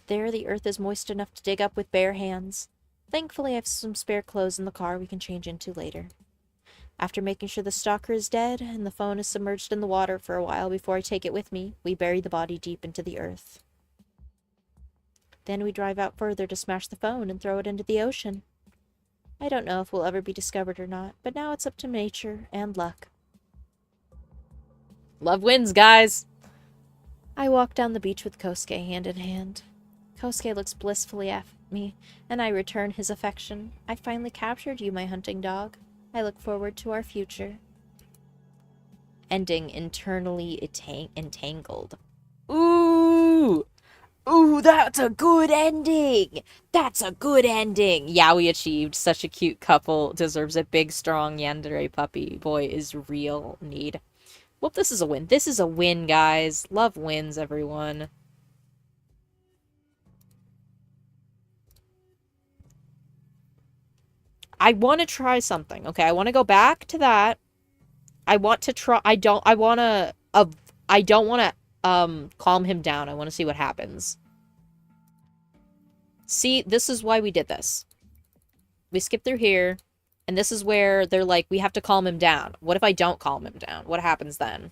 There, the earth is moist enough to dig up with bare hands. Thankfully, I have some spare clothes in the car we can change into later. After making sure the stalker is dead and the phone is submerged in the water for a while before I take it with me, we bury the body deep into the earth. Then we drive out further to smash the phone and throw it into the ocean. I don't know if we'll ever be discovered or not, but now it's up to nature and luck. Love wins, guys! I walk down the beach with Kosuke hand in hand. Kosuke looks blissfully at me, and I return his affection. I finally captured you, my hunting dog. I look forward to our future. Ending internally entangled. Ooh! Ooh, that's a good ending! That's a good ending! YAOI achieved. Such a cute couple. Deserves a big, strong yandere puppy. Boy is real need. Well, this is a win. This is a win, guys. Love wins, everyone. I want to try something. Okay, I want to go back to that. I want to try. I don't want to calm him down. I want to see what happens. See, this is why we did this. We skipped through here, and this is where they're like, we have to calm him down. What if I don't calm him down? What happens then?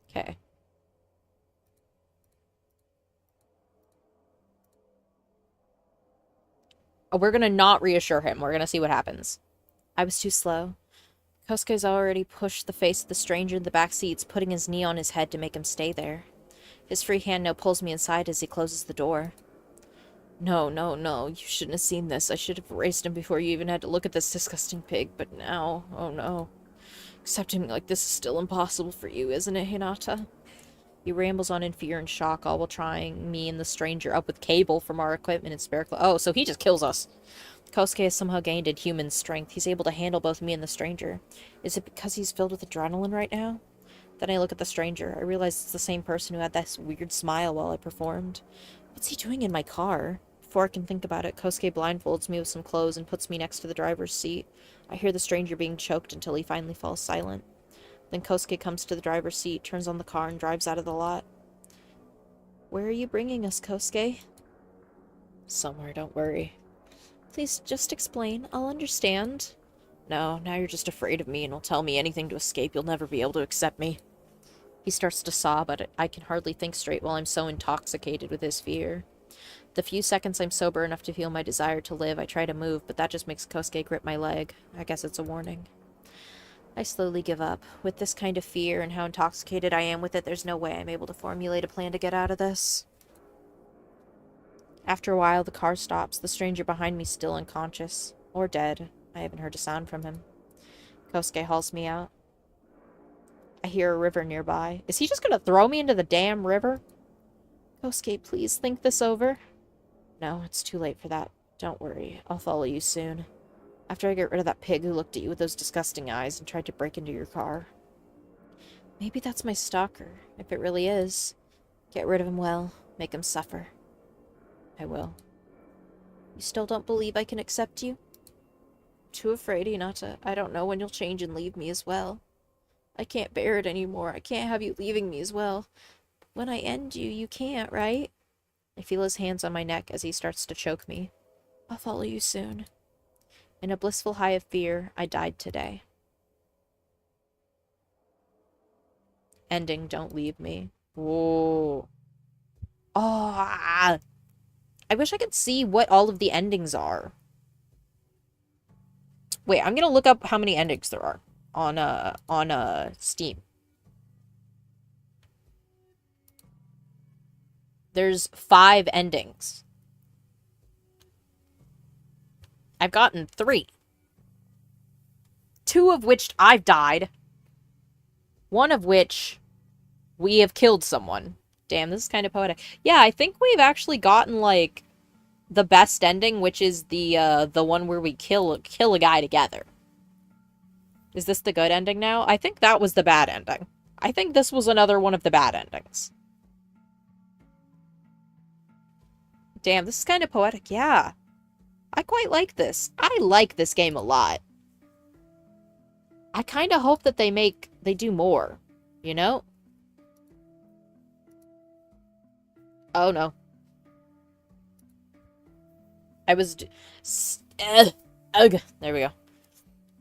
Okay. Oh, we're gonna not reassure him. We're gonna see what happens. I was too slow. Kosuke's already pushed the face of the stranger in the back seats, putting his knee on his head to make him stay there. His free hand now pulls me inside as he closes the door. No, no, no. You shouldn't have seen this. I should have erased him before you even had to look at this disgusting pig, but now, oh no. Accepting me like this is still impossible for you, isn't it, Hinata? He rambles on in fear and shock, all while trying me and the stranger up with cable from our equipment and spare clothes. Oh, so he just kills us. Kosuke has somehow gained a human strength. He's able to handle both me and the stranger. Is it because he's filled with adrenaline right now? Then I look at the stranger. I realize it's the same person who had this weird smile while I performed. What's he doing in my car? Before I can think about it, Kosuke blindfolds me with some clothes and puts me next to the driver's seat. I hear the stranger being choked until he finally falls silent. Then Kosuke comes to the driver's seat, turns on the car, and drives out of the lot. Where are you bringing us, Kosuke? Somewhere, don't worry. Please, just explain. I'll understand. No, now you're just afraid of me and will tell me anything to escape. You'll never be able to accept me. He starts to sob, but I can hardly think straight while I'm so intoxicated with his fear. The few seconds I'm sober enough to feel my desire to live, I try to move, but that just makes Kosuke grip my leg. I guess it's a warning. I slowly give up. With this kind of fear and how intoxicated I am with it, there's no way I'm able to formulate a plan to get out of this. After a while, the car stops, the stranger behind me still unconscious. Or dead. I haven't heard a sound from him. Kosuke hauls me out. I hear a river nearby. Is he just gonna throw me into the damn river? Kosuke, please think this over. No, it's too late for that. Don't worry. I'll follow you soon. After I get rid of that pig who looked at you with those disgusting eyes and tried to break into your car. Maybe that's my stalker. If it really is. Get rid of him well. Make him suffer. I will. You still don't believe I can accept you? Too afraid, Hinata. I don't know when you'll change and leave me as well. I can't bear it anymore. I can't have you leaving me as well. When I end you, you can't, right? I feel his hands on my neck as he starts to choke me. I'll follow you soon. In a blissful high of fear, I died today. Ending, don't leave me. Whoa. Oh, I wish I could see what all of the endings are. Wait, I'm gonna look up how many endings there are on Steam. There's 5 endings. I've gotten 3. 2 of which I've died. 1 of which we have killed someone. Damn, this is kind of poetic. Yeah, I think we've actually gotten, like, the best ending, which is the one where we kill a guy together. Is this the good ending now? I think that was the bad ending. I think this was another one of the bad endings. Damn, this is kind of poetic. Yeah. I quite like this. I like this game a lot. I kind of hope that they do more. You know? Oh, no. I was... ugh. There we go.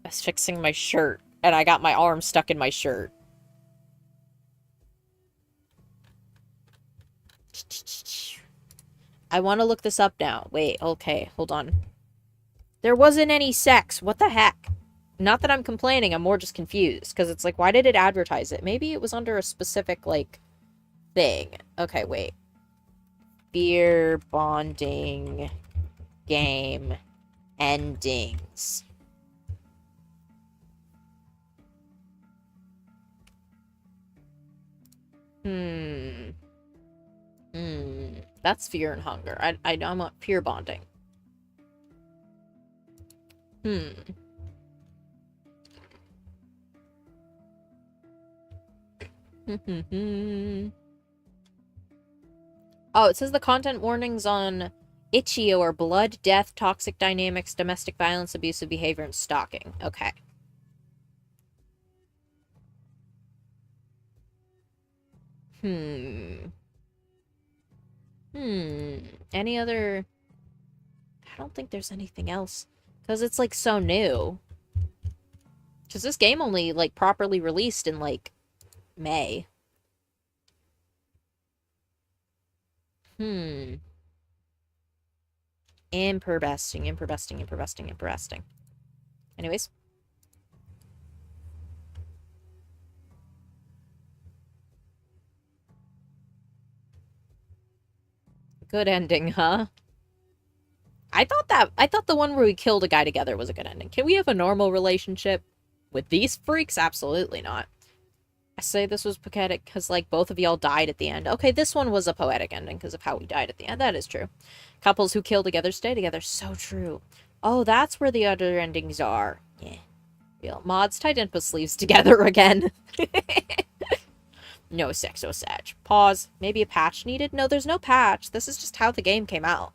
I was fixing my shirt, and I got my arm stuck in my shirt. I want to look this up now. Wait, okay, hold on. There wasn't any sex. What the heck? Not that I'm complaining, I'm more just confused. Because it's like, why did it advertise it? Maybe it was under a specific, like, thing. Okay, wait. Beer bonding game endings. That's fear and hunger. I want peer bonding. Oh, it says the content warnings on Itch.io are blood, death, toxic dynamics, domestic violence, abusive behavior, and stalking. Okay. Any other... I don't think there's anything else. Because it's, like, so new. Because this game only, like, properly released in, like, May. Imperbesting. Anyways. Good ending, huh? I thought the one where we killed a guy together was a good ending. Can we have a normal relationship with these freaks? Absolutely not. I say this was poetic because, like, both of y'all died at the end. Okay, this one was a poetic ending because of how we died at the end. That is true. Couples who kill together stay together. So true. Oh, that's where the other endings are. Yeah. Real. Mods tied Impa sleeves together again. No sex, no sag. Pause. Maybe a patch needed? No, there's no patch. This is just how the game came out.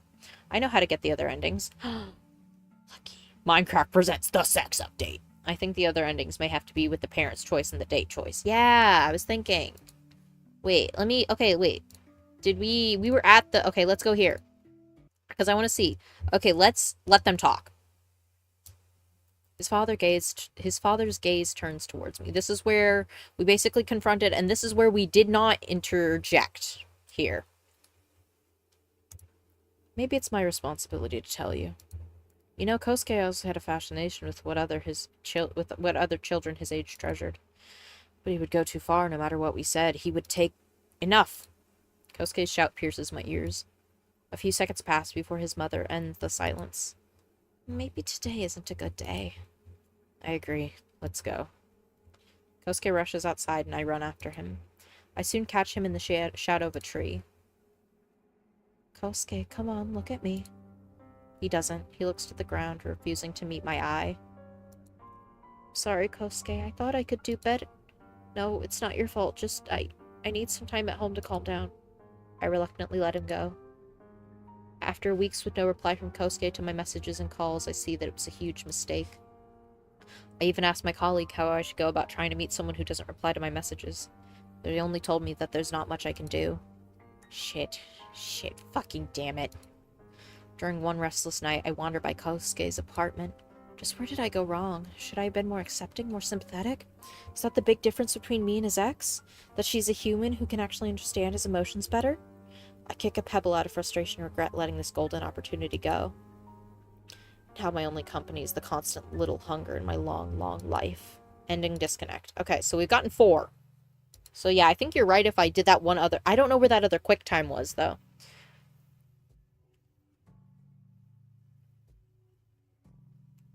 I know how to get the other endings. Lucky. Minecraft presents the sex update. I think the other endings may have to be with the parents' choice and the date choice. Yeah, I was thinking. Wait, let me... Okay, wait. Did we... We were at the... Okay, let's go here. Because I want to see. Okay, let's let them talk. His father's gaze turns towards me. This is where we basically confronted, and this is where we did not interject here. Maybe it's my responsibility to tell you. You know, Kosuke also had a fascination with what other children his age treasured. But he would go too far no matter what we said. He would take... Enough! Kosuke's shout pierces my ears. A few seconds pass before his mother ends the silence. Maybe today isn't a good day. I agree. Let's go. Kosuke rushes outside and I run after him. I soon catch him in the shadow of a tree. Kosuke, come on, look at me. He doesn't. He looks to the ground, refusing to meet my eye. Sorry, Kosuke. I thought I could do better. No, it's not your fault. Just, I need some time at home to calm down. I reluctantly let him go. After weeks with no reply from Kosuke to my messages and calls, I see that it was a huge mistake. I even asked my colleague how I should go about trying to meet someone who doesn't reply to my messages. They only told me that there's not much I can do. Shit, fucking damn it. During one restless night, I wandered by Kosuke's apartment. Just where did I go wrong? Should I have been more accepting, more sympathetic? Is that the big difference between me and his ex? That she's a human who can actually understand his emotions better? I kick a pebble out of frustration and regret letting this golden opportunity go. Now my only company is the constant little hunger in my long, long life. Ending disconnect. Okay, so we've gotten 4. So yeah, I think you're right if I did that one other... I don't know where that other quick time was, though.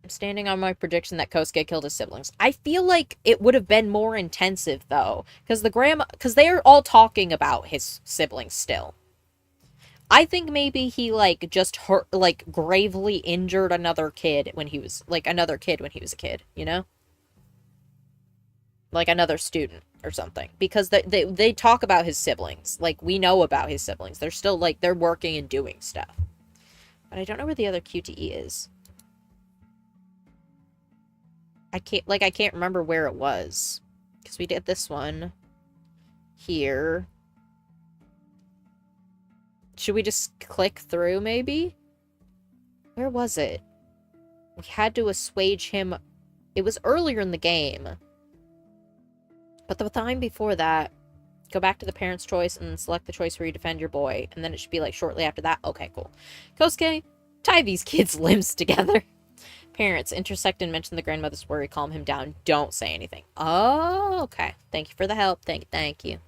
I'm standing on my prediction that Kosuke killed his siblings. I feel like it would have been more intensive, though. Because because they are all talking about his siblings still. I think maybe he, like, just hurt, like, gravely injured another kid when he was, like, a kid, you know? Like, another student or something. Because they talk about his siblings. Like, we know about his siblings. They're still, like, they're working and doing stuff. But I don't know where the other QTE is. I can't remember where it was. Because we did this one. Here. Should we just click through, maybe? Where was it? We had to assuage him. It was earlier in the game. But the time before that, go back to the parent's choice and select the choice where you defend your boy. And then it should be, like, shortly after that. Okay, cool. Kosuke, tie these kids' limbs together. Parents, intersect and mention the grandmother's worry. Calm him down. Don't say anything. Oh, okay. Thank you for the help. Thank you.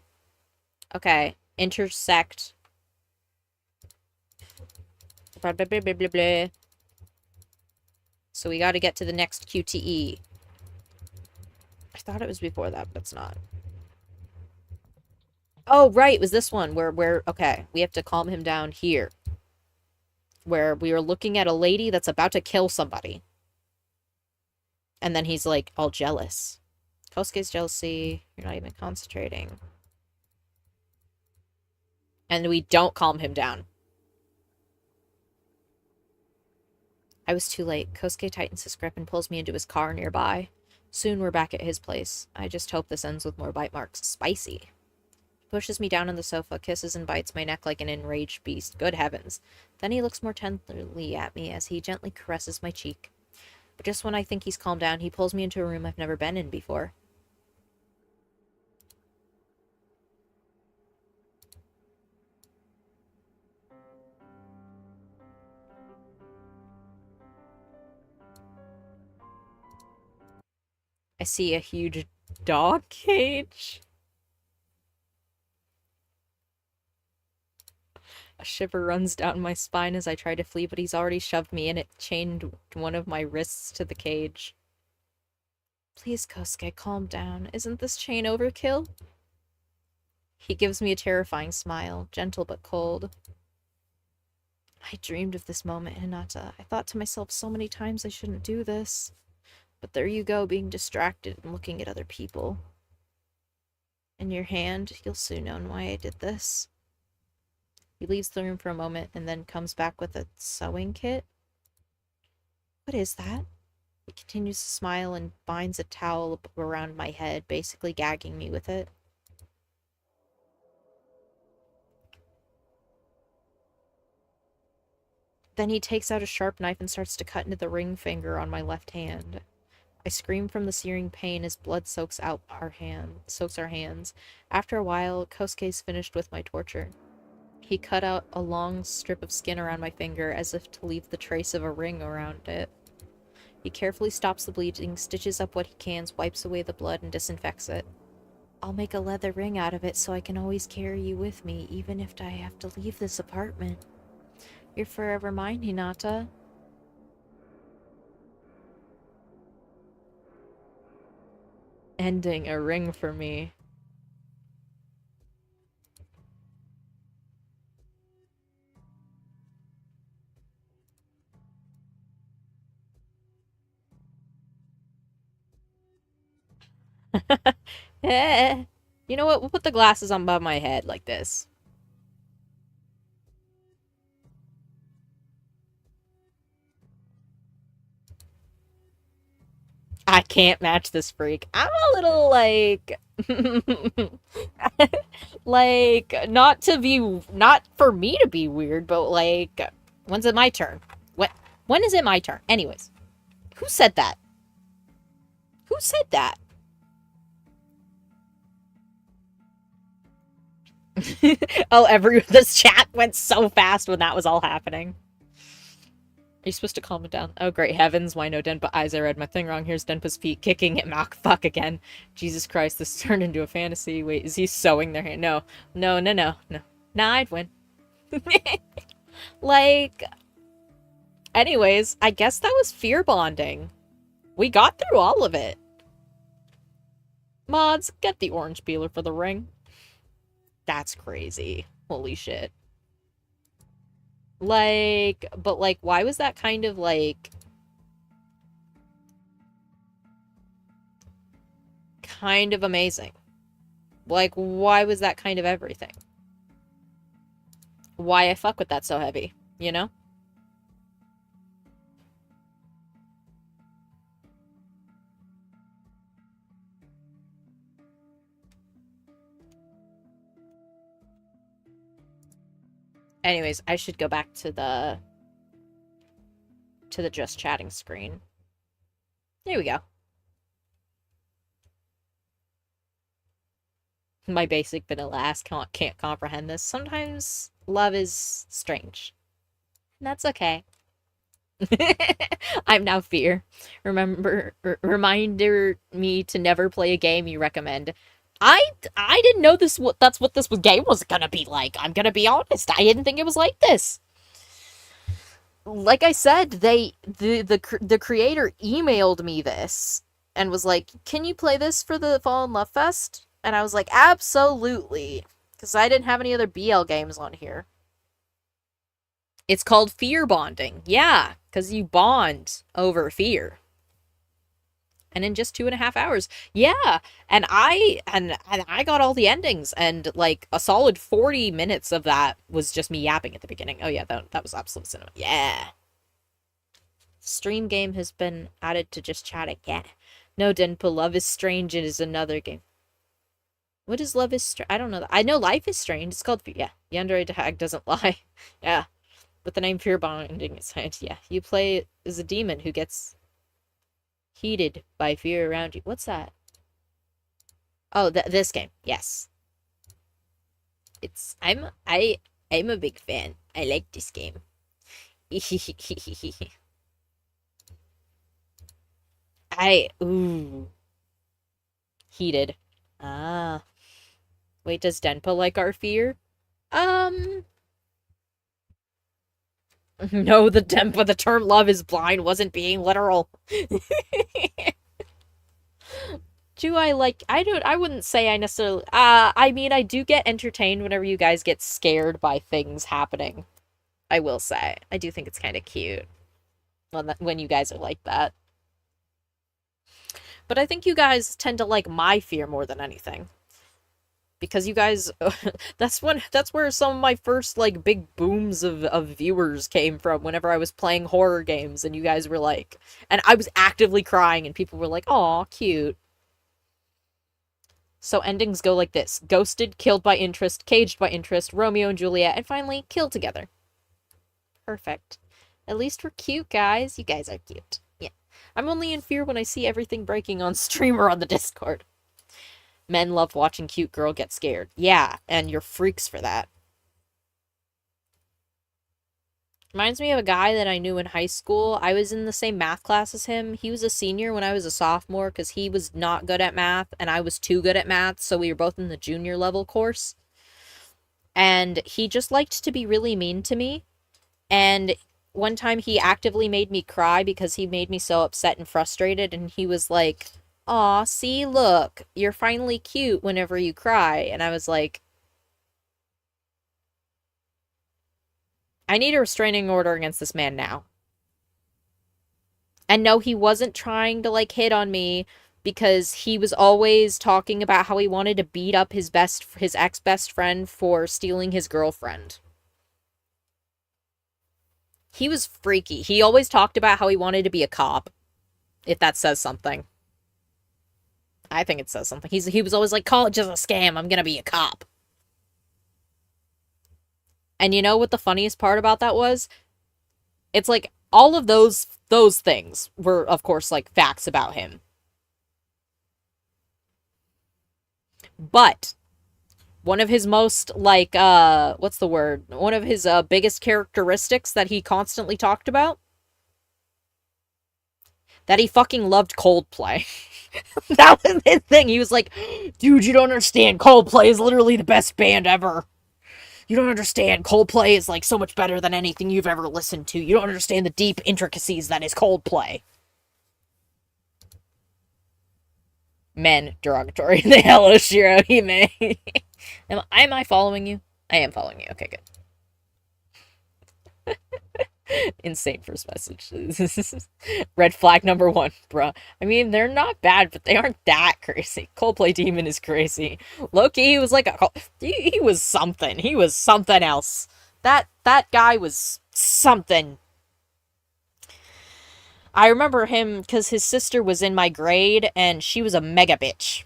Okay. Intersect... Blah, blah, blah, blah, blah, blah. So we gotta get to the next QTE. I thought it was before that, but it's not. Oh, right, it was this one where okay, we have to calm him down here. Where we are looking at a lady that's about to kill somebody. And then he's, like, all jealous. Kosuke's jealousy. You're not even concentrating. And we don't calm him down. I was too late. Kosuke tightens his grip and pulls me into his car nearby. Soon we're back at his place. I just hope this ends with more bite marks. Spicy. pushes me down on the sofa, kisses and bites my neck like an enraged beast. Good heavens. Then he looks more tenderly at me as he gently caresses my cheek. But just when I think he's calmed down, he pulls me into a room I've never been in before. I see a huge dog cage. A shiver runs down my spine as I try to flee, but he's already shoved me in it, chained one of my wrists to the cage. Please, Kosuke, calm down. Isn't this chain overkill? He gives me a terrifying smile, gentle but cold. I dreamed of this moment, Hinata. I thought to myself so many times I shouldn't do this. But there you go, being distracted and looking at other people. In your hand, you'll soon know why I did this. He leaves the room for a moment and then comes back with a sewing kit. What is that? He continues to smile and binds a towel around my head, basically gagging me with it. Then he takes out a sharp knife and starts to cut into the ring finger on my left hand. I scream from the searing pain as blood soaks our hands. After a while, Kosuke's finished with my torture. He cut out a long strip of skin around my finger as if to leave the trace of a ring around it. He carefully stops the bleeding, stitches up what he can, wipes away the blood, and disinfects it. I'll make a leather ring out of it so I can always carry you with me, even if I have to leave this apartment. You're forever mine, Hinata. Ending a ring for me. Eh. You know what? We'll put the glasses on above my head like this. I can't match this freak. I'm a little like like not for me to be weird, but like when's it my turn? When is it my turn? Anyways. Who said that? Who said that? Oh, this chat went so fast when that was all happening. Are you supposed to calm it down? Oh, great heavens, why no Denpa eyes? I read my thing wrong. Here's Denpa's feet kicking at Mach. Fuck again. Jesus Christ, this turned into a fantasy. Wait, is he sewing their hand? No. No. Nah, I'd win. Like, anyways, I guess that was fear bonding. We got through all of it. Mods, get the orange peeler for the ring. That's crazy. Holy shit. Like, but like, why was that kind of like... kind of amazing? Like, why was that kind of everything? Why I fuck with that so heavy, you know? Anyways, I should go back to the just chatting screen. There we go. My basic vanilla ass can't comprehend this. Sometimes love is strange. And that's okay. I'm now fear. Reminder me to never play a game you recommend. I didn't know that's what this game was gonna be like. I'm gonna be honest. I didn't think it was like this. Like I said, the creator emailed me this and was like, "Can you play this for the Fall in Love Fest?" And I was like, "Absolutely," because I didn't have any other BL games on here. It's called fear bonding. Yeah, because you bond over fear. And in just 2.5 hours. Yeah. And I got all the endings, and like a solid 40 minutes of that was just me yapping at the beginning. Oh yeah, that was absolute cinema. Yeah. Stream game has been added to just chatting. Yeah. No, Denpa, Love is Strange. It is another game. What is Love is Strange? I don't know that. I know Life is Strange. It's called, yeah. The Android tag doesn't lie. Yeah. But the name Fear Bonding is science. Yeah. You play as a demon who gets heated by fear around you. What's that? Oh, this game. Yes. I'm a big fan. I like this game. Ooh. Heated. Ah. Wait, does Denpa like our fear? Um. No, the term love is blind wasn't being literal. Do I like, I wouldn't say I necessarily, I mean, I do get entertained whenever you guys get scared by things happening. I will say. I do think it's kind of cute when you guys are like that. But I think you guys tend to like my fear more than anything. Because you guys, that's where some of my first, like, big booms of viewers came from whenever I was playing horror games and you guys were like, and I was actively crying and people were like, aw, cute. So endings go like this: ghosted, killed by interest, caged by interest, Romeo and Juliet, and finally killed together. Perfect. At least we're cute, guys. You guys are cute. Yeah. I'm only in fear when I see everything breaking on stream or on the Discord. Men love watching cute girl get scared. Yeah, and you're freaks for that. Reminds me of a guy that I knew in high school. I was in the same math class as him. He was a senior when I was a sophomore because he was not good at math and I was too good at math, so we were both in the junior level course. And he just liked to be really mean to me. And one time he actively made me cry because he made me so upset and frustrated, and he was like, "Aw, see, look, you're finally cute whenever you cry." And I was like, I need a restraining order against this man now. And no, he wasn't trying to, like, hit on me because he was always talking about how he wanted to beat up his ex-best friend for stealing his girlfriend. He was freaky. He always talked about how he wanted to be a cop, if that says something. I think it says something. He was always like, college is a scam, I'm gonna be a cop. And you know what the funniest part about that was? It's like, all of those things were, of course, like, facts about him. But one of his most, like, what's the word? One of his biggest characteristics that he constantly talked about? That he fucking loved Coldplay. That was his thing. He was like, dude, you don't understand. Coldplay is literally the best band ever. You don't understand. Coldplay is, like, so much better than anything you've ever listened to. You don't understand the deep intricacies that is Coldplay. Men, derogatory. The hello, Shiro, Hime. Am I following you? I am following you. Okay, good. Insane first message. Red flag number 1, bruh. I mean, they're not bad, but they aren't that crazy. Coldplay Demon is crazy. Loki, he was like he was something. He was something else. That guy was something. I remember him because his sister was in my grade, and she was a mega bitch.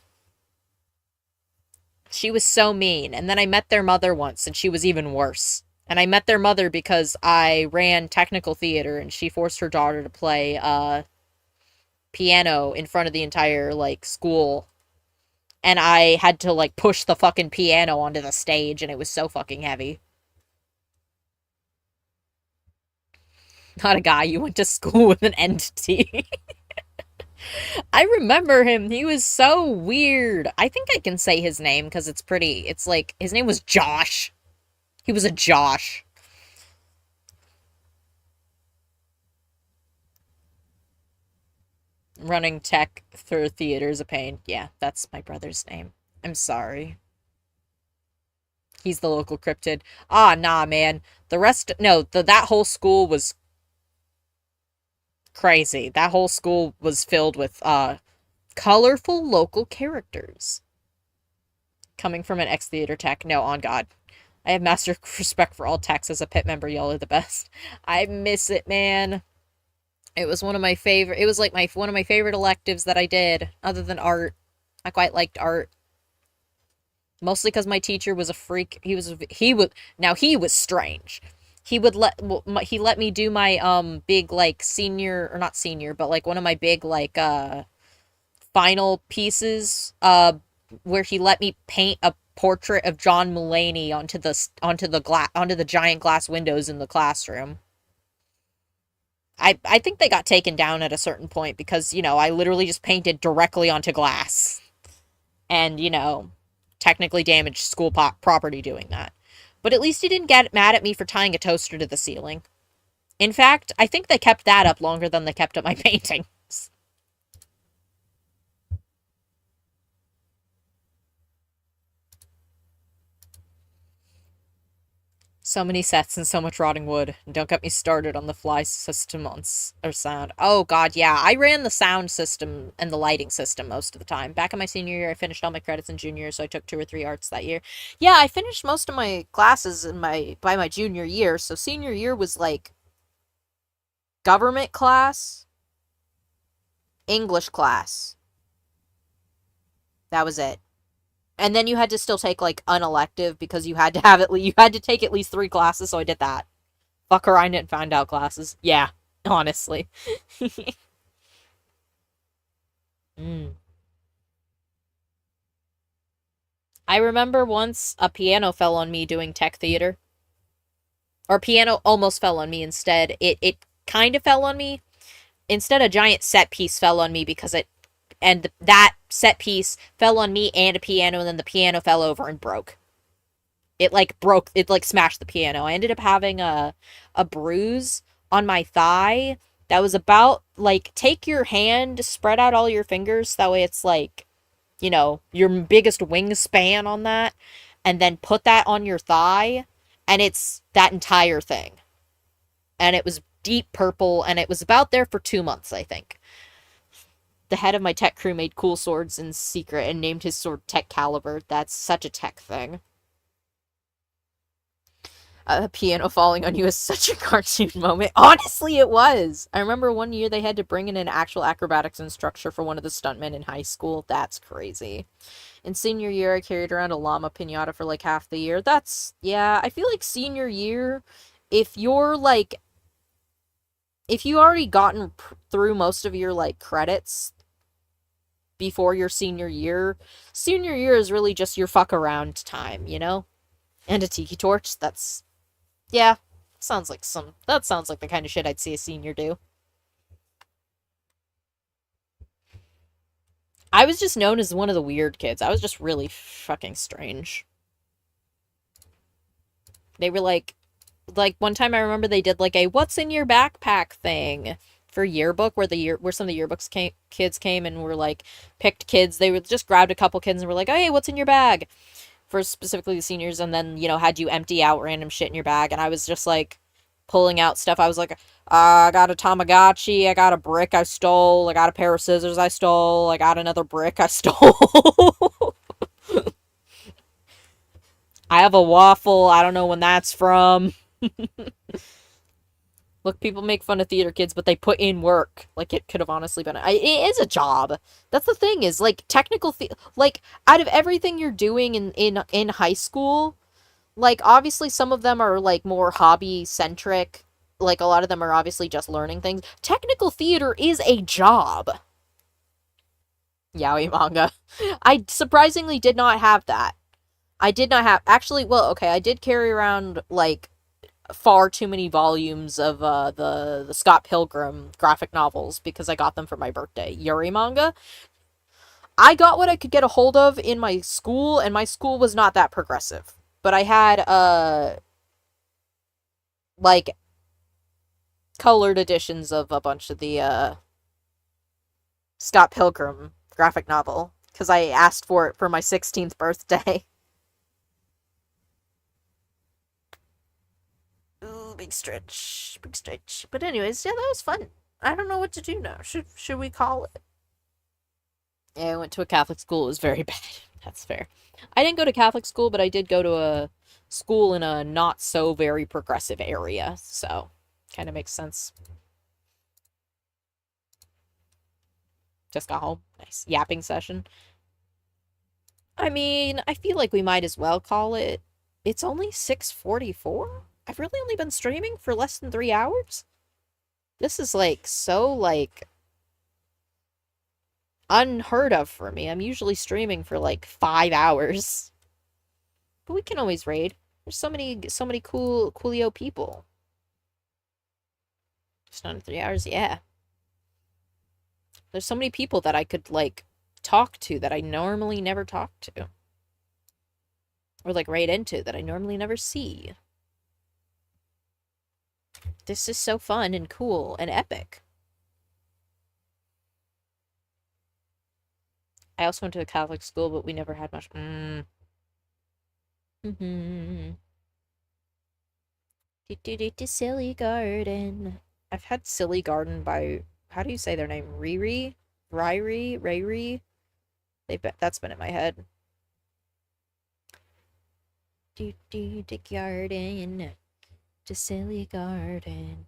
She was so mean. And then I met their mother once, and she was even worse. And I met their mother because I ran technical theater, and she forced her daughter to play piano in front of the entire, like, school. And I had to, like, push the fucking piano onto the stage, and it was so fucking heavy. Not a guy, you went to school with an entity. I remember him. He was so weird. I think I can say his name because it's pretty. It's like, his name was Josh. He was a Josh. Running tech through theater is a pain. Yeah, that's my brother's name. I'm sorry. He's the local cryptid. Ah, nah, man. The rest, no, that whole school was crazy. That whole school was filled with, colorful local characters. Coming from an ex-theater tech. No, on God. I have master respect for all techs. As a pit member, y'all are the best. I miss it, man. It was one of my favorite, it was like one of my favorite electives that I did, other than art. I quite liked art. Mostly because my teacher was a freak. He was strange. He let me do my big like senior, or not senior, but like one of my big like final pieces where he let me paint a portrait of John Mulaney onto the giant glass windows in the classroom. I think they got taken down at a certain point because, I literally just painted directly onto glass and, technically damaged school property doing that. But at least he didn't get mad at me for tying a toaster to the ceiling. In fact, I think they kept that up longer than they kept up my paintings. So many sets and so much rotting wood. And don't get me started on the fly system or sound. Oh god, yeah. I ran the sound system and the lighting system most of the time. Back in my senior year, I finished all my credits in junior, so I took 2 or 3 arts that year. Yeah, I finished most of my classes by my junior year, so senior year was like government class, English class. That was it. And then you had to still take like unelective because you had to take at least 3 classes, so I did that. Fuck her, I didn't find out classes. Yeah, honestly. mm. I remember once a piano fell on me doing tech theater. Or piano almost fell on me instead. It kind of fell on me. Instead, a giant set piece fell on me that set piece fell on me and a piano, and then the piano fell over and broke. It like smashed the piano. I ended up having a bruise on my thigh that was about like, take your hand, spread out all your fingers, that way it's like, your biggest wingspan on that, and then put that on your thigh, and it's that entire thing. And it was deep purple, and it was about there for 2 months, I think. The head of my tech crew made cool swords in secret and named his sword Tech Caliber. That's such a tech thing. A piano falling on you is such a cartoon moment. Honestly, it was. I remember one year they had to bring in an actual acrobatics instructor for one of the stuntmen in high school. That's crazy. In senior year, I carried around a llama pinata for like half the year. Yeah, I feel like senior year, if you're like, if you already gotten through most of your like credits before your senior year is really just your fuck around time, And a tiki torch. Yeah, that sounds like the kind of shit I'd see a senior do. I was just known as one of the weird kids. I was just really fucking strange. They were like one time I remember they did like a what's in your backpack thing for yearbook, where some of the yearbooks kids came and were like picked kids. They were just grabbed a couple kids and were like, oh, hey, what's in your bag? For specifically the seniors, and then, had you empty out random shit in your bag, and I was just like pulling out stuff. I was like, I got a Tamagotchi, I got a brick I stole, I got a pair of scissors I stole, I got another brick I stole. I have a waffle, I don't know when that's from. Look, people make fun of theater kids, but they put in work. Like, it could have honestly been... it is a job. That's the thing, is, like, like, out of everything you're doing in high school, like, obviously some of them are, like, more hobby-centric. Like, a lot of them are obviously just learning things. Technical theater is a job. Yaoi manga. I surprisingly did not have that. I did not have... Actually, well, okay, I did carry around, like, far too many volumes of the Scott Pilgrim graphic novels because I got them for my birthday. Yuri manga. I got what I could get a hold of in my school, and my school was not that progressive. But I had like colored editions of a bunch of the Scott Pilgrim graphic novel because I asked for it for my 16th birthday. Big stretch. But anyways, yeah, that was fun. I don't know what to do now. Should we call it? Yeah, I went to a Catholic school. It was very bad. That's fair. I didn't go to Catholic school, but I did go to a school in a not so very progressive area. So, kind of makes sense. Just got home. Nice. Yapping session. I mean, I feel like we might as well call it. It's only 6:44? I've really only been streaming for less than 3 hours? This is like so like unheard of for me. I'm usually streaming for like 5 hours. But we can always raid. There's so many coolio people. Just under 3 hours, yeah. There's so many people that I could like talk to that I normally never talk to. Or like raid into that I normally never see. This is so fun and cool and epic. I also went to a Catholic school, but we never had much. Silly Garden. I've had Silly Garden by, how do you say their name? Riri? Ryri? Rayri? That's been in my head. The garden. The silly garden.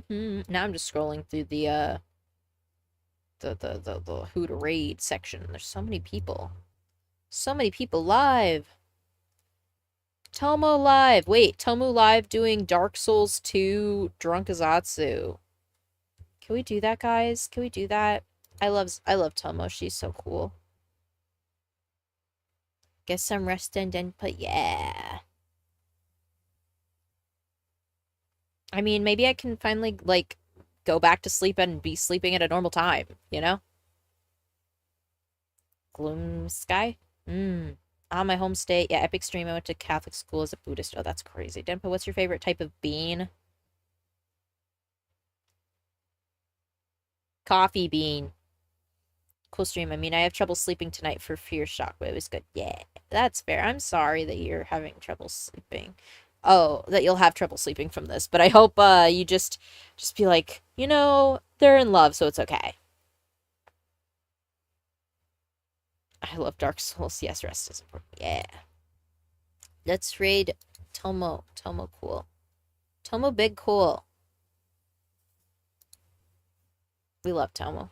Now I'm just scrolling through the who to raid section. There's so many people. So many people live. Tomo live. Wait, Tomo live doing Dark Souls 2 Drunkazatsu. Can we do that, guys? Can we do that? I love Tomo. She's so cool. Get some rest and then put yeah. I mean, maybe I can finally like go back to sleep and be sleeping at a normal time, you know? Gloom Sky? My home state. Yeah, epic stream. I went to Catholic school as a Buddhist. Oh, that's crazy. Denpa, what's your favorite type of bean? Coffee bean. Cool stream. I mean, I have trouble sleeping tonight for fear shock, but it was good. Yeah, that's fair. I'm sorry that you're having trouble sleeping. Oh, that you'll have trouble sleeping from this. But I hope you just be like, you know, they're in love, so it's okay. I love Dark Souls. Yes, rest is important. Yeah. Let's raid Tomo. Tomo cool. Tomo big cool. We love Tomo.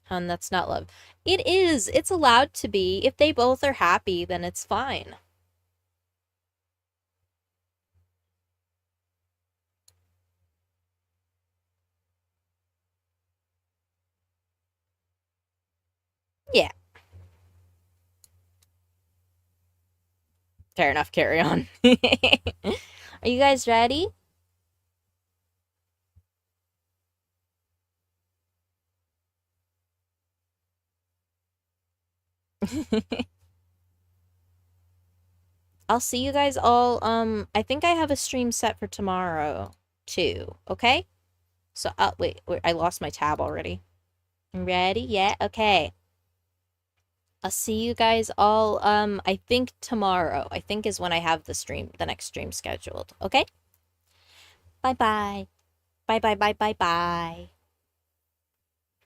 Hun, that's not love. It is. It's allowed to be. If they both are happy, then it's fine. Yeah. Fair enough, carry on. Are you guys ready? I'll see you guys all, I think I have a stream set for tomorrow, too, okay? So, wait, I lost my tab already. Ready? Yeah, okay. I'll see you guys all, I think tomorrow, I think is when I have the next stream scheduled, okay? Bye-bye. Bye-bye, bye-bye, bye.